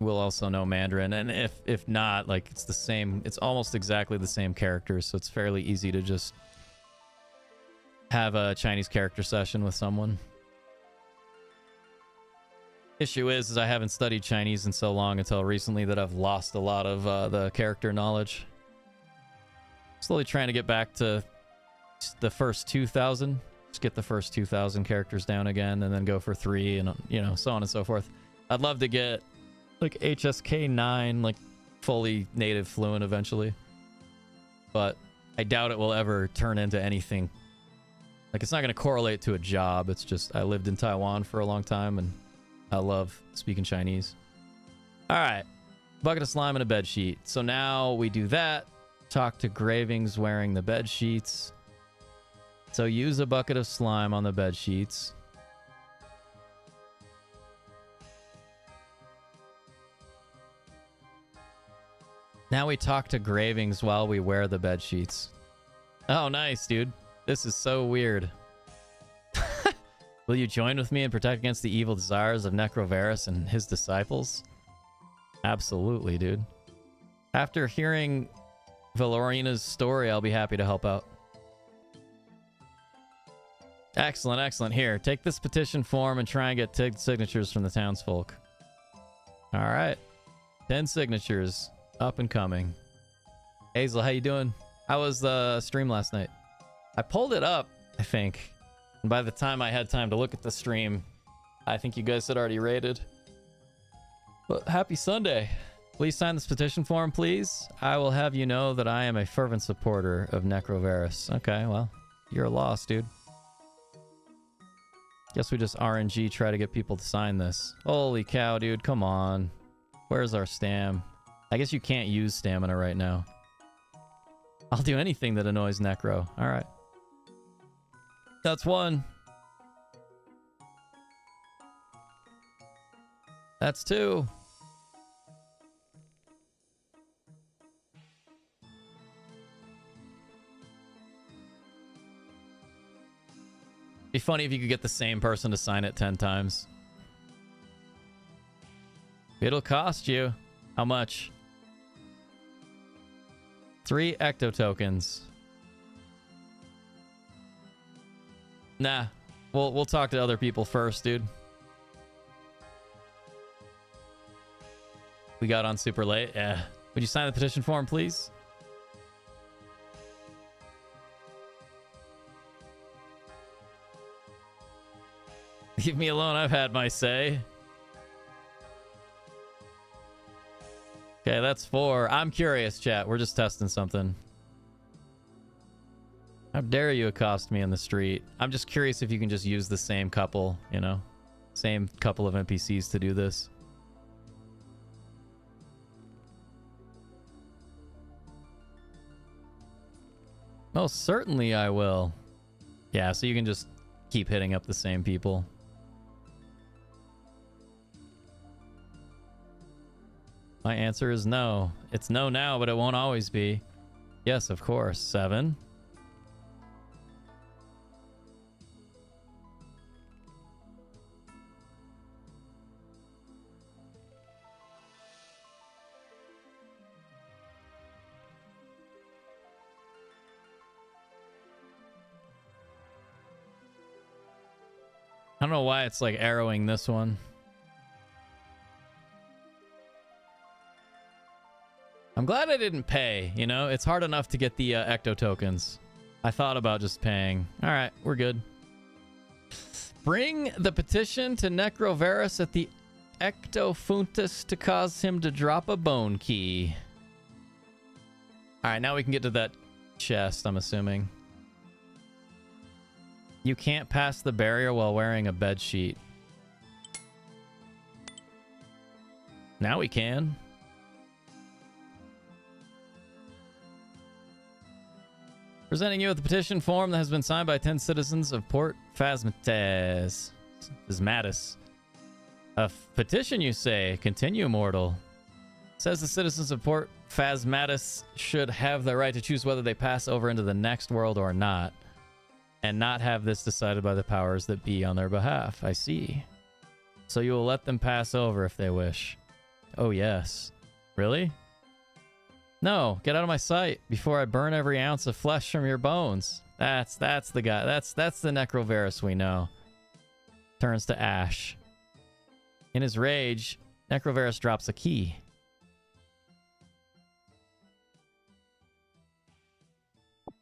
will also know Mandarin, and if not, like, it's the same, it's almost exactly the same characters, so it's fairly easy to just have a Chinese character session with someone. Issue is I haven't studied Chinese in so long until recently that I've lost a lot of the character knowledge. Slowly trying to get back to the first 2,000. Just get the first 2,000 characters down again, and then go for 3, and you know, so on and so forth. I'd love to get like HSK 9, like fully native fluent eventually, but I doubt it will ever turn into anything. Like, it's not going to correlate to a job. It's just I lived in Taiwan for a long time, and I love speaking Chinese. All right, bucket of slime and a bed sheet. So now we do that. Talk to Gravings wearing the bed sheets. So use a bucket of slime on the bed sheets. Now we talk to Gravings while we wear the bed sheets. Oh, nice, dude. This is so weird. Will you join with me and protect against the evil desires of Necrovarus and his disciples? Absolutely, dude. After hearing Valorina's story, I'll be happy to help out. Excellent, excellent. Here, take this petition form and try and get signatures from the townsfolk. All right. 10 signatures. Up and coming. Hazel, how you doing? How was the stream last night? I pulled it up, I think. And by the time I had time to look at the stream, I think you guys had already rated. But happy Sunday. Please sign this petition form, please. I will have you know that I am a fervent supporter of Necrovarus. Okay, well, you're lost, dude. Guess we just RNG try to get people to sign this. Holy cow, dude, come on. Where's our stam? I guess you can't use stamina right now. I'll do anything that annoys Necro. All right. That's 1. That's 2. Be funny if you could get the same person to sign it 10 times. It'll cost you. How much? 3 ecto tokens. Nah, we'll talk to other people first, dude. We got on super late. Yeah. Would you sign the petition form, please? Leave me alone. I've had my say. Okay, that's 4. I'm curious, chat. We're just testing something. How dare you accost me in the street? I'm just curious if you can just use the same couple, you know? Same couple of NPCs to do this. Most certainly I will. Yeah, so you can just keep hitting up the same people. My answer is no. It's no now, but it won't always be. Yes, of course. 7. I don't know why it's like arrowing this one. I'm glad I didn't pay, you know? It's hard enough to get the ecto tokens. I thought about just paying. All right, we're good. Bring the petition to Necrovarus at the Ectofuntus to cause him to drop a bone key. All right, now we can get to that chest, I'm assuming. You can't pass the barrier while wearing a bed sheet. Now we can. Presenting you with a petition form that has been signed by 10 citizens of Port Phasmatis. A petition, you say? Continue, mortal. Says the citizens of Port Phasmatis should have the right to choose whether they pass over into the next world or not. and not have this decided by the powers that be on their behalf. I see. So you will let them pass over if they wish. Oh, yes. Really? No, get out of my sight before I burn every ounce of flesh from your bones. That's the guy. That's the Necrovarus we know. Turns to ash. In his rage, Necrovarus drops a key.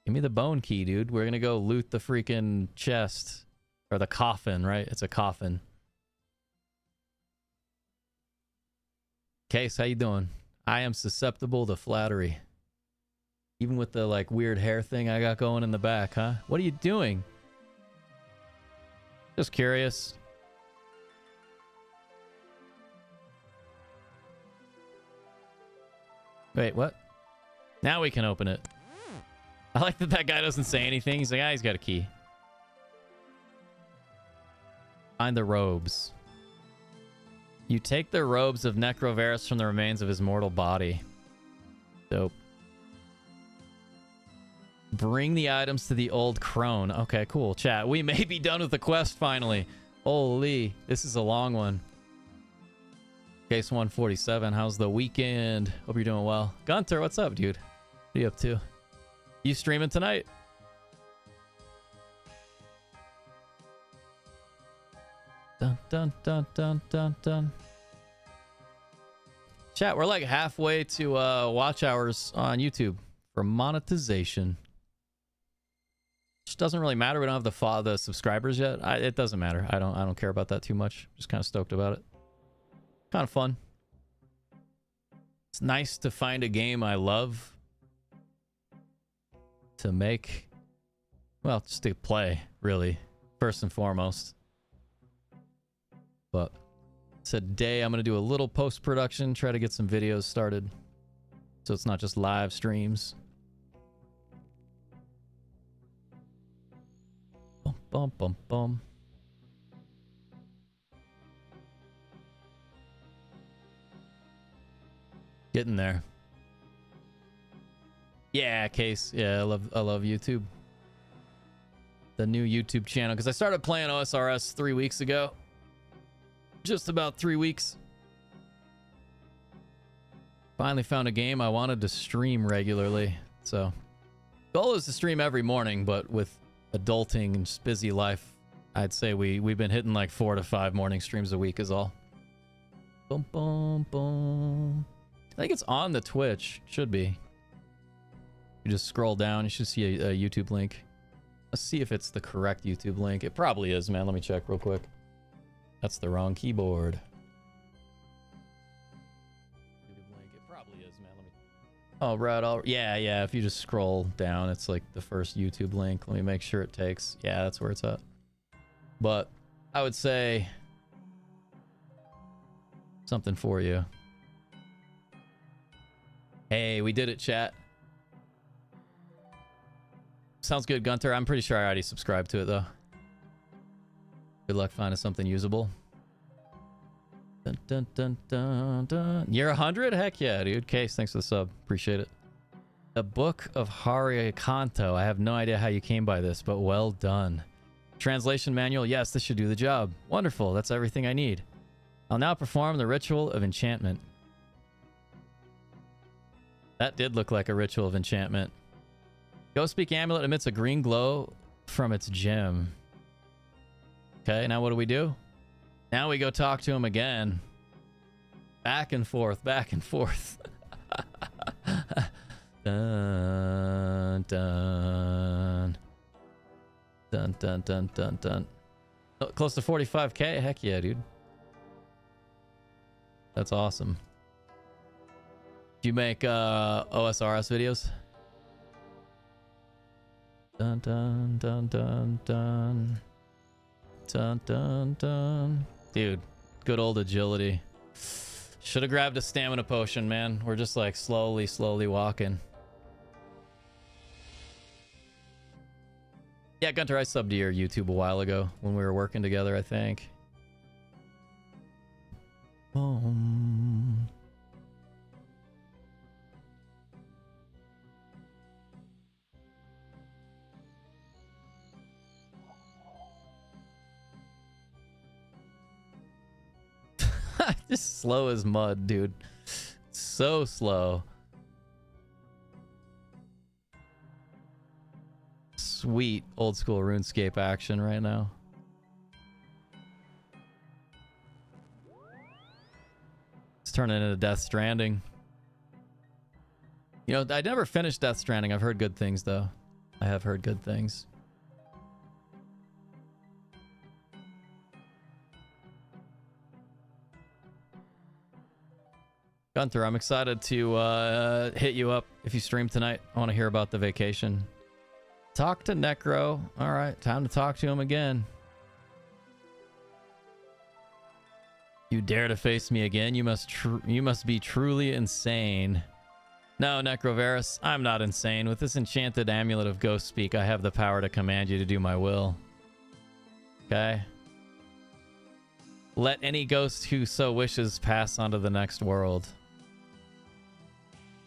Give me the bone key, dude. We're gonna go loot the freaking chest. Or the coffin, right? It's a coffin. Case, how you doing? I am susceptible to flattery. Even with the, like, weird hair thing I got going in the back, huh? What are you doing? Just curious. Wait, what? Now we can open it. I like that that guy doesn't say anything. He's like, ah, he's got a key. Find the robes. You take the robes of Necrovarus from the remains of his mortal body. Dope. Bring the items to the old crone. Okay, cool. Chat, we may be done with the quest finally. Holy, this is a long one. Case 147, how's the weekend? Hope you're doing well. Gunter, what's up, dude? What are you up to? You streaming tonight? Dun, dun, dun, dun, dun, dun. Chat, we're like halfway to watch hours on YouTube for monetization. Which doesn't really matter. We don't have the subscribers yet. It doesn't matter. I don't care about that too much. Just kind of stoked about it. Kind of fun. It's nice to find a game I love to make. Well, just to play, really, first and foremost. But today I'm going to do a little post-production, try to get some videos started. So it's not just live streams. Bum, bum, bum, bum. Getting there. Yeah, Case. Yeah, I love YouTube. The new YouTube channel. Because I started playing OSRS 3 weeks ago. Just about 3 weeks. Finally found a game I wanted to stream regularly. So, goal is to stream every morning, but with adulting and just busy life, I'd say we've been hitting like 4 to 5 morning streams a week is all. Boom, boom, boom. I think it's on the Twitch. Should be. You just scroll down. You should see a YouTube link. Let's see if it's the correct YouTube link. It probably is, man. Let me check real quick. That's the wrong keyboard. YouTube link. It probably is, man. Let me. Oh, right. Yeah. If you just scroll down, it's like the first YouTube link. Let me make sure it takes. Yeah, that's where it's at. But I would say something for you. Hey, we did it, chat. Sounds good, Gunter. I'm pretty sure I already subscribed to it, though. Good luck finding something usable. Dun, dun, dun, dun, dun. You're 100? Heck yeah, dude. Case, thanks for the sub. Appreciate it. The Book of Harikanto. I have no idea how you came by this, but well done. Translation manual. Yes, this should do the job. Wonderful. That's everything I need. I'll now perform the ritual of enchantment. That did look like a ritual of enchantment. Ghost Speak Amulet emits a green glow from its gem. Okay, now what do? Now we go talk to him again. Back and forth, back and forth. Dun, dun. Dun, dun, dun, dun, dun. Oh, close to 45k? Heck yeah, dude. That's awesome. Do you make OSRS videos? Dun, dun, dun, dun, dun. Dun, dun, dun. Dude, good old agility. Should have grabbed a stamina potion, man. We're just like slowly walking. Yeah, Gunter, I subbed to your YouTube a while ago when we were working together, I think. Just slow as mud, dude. So slow. Sweet old school RuneScape action right now. It's turning into Death Stranding. You know, I never finished Death Stranding. I've heard good things, though. I have heard good things. Gunther, I'm excited to hit you up if you stream tonight. I want to hear about the vacation. Talk to Necro. All right, time to talk to him again. You dare to face me again? You must be truly insane. No, Necrovarus, I'm not insane. With this enchanted amulet of ghost speak, I have the power to command you to do my will. Okay? Let any ghost who so wishes pass onto the next world.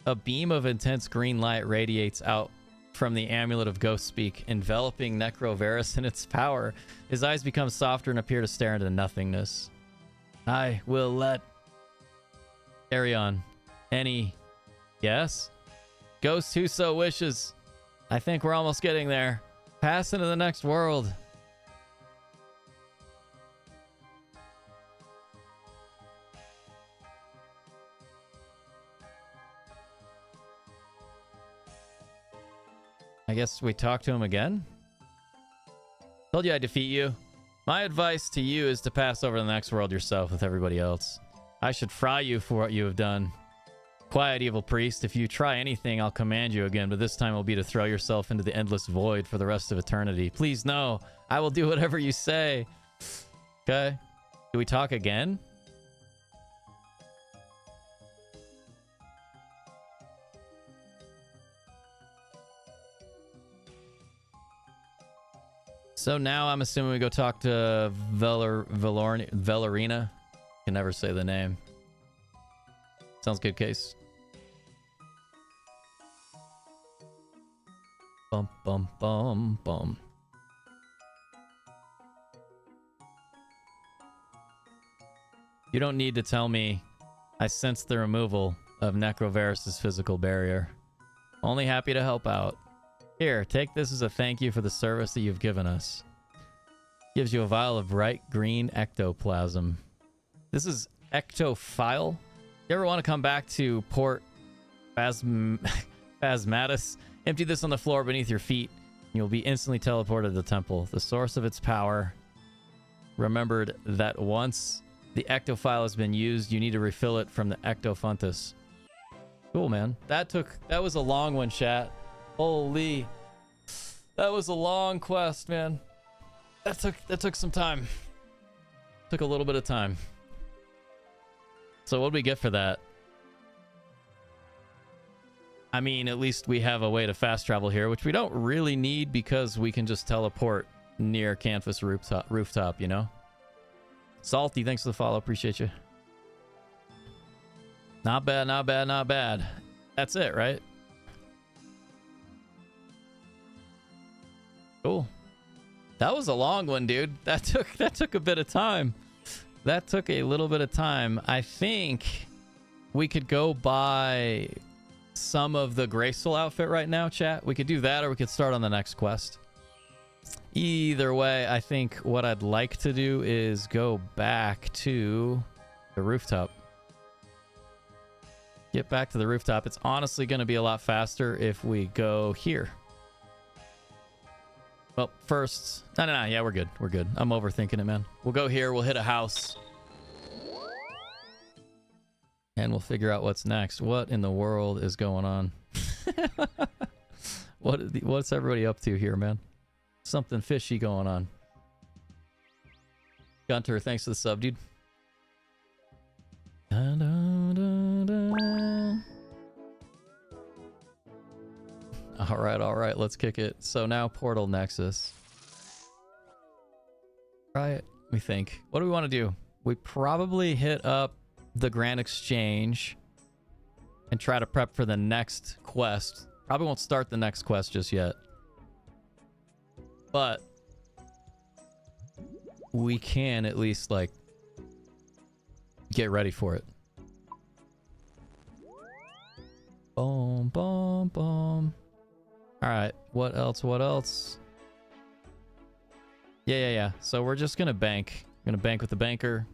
A beam of intense green light radiates out from the amulet of ghost speak, enveloping Necrovarus in its power. His eyes become softer and appear to stare into nothingness. I will let... Carry on. Any... Yes? Ghost who so wishes. I think we're almost getting there. Pass into the next world. I guess we talk to him again? Told you I'd defeat you. My advice to you is to pass over to the next world yourself with everybody else. I should fry you for what you have done. Quiet, evil priest. If you try anything, I'll command you again, but this time will be to throw yourself into the endless void for the rest of eternity. Please, no. I will do whatever you say. Okay. Do we talk again? So now I'm assuming we go talk to Velarina. Can never say the name. Sounds good, Case. Bum, bum, bum, bum. You don't need to tell me I sense the removal of Necrovarus' physical barrier. Only happy to help out. Here, take this as a thank you for the service that you've given us. Gives you a vial of bright green ectoplasm. This is ectophile. You ever want to come back to Port Phasmatis? Empty this on the floor beneath your feet, and you'll be instantly teleported to the temple. The source of its power. Remembered that once the ectophile has been used, you need to refill it from the ectofuntus. Cool, man. That was a long one, chat. Holy. That was a long quest, man. That took some time. Took a little bit of time. So what did we get for that? I mean, at least we have a way to fast travel here, which we don't really need because we can just teleport near Canvas rooftop, you know? Salty, thanks for the follow. Appreciate you. Not bad, not bad, not bad. That's it, right? Cool. That was a long one, dude. That took a bit of time. That took a little bit of time. I think we could go buy some of the Graceful outfit right now, chat. We could do that, or we could start on the next quest. Either way, I think what I'd like to do is go back to the rooftop. Get back to the rooftop. It's honestly going to be a lot faster if we go here. Well, first... No, yeah, we're good. We're good. I'm overthinking it, man. We'll go here. We'll hit a house. And we'll figure out what's next. What in the world is going on? What's everybody up to here, man? Something fishy going on. Gunter, thanks for the sub, dude. Da, da, da, da. All right, let's kick it. So now Portal Nexus. Right, we think. What do we want to do? We probably hit up the Grand Exchange and try to prep for the next quest. Probably won't start the next quest just yet. But we can at least, like, get ready for it. Boom, boom, boom. All right, what else? What else? Yeah. So we're just gonna bank. We're gonna bank with the banker.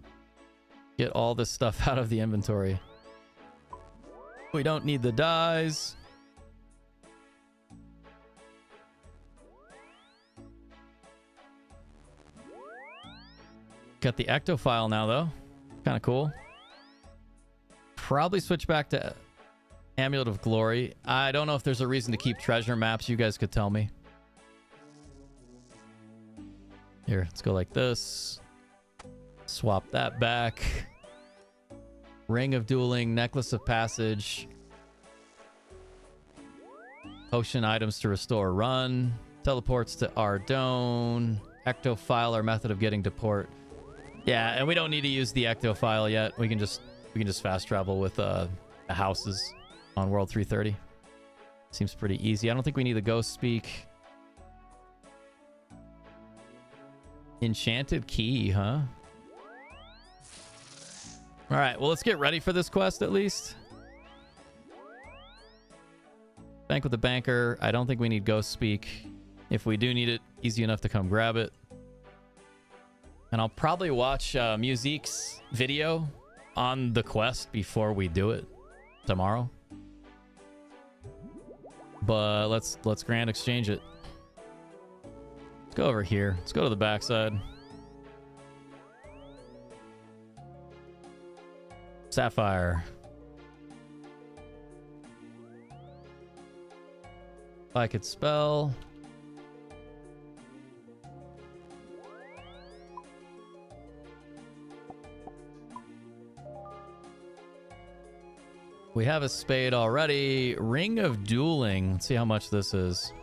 Get all this stuff out of the inventory. We don't need the dyes. Got the ectophile now, though. Kind of cool. Probably switch back to Amulet of Glory. I don't know if there's a reason to keep treasure maps. You guys could tell me. Here, let's go like this. Swap that back. Ring of Dueling, Necklace of Passage. Potion items to restore run. Teleports to Ardone. Ectophile, our method of getting to port. Yeah, and we don't need to use the ectophile yet. We can just fast travel with the houses on World 330. Seems pretty easy. I don't think we need the ghost speak. Enchanted key, huh? All right, well, let's get ready for this quest at least. Bank with the banker. I don't think we need ghost speak. If we do need it, easy enough to come grab it. And I'll probably watch Musique's video on the quest before we do it tomorrow. But let's grand exchange it. Let's go over here. Let's go to the backside. Sapphire. If I could spell. We have a spade already. Ring of Dueling. Let's see how much this is.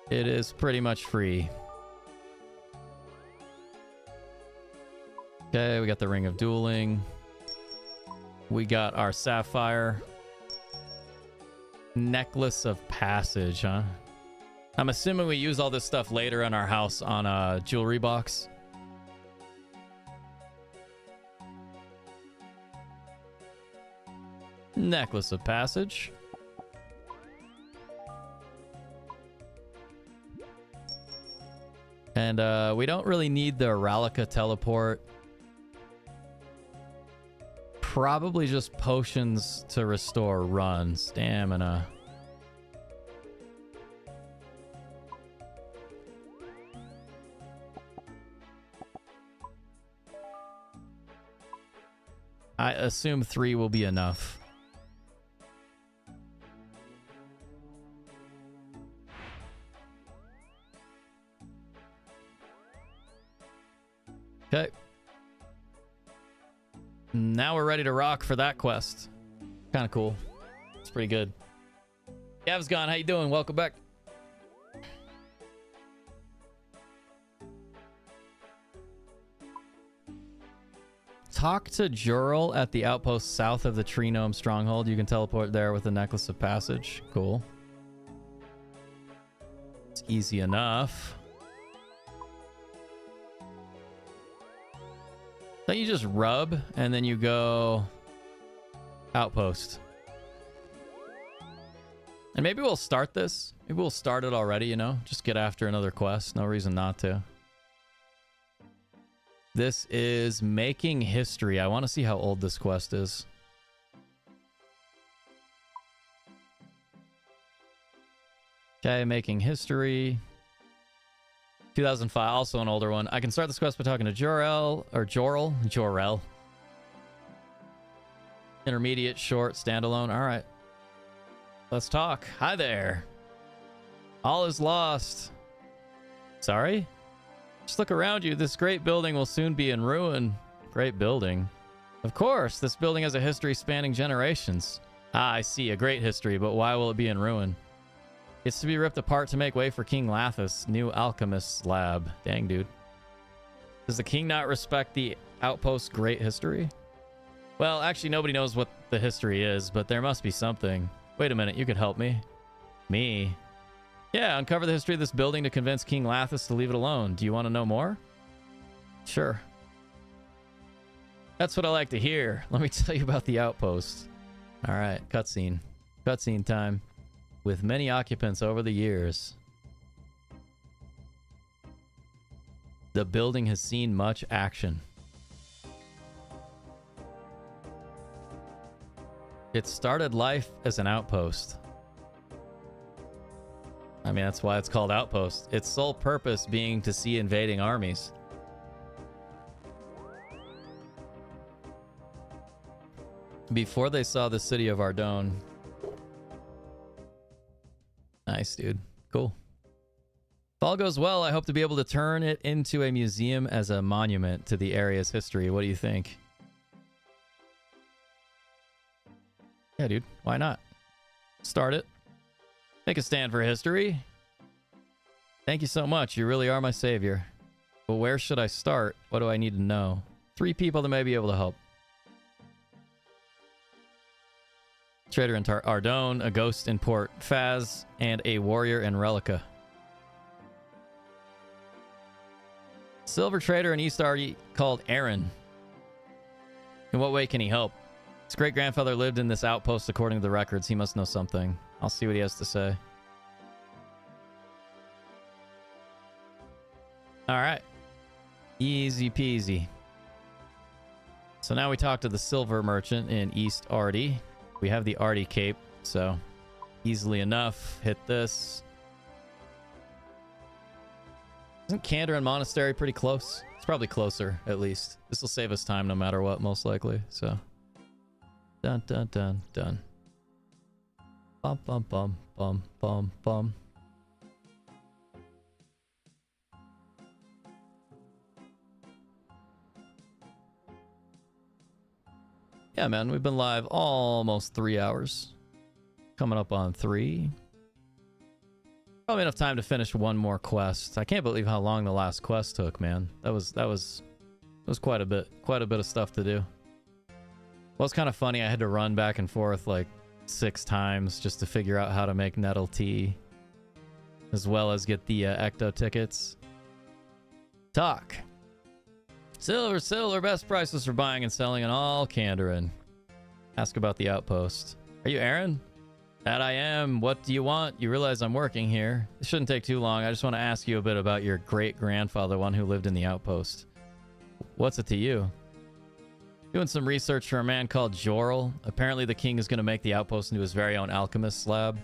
It is pretty much free. Okay, we got the Ring of Dueling. We got our Sapphire. Necklace of Passage, huh? I'm assuming we use all this stuff later in our house on a jewelry box. Necklace of Passage. And we don't really need the Rallica teleport. Probably just potions to restore run. Stamina. I assume 3 will be enough. Okay. Now we're ready to rock for that quest. Kind of cool. It's pretty good. Gav's gone. How you doing? Welcome back. Talk to Jurel at the outpost south of the Tree Gnome stronghold. You can teleport there with the Necklace of Passage. Cool. It's easy enough. Don't you just rub and then you go outpost? And maybe we'll start this. Maybe we'll start it already, you know? Just get after another quest. No reason not to. This is Making History. I want to see how old this quest is. Okay, Making History. 2005, also an older one. I can start this quest by talking to Jorel. Intermediate, short, standalone. All right. Let's talk. Hi there. All is lost. Sorry? Just look around you. This great building will soon be in ruin. Great building. Of course, this building has a history spanning generations. Ah, I see. A great history, but why will it be in ruin? It's to be ripped apart to make way for King Lathis' new alchemist's lab. Dang, dude. Does the king not respect the outpost's great history? Well, actually, nobody knows what the history is, but there must be something. Wait a minute, you could help me. Me? Yeah, uncover the history of this building to convince King Lathis to leave it alone. Do you want to know more? Sure. That's what I like to hear. Let me tell you about the outpost. All right, cutscene. Cutscene time. With many occupants over the years, the building has seen much action. It started life as an outpost. I mean, that's why it's called Outpost. Its sole purpose being to see invading armies. Before they saw the city of Ardone. Nice, dude. Cool. If all goes well, I hope to be able to turn it into a museum as a monument to the area's history. What do you think? Yeah, dude. Why not? Start it. Make a stand for history. Thank you so much. You really are my savior. But where should I start? What do I need to know? 3 people that may be able to help. Trader in Ardone, a ghost in Port Faz, and a warrior in Relica. Silver trader in East Ardy called Aaron. In what way can he help? His great-grandfather lived in this outpost according to the records. He must know something. I'll see what he has to say. Alright. Easy peasy. So now we talk to the silver merchant in East Ardy. We have the Ardy Cape, so easily enough. Hit this. Isn't Kandarin Monastery pretty close? It's probably closer, at least. This will save us time no matter what, most likely. So, dun dun dun dun. Bum bum bum bum bum bum. Yeah, man, we've been live almost 3 hours. Coming up on 3. Probably enough time to finish one more quest. I can't believe how long the last quest took, man. That was quite a bit of stuff to do. Well, it's kind of funny. I had to run back and forth like 6 times just to figure out how to make nettle tea, as well as get the ecto tickets. Talk. Silver, best prices for buying and selling in all Kandarin. Ask about the outpost. Are you Aaron? That I am. What do you want? You realize I'm working here. It shouldn't take too long. I just want to ask you a bit about your great-grandfather, one who lived in the outpost. What's it to you? Doing some research for a man called Jorel. Apparently the king is going to make the outpost into his very own alchemist's lab.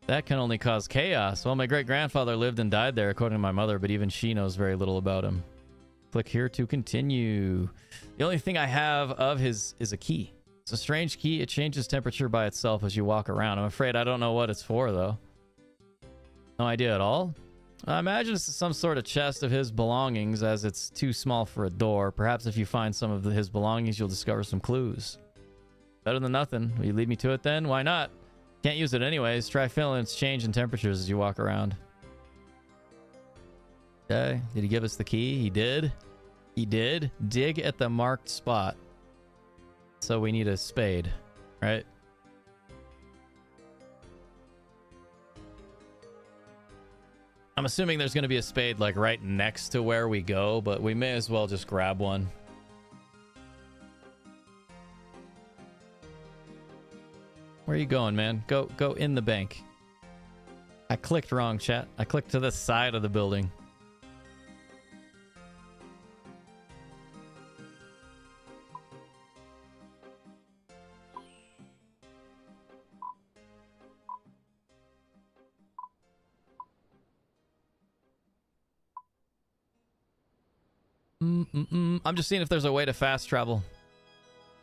That can only cause chaos. Well, my great-grandfather lived and died there, according to my mother, but even she knows very little about him. Click here to continue. The only thing I have of his is a key. It's a strange key. It changes temperature by itself as you walk around. I'm afraid I don't know what it's for, though. No idea at all? I imagine it's some sort of chest of his belongings, as it's too small for a door. Perhaps if you find some of his belongings, you'll discover some clues. Better than nothing. Will you lead me to it then? Why not? Can't use it anyways. Try feeling its change in temperatures as you walk around. Okay. Did he give us the key? He did. He did. Dig at the marked spot. So we need a spade, right? I'm assuming there's going to be a spade like right next to where we go, but we may as well just grab one. Where are you going, man? Go in the bank. I clicked wrong, chat. I clicked to the side of the building. I'm just seeing if there's a way to fast travel.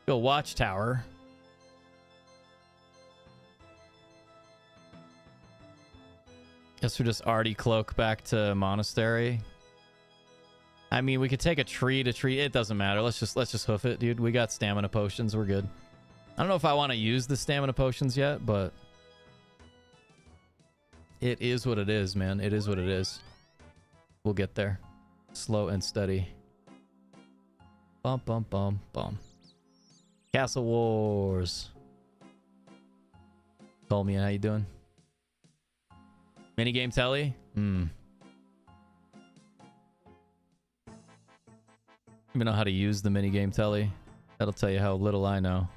Go watchtower. Guess we just already cloak back to monastery. I mean, we could take a tree to tree. It doesn't matter. Let's just hoof it, dude. We got stamina potions. We're good. I don't know if I want to use the stamina potions yet, but it is what it is, man. It is what it is. We'll get there. Slow and steady. Bum, bum, bum, bum. Castle Wars. Call me. How you doing? Minigame telly? even know how to use the minigame telly. That'll tell you how little I know.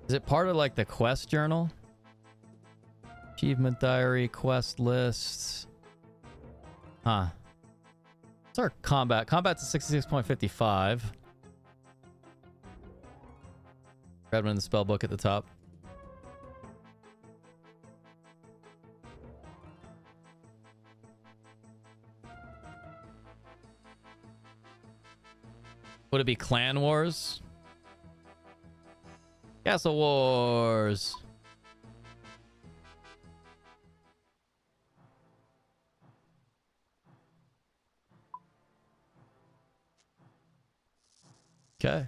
Is it part of like the quest journal? Achievement diary, quest lists. Huh. What's our combat? Combat's at 66.55. Grab in the spell book at the top. Would it be Clan Wars? Castle Wars. Okay.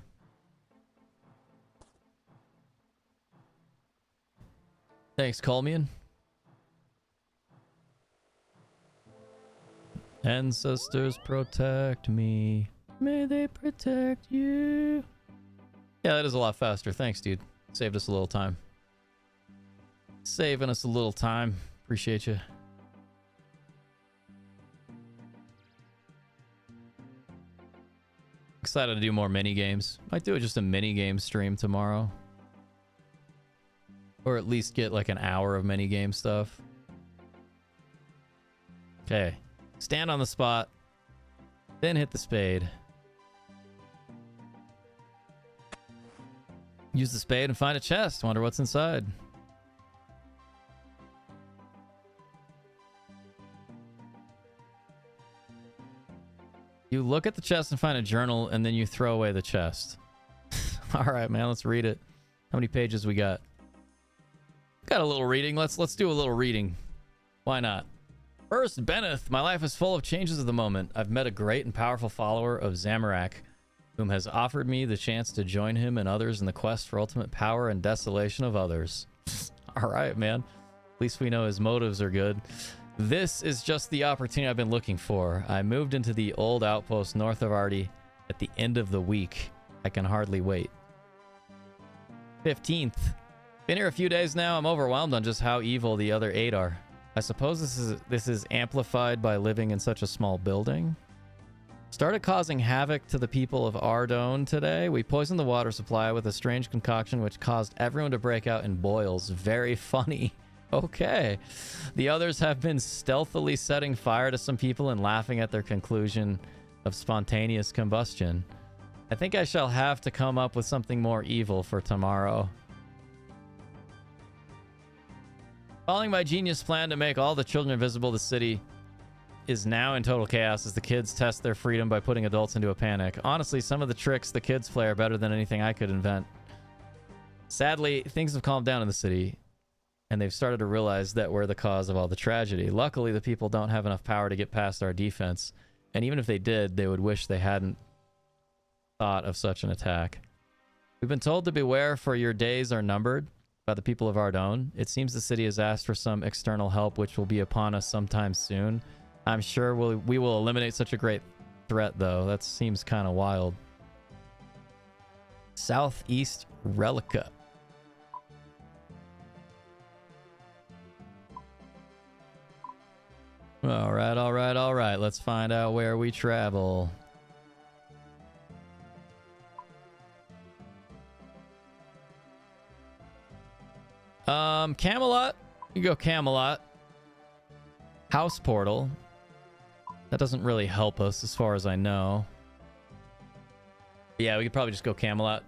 Thanks, Colmian. Ancestors protect me. May they protect you. Yeah, that is a lot faster. Thanks, dude. Saved us a little time. Saving us a little time. Appreciate you. Excited to do more mini games. Might do just a mini game stream tomorrow. Or at least get like an hour of mini game stuff. Okay. Stand on the spot. Then hit the spade. Use the spade and find a chest. Wonder what's inside. You look at the chest and find a journal, and then you throw away the chest. All right, man, let's read it. How many pages we got? Got a little reading. Let's do a little reading. Why not? First, Benneth. My life is full of changes of the moment. I've met a great and powerful follower of Zamorak, whom has offered me the chance to join him and others in the quest for ultimate power and desolation of others. All right, man. At least we know his motives are good. This is just the opportunity I've been looking for. I moved into the old outpost north of Artie at the end of the week. I can hardly wait. 15th. Been here a few days now. I'm overwhelmed on just how evil the other 8 are. I suppose this is amplified by living in such a small building. Started causing havoc to the people of Ardone today. We poisoned the water supply with a strange concoction which caused everyone to break out in boils. Very funny. Okay. The others have been stealthily setting fire to some people and laughing at their conclusion of spontaneous combustion. I think I shall have to come up with something more evil for tomorrow. Following my genius plan to make all the children invisible, the city is now in total chaos as the kids test their freedom by putting adults into a panic. Honestly, some of the tricks the kids play are better than anything I could invent. Sadly, things have calmed down in the city, and they've started to realize that we're the cause of all the tragedy. Luckily, the people don't have enough power to get past our defense, and even if they did, they would wish they hadn't thought of such an attack. We've been told to beware, for your days are numbered by the people of Ardone. It seems the city has asked for some external help, which will be upon us sometime soon. I'm sure we will eliminate such a great threat, though. That seems kind of wild. Southeast Relica. All right, all right, all right. Let's find out where we travel. Camelot. You go Camelot. House portal. That doesn't really help us as far as I know. Yeah, we could probably just go Camelot.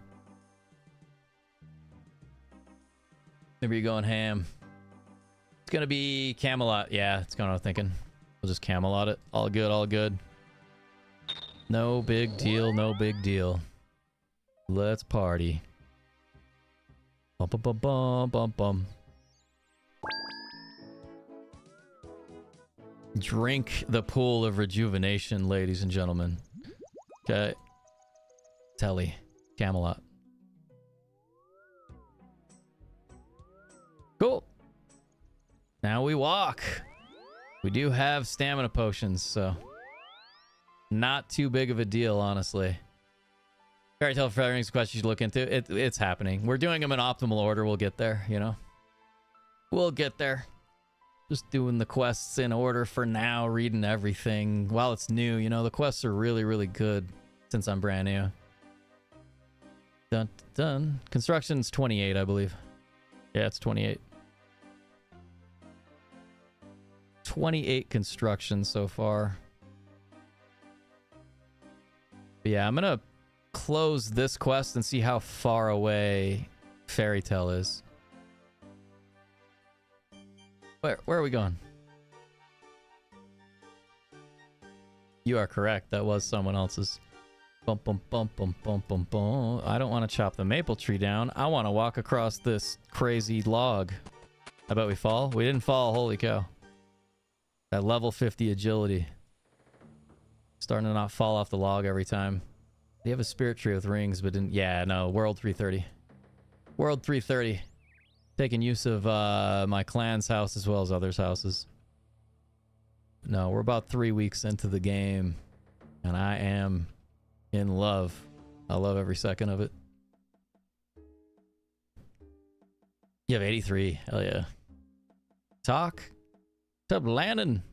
Maybe you're going ham. It's gonna be Camelot. Yeah, it's kind of what I'm thinking. We'll just Camelot it. All good, all good. No big deal, no big deal. Let's party. Bum bum bum bum bum bum. Drink the pool of rejuvenation, ladies and gentlemen. Okay. Telly. Camelot. Cool. Now we walk. We do have stamina potions, so not too big of a deal, honestly. Fairy Tale Fairy's question you should look into. It's happening. We're doing them in optimal order. We'll get there, you know? We'll get there. Just doing the quests in order for now, reading everything while it's new. You know, the quests are really, really good since I'm brand new. Dun, dun. Construction's 28, I believe. Yeah, it's 28. 28 construction so far. But yeah, I'm gonna close this quest and see how far away Fairy Tale is. Where are we going? You are correct. That was someone else's. Bum, bum, bum, bum, bum, bum, bum. I don't want to chop the maple tree down. I want to walk across this crazy log. I bet we fall. We didn't fall. Holy cow. At level 50 agility. Starting to not fall off the log every time. They have a spirit tree with rings, but didn't... Yeah, no. World 330. World 330. Taking use of my clan's house as well as others' houses. No, we're about 3 weeks into the game. And I am in love. I love every second of it. You have 83. Hell yeah. Talk to Landon.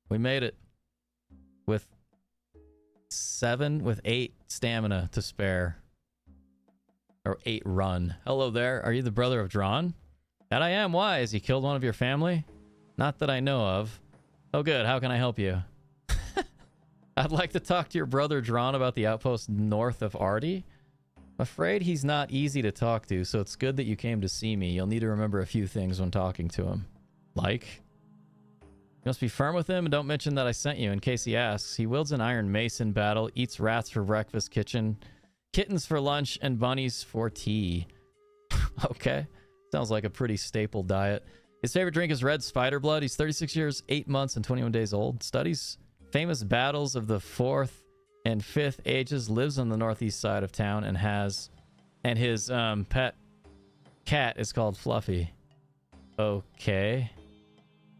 We made it. With 8 stamina to spare. Or 8 run. Hello there. Are you the brother of Drawn? That I am. Why? Has he killed one of your family? Not that I know of. Oh good. How can I help you? I'd like to talk to your brother Drawn about the outpost north of Artie. I'm afraid he's not easy to talk to, so it's good that you came to see me. You'll need to remember a few things when talking to him. Like? You must be firm with him and don't mention that I sent you in case he asks. He wields an iron mace in battle, eats rats for breakfast, kittens for lunch, and bunnies for tea. Okay. Sounds like a pretty staple diet. His favorite drink is red spider blood. He's 36 years, 8 months, and 21 days old. Studies famous battles of the 4th and 5th ages. Lives on the northeast side of town and his pet cat is called Fluffy. Okay.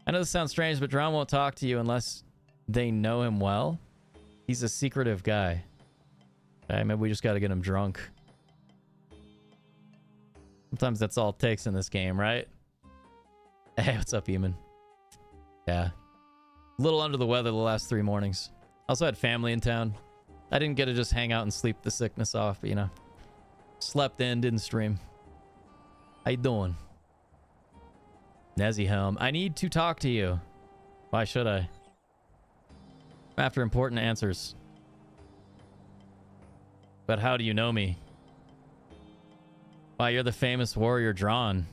I know this sounds strange, but Drawn won't talk to you unless they know him well. He's a secretive guy. Okay, maybe we just got to get him drunk. Sometimes that's all it takes in this game, right? Hey, what's up, Eamon? Yeah. A little under the weather the last 3 mornings. Also had family in town. I didn't get to just hang out and sleep the sickness off, but you know. Slept in, didn't stream. How you doing? Nezihelm. I need to talk to you. Why should I? After important answers. But how do you know me? Why, you're the famous warrior Drawn.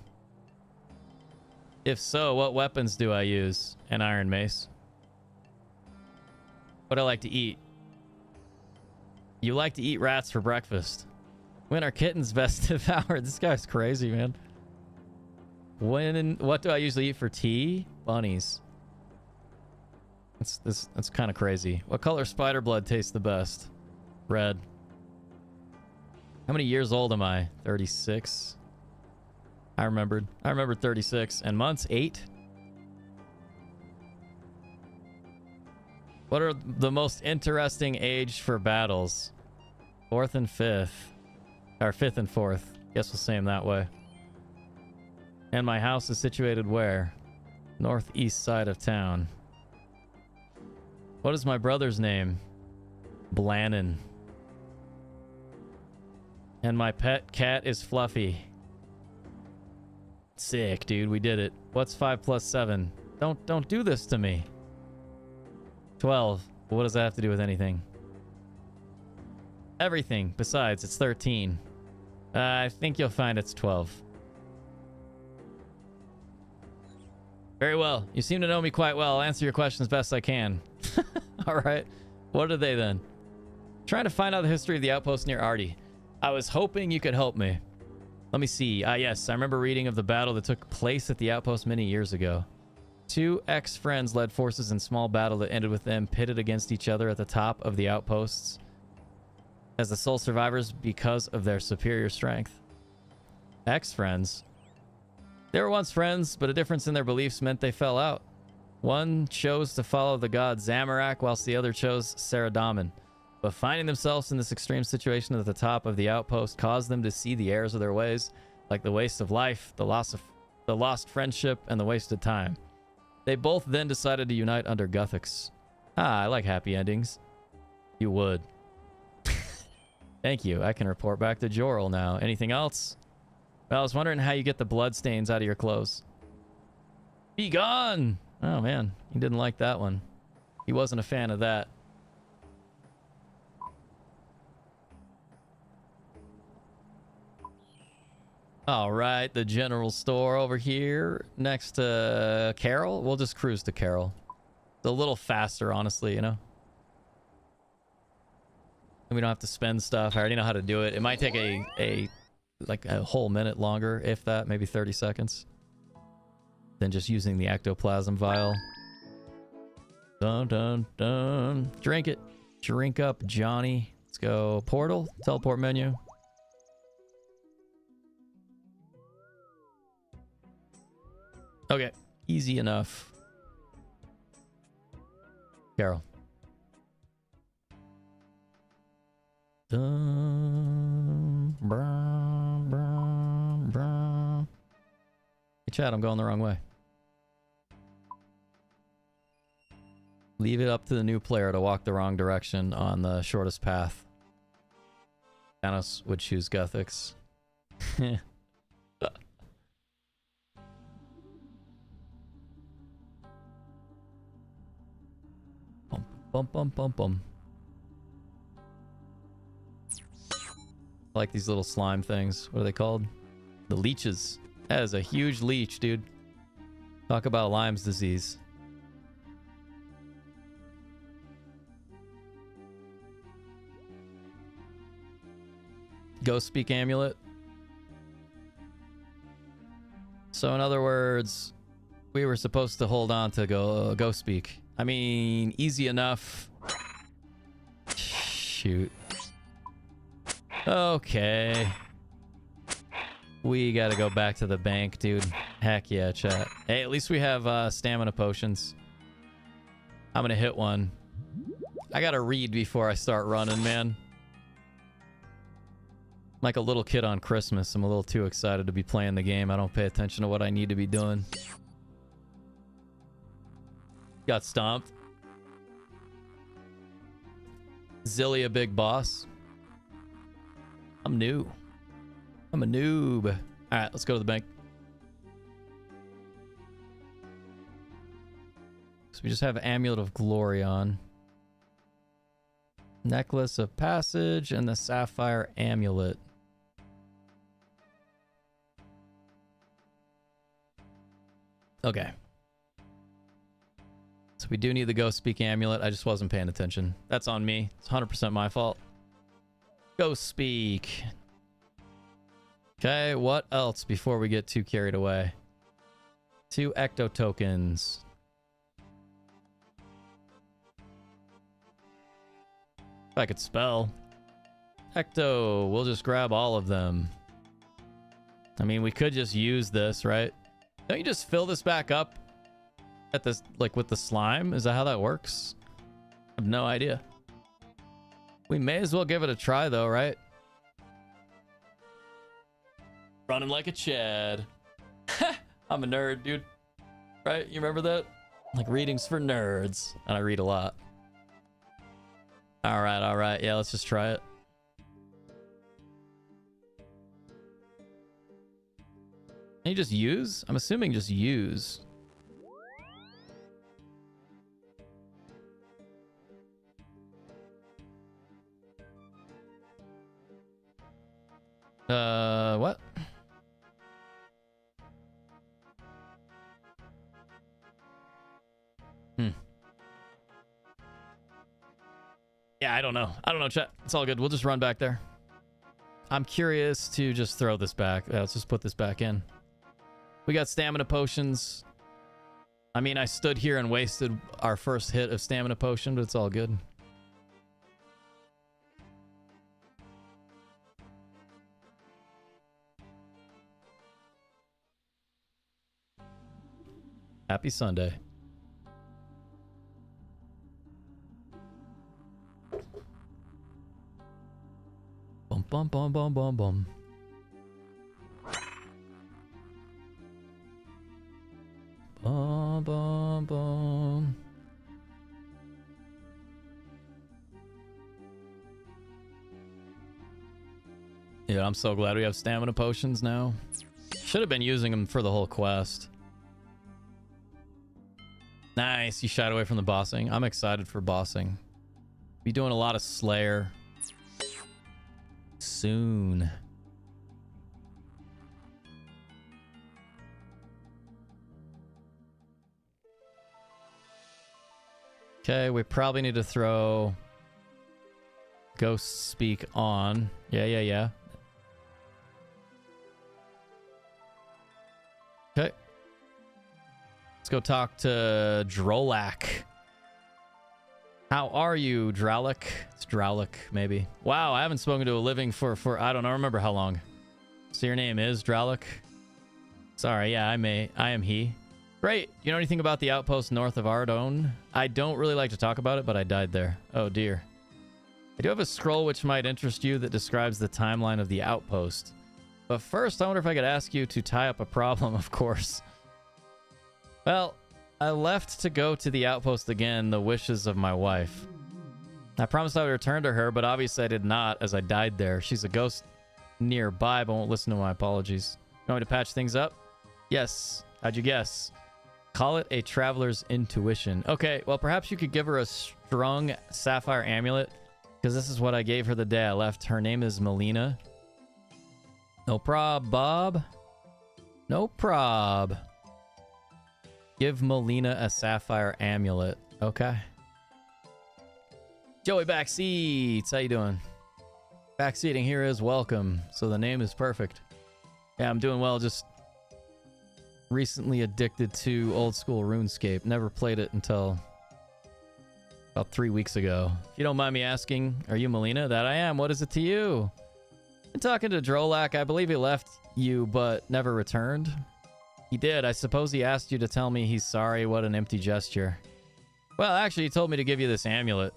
If so, what weapons do I use? An iron mace. What do I like to eat? You like to eat rats for breakfast. When are kittens best devoured? This guy's crazy, man. What do I usually eat for tea? Bunnies. That's kind of crazy. What color spider blood tastes the best? Red. How many years old am I? 36. I remembered 36. And months? 8. What are the most interesting age for battles? 4th and 5th. Or 5th and 4th. Guess we'll say them that way. And my house is situated where? Northeast side of town. What is my brother's name? Blannon. And my pet cat is Fluffy. Sick, dude. We did it. What's 5 plus 7? Don't do this to me. 12. What does that have to do with anything? Everything. Besides, it's 13. I think you'll find it's 12. Very well. You seem to know me quite well. I'll answer your questions best I can. Alright. What are they then? Trying to find out the history of the outpost near Artie. I was hoping you could help me. Let me see. Yes. I remember reading of the battle that took place at the outpost many years ago. 2 ex-friends led forces in small battle that ended with them pitted against each other at the top of the outposts as the sole survivors because of their superior strength. Ex-friends? They were once friends, but a difference in their beliefs meant they fell out. One chose to follow the god Zamorak, whilst the other chose Saradomin. But finding themselves in this extreme situation at the top of the outpost caused them to see the errors of their ways, like the waste of life, the lost friendship, and the wasted time. They both then decided to unite under Guthix. Ah, I like happy endings. You would. Thank you. I can report back to Jorel now. Anything else? Well, I was wondering how you get the bloodstains out of your clothes. Be gone! Oh man, he didn't like that one. He wasn't a fan of that. All right, the general store over here next to Carol. We'll just cruise to Carol. It's a little faster, honestly, you know? And we don't have to spend stuff. I already know how to do it. It might take like a whole minute longer, if that, maybe 30 seconds. Than just using the ectoplasm vial. Dun dun dun. Drink it. Drink up, Johnny. Let's go. Portal. Teleport menu. Okay, easy enough. Carol. Dun, brum, brum, brum. Hey, Chad, I'm going the wrong way. Leave it up to the new player to walk the wrong direction on the shortest path. Thanos would choose Guthix. Bum bum bum bum. I like these little slime things. What are they called? The leeches. That is a huge leech, dude. Talk about Lyme's disease. Ghost Speak amulet. So in other words, we were supposed to hold on to Ghost Speak. I mean, easy enough. Shoot. Okay. We gotta go back to the bank, dude. Heck yeah, chat. Hey, at least we have stamina potions. I'm gonna hit one. I gotta read before I start running, man. Like a little kid on Christmas. I'm a little too excited to be playing the game. I don't pay attention to what I need to be doing. Got stomped. Zillia big boss. I'm new. I'm a noob. Alright, let's go to the bank. So we just have Amulet of Glory on. Necklace of Passage and the Sapphire Amulet. Okay. So we do need the Ghost Speak amulet. I just wasn't paying attention. That's on me. It's 100% my fault. Ghost Speak. Okay, what else before we get too carried away? 2 ecto tokens. If I could spell. Ecto, we'll just grab all of them. I mean, we could just use this, right? Don't you just fill this back up at this, like with the slime? Is that how that works? I have no idea. We may as well give it a try though, right? Running like a Chad. I'm a nerd, dude. Right? You remember that? Like readings for nerds. And I read a lot. All right. Yeah, let's just try it. Can you just use? I'm assuming just use. What? Yeah, I don't know. Chat. It's all good. We'll just run back there. I'm curious to just throw this back. Yeah, let's just put this back in. We got stamina potions. I mean, I stood here and wasted our first hit of stamina potion, but it's all good. Happy Sunday. bum bum bum bum bum. Bum bum bum. Yeah, I'm so glad we have stamina potions now. Should have been using them for the whole quest. Nice, you shied away from the bossing. I'm excited for bossing. Be doing a lot of Slayer soon. Okay, we probably need to throw Ghost Speak on. Yeah. Okay. Let's go talk to Drolak. How are you, Drowlick? It's Drowlick, maybe. Wow, I haven't spoken to a living for I don't know, remember how long. So your name is Drowlick? Sorry, yeah, I am he. Great. You know anything about the outpost north of Ardone? I don't really like to talk about it, but I died there. Oh dear. I do have a scroll which might interest you that describes the timeline of the outpost. But first, I wonder if I could ask you to tie up a problem, of course. Well, I left to go to the outpost again, the wishes of my wife. I promised I would return to her, but obviously I did not, as I died there. She's a ghost nearby, but won't listen to my apologies. You want me to patch things up? Yes. How'd you guess? Call it a traveler's intuition. Okay, well, perhaps you could give her a strung sapphire amulet, because this is what I gave her the day I left. Her name is Melina. No prob, Bob. No prob. Give Melina a sapphire amulet. Okay. Joey Backseats, how you doing? Backseating here is welcome, so the name is perfect. Yeah, I'm doing well. Just recently addicted to Old School RuneScape. Never played it until about 3 weeks ago. If you don't mind me asking, are you Melina? That I am. What is it to you? Been talking to Drolak. I believe he left you, but never returned. He did. I suppose he asked you to tell me he's sorry. What an empty gesture. Well, actually, he told me to give you this amulet.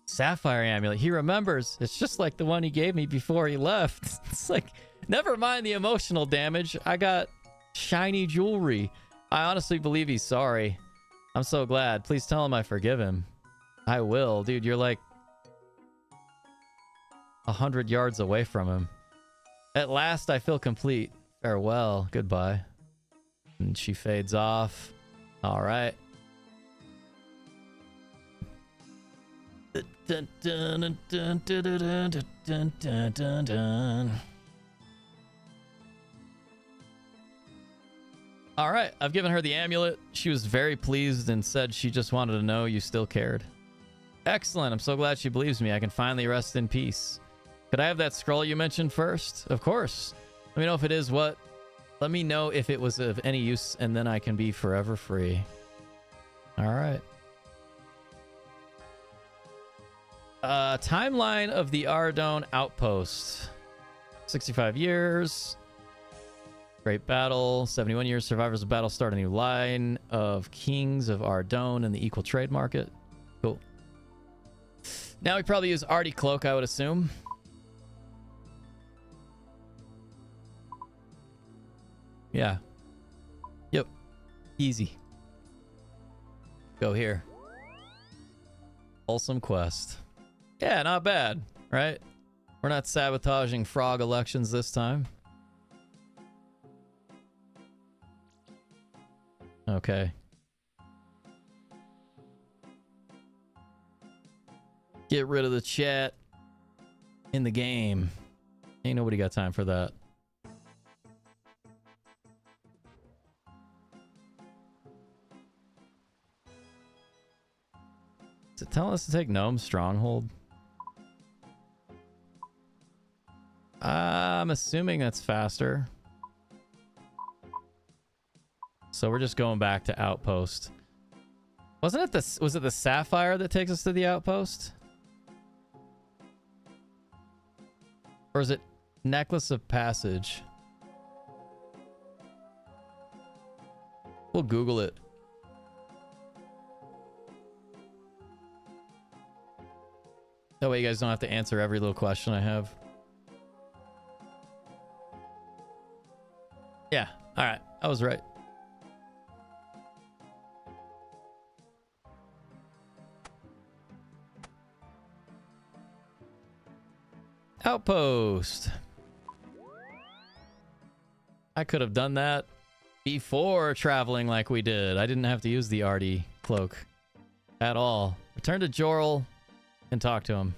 Sapphire amulet. He remembers. It's just like the one he gave me before he left. It's like, never mind the emotional damage. I got shiny jewelry. I honestly believe he's sorry. I'm so glad. Please tell him I forgive him. I will. Dude, you're like 100 yards away from him. At last, I feel complete. Farewell. Goodbye. And she fades off. All right. Dun, dun, dun, dun, dun, dun, dun, dun, dun, dun. All right, I've given her the amulet. She was very pleased and said she just wanted to know you still cared. Excellent. I'm so glad she believes me. I can finally rest in peace. Could I have that scroll you mentioned first? Of course. Let me know if it is what. Let me know if it was of any use, and then I can be forever free. All right. Timeline of the Ardone outpost. 65 years. Great battle. 71 years. Survivors of battle start a new line of kings of Ardone in the equal trade market. Cool. Now we probably use Artie Cloak, I would assume. Yeah. Yep. Easy. Go here. Wholesome quest. Yeah, not bad, right? We're not sabotaging frog elections this time. Okay. Get rid of the chat in the game. Ain't nobody got time for that. Is it telling us to take Gnome Stronghold? I'm assuming that's faster. So we're just going back to Outpost. Was it the Sapphire that takes us to the Outpost? Or is it Necklace of Passage? We'll Google it. That way you guys don't have to answer every little question I have. Yeah. All right. I was right. Outpost. I could have done that before traveling like we did. I didn't have to use the Artie cloak at all. Return to Jorl and talk to him.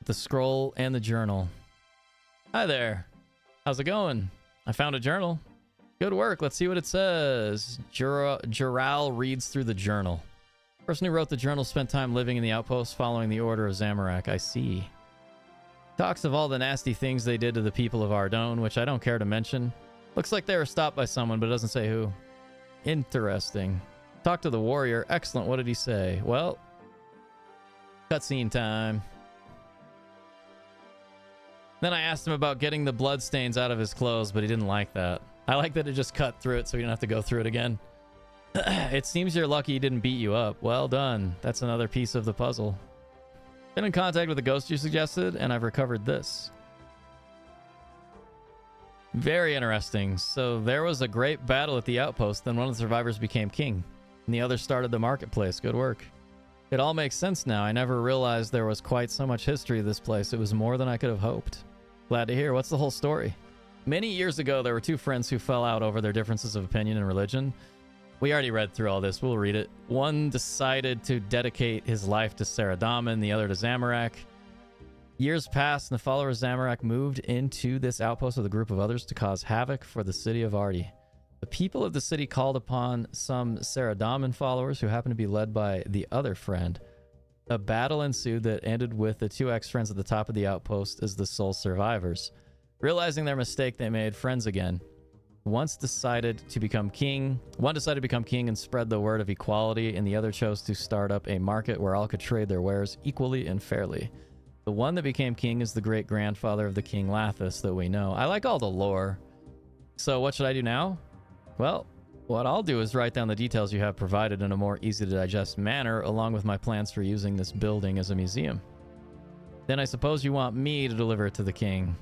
The scroll and the journal. Hi there. How's it going? I found a journal. Good work. Let's see what it says. Jural reads through the journal. Person who wrote the journal spent time living in the outpost following the order of Zamorak. I see. Talks of all the nasty things they did to the people of Ardone, which I don't care to mention. Looks like they were stopped by someone, but it doesn't say who. Interesting. Talk to the warrior. Excellent. What did he say? Well, cutscene time. Then I asked him about getting the bloodstains out of his clothes, but he didn't like that. I like that it just cut through it so you don't have to go through it again. It seems you're lucky he didn't beat you up. Well done. That's another piece of the puzzle. Been in contact with the ghost you suggested, and I've recovered this. Very interesting. So there was a great battle at the outpost, then one of the survivors became king, and the other started the marketplace. Good work. It all makes sense now. I never realized there was quite so much history of this place. It was more than I could have hoped. Glad to hear. What's the whole story? Many years ago, there were two friends who fell out over their differences of opinion and religion. We already read through all this. We'll read it. One decided to dedicate his life to Saradomin, the other to Zamorak. Years passed, and the followers of Zamorak moved into this outpost with a group of others to cause havoc for the city of Artie. The people of the city called upon some Saradomin followers who happened to be led by the other friend. A battle ensued that ended with the two ex-friends at the top of the outpost as the sole survivors. Realizing their mistake, they made friends again. One decided to become king and spread the word of equality, and the other chose to start up a market where all could trade their wares equally and fairly. The one that became king is the great-grandfather of the King Lathis that we know. I like all the lore. So what should I do now? Well, what I'll do is write down the details you have provided in a more easy-to-digest manner, along with my plans for using this building as a museum. Then I suppose you want me to deliver it to the king.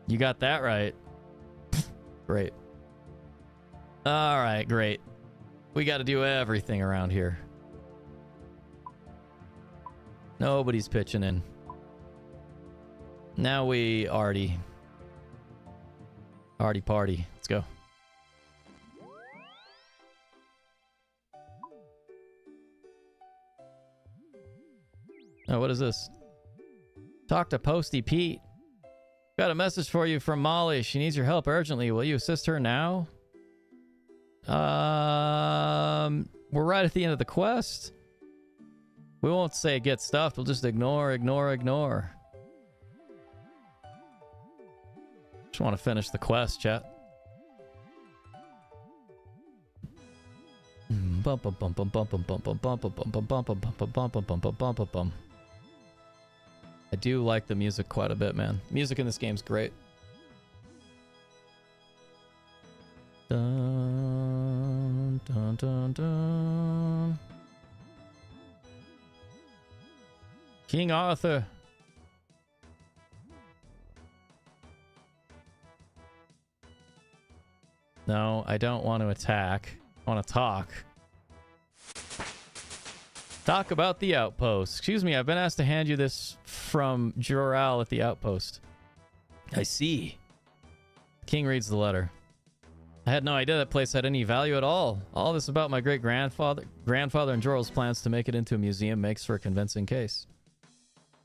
You got that right. Great. All right, great. We got to do everything around here. Nobody's pitching in. Now we Artie party. Let's go. Oh, what is this? Talk to Posty Pete. Got a message for you from Molly. She needs your help urgently. Will you assist her now? We're right at the end of the quest. We won't say get stuffed. We'll just ignore. Just want to finish the quest, chat. I do like the music quite a bit, man. Music in this game's great. Dun, dun, dun, dun. King Arthur. No, I don't want to attack. I want to talk. Talk about the outpost. Excuse me, I've been asked to hand you this from Jural at the outpost. I see. King reads the letter. I had no idea that place had any value at all. All this about my great-grandfather and Joral's plans to make it into a museum makes for a convincing case.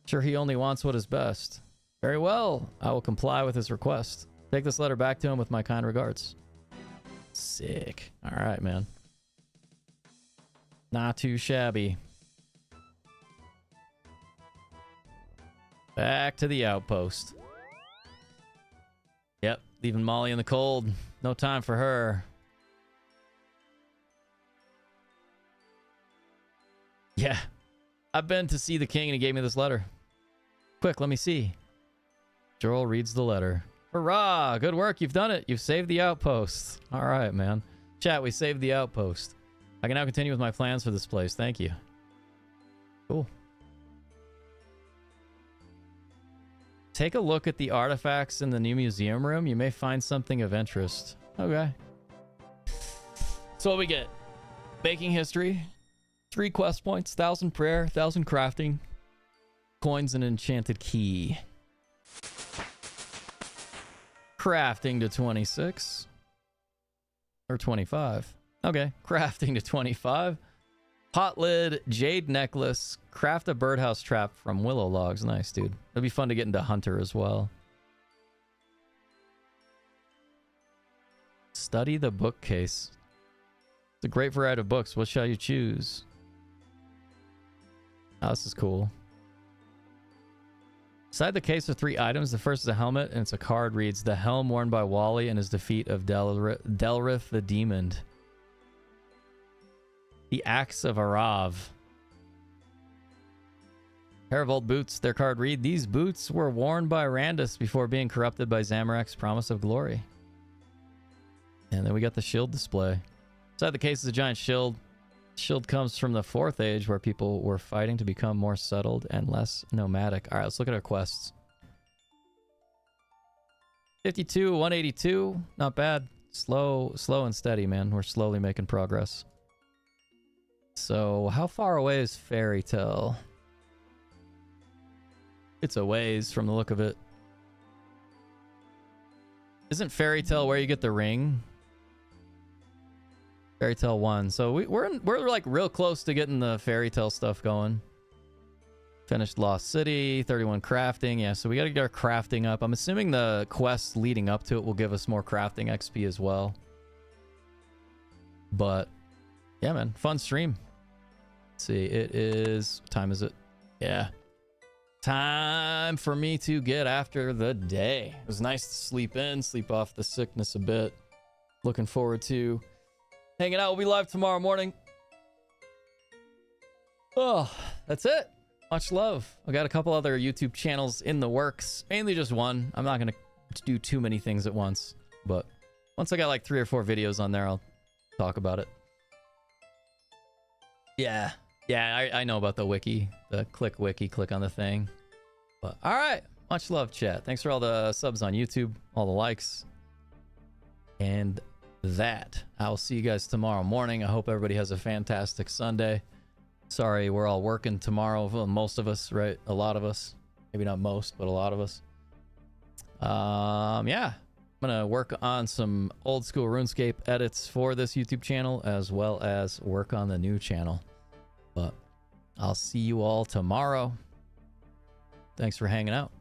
Sure, he only wants what is best. Very well, I will comply with his request. Take this letter back to him with my kind regards. Sick. All right, man. Not too shabby. Back to the outpost. Yep, leaving Molly in the cold. No time for her. Yeah. I've been to see the king and he gave me this letter. Quick, let me see. Jorl reads the letter. Hurrah! Good work, you've done it. You've saved the outpost. All right, man. Chat, we saved the outpost. I can now continue with my plans for this place. Thank you. Cool. Take a look at the artifacts in the new museum room. You may find something of interest. Okay. So what we get? Baking history. 3 quest points. 1,000 prayer. 1,000 crafting. Coins and enchanted key. Crafting to 26. Or 25. Okay. Crafting to 25. Pot lid. Jade necklace. Craft a birdhouse trap from willow logs. Nice, dude. It'll be fun to get into hunter as well. Study the bookcase. It's a great variety of books. What shall you choose? Oh, this is cool. Inside the case are 3 items. The first is a helmet, and it's a card. Reads, the helm worn by Wally in his defeat of Delrith the Demon. The Axe of Arav. Pair of old boots. Their card read, these boots were worn by Randus before being corrupted by Zamorak's promise of glory. And then we got the shield display. Inside the case is a giant shield. Shield comes from the 4th age where people were fighting to become more settled and less nomadic. All right, let's look at our quests. 52, 182. Not bad. Slow and steady, man. We're slowly making progress. So how far away is Fairy Tale? It's a ways from the look of it. Isn't Fairy Tale where you get the ring? Fairy Tale 1. So we're like real close to getting the Fairy Tale stuff going. Finished Lost City, 31 crafting. Yeah, so we got to get our crafting up. I'm assuming the quests leading up to it will give us more crafting XP as well. But yeah, man, fun stream. Let's see, it is, what time is it? Yeah. Time for me to get after the day. It was nice to sleep in, sleep off the sickness a bit. Looking forward to hanging out. We'll be live tomorrow morning. Oh, that's it. Much love. I got a couple other YouTube channels in the works. Mainly just one. I'm not going to do too many things at once. But once I got like 3 or 4 videos on there, I'll talk about it. Yeah. Yeah, I know about the wiki. The click wiki. Click on the thing. But all right. Much love, chat. Thanks for all the subs on YouTube. All the likes. And that. I'll see you guys tomorrow morning. I hope everybody has a fantastic Sunday. Sorry, we're all working tomorrow. Well, most of us, right? A lot of us. Maybe not most, but a lot of us. Yeah. I'm gonna work on some old school RuneScape edits for this YouTube channel, as well as work on the new channel. But I'll see you all tomorrow. Thanks for hanging out.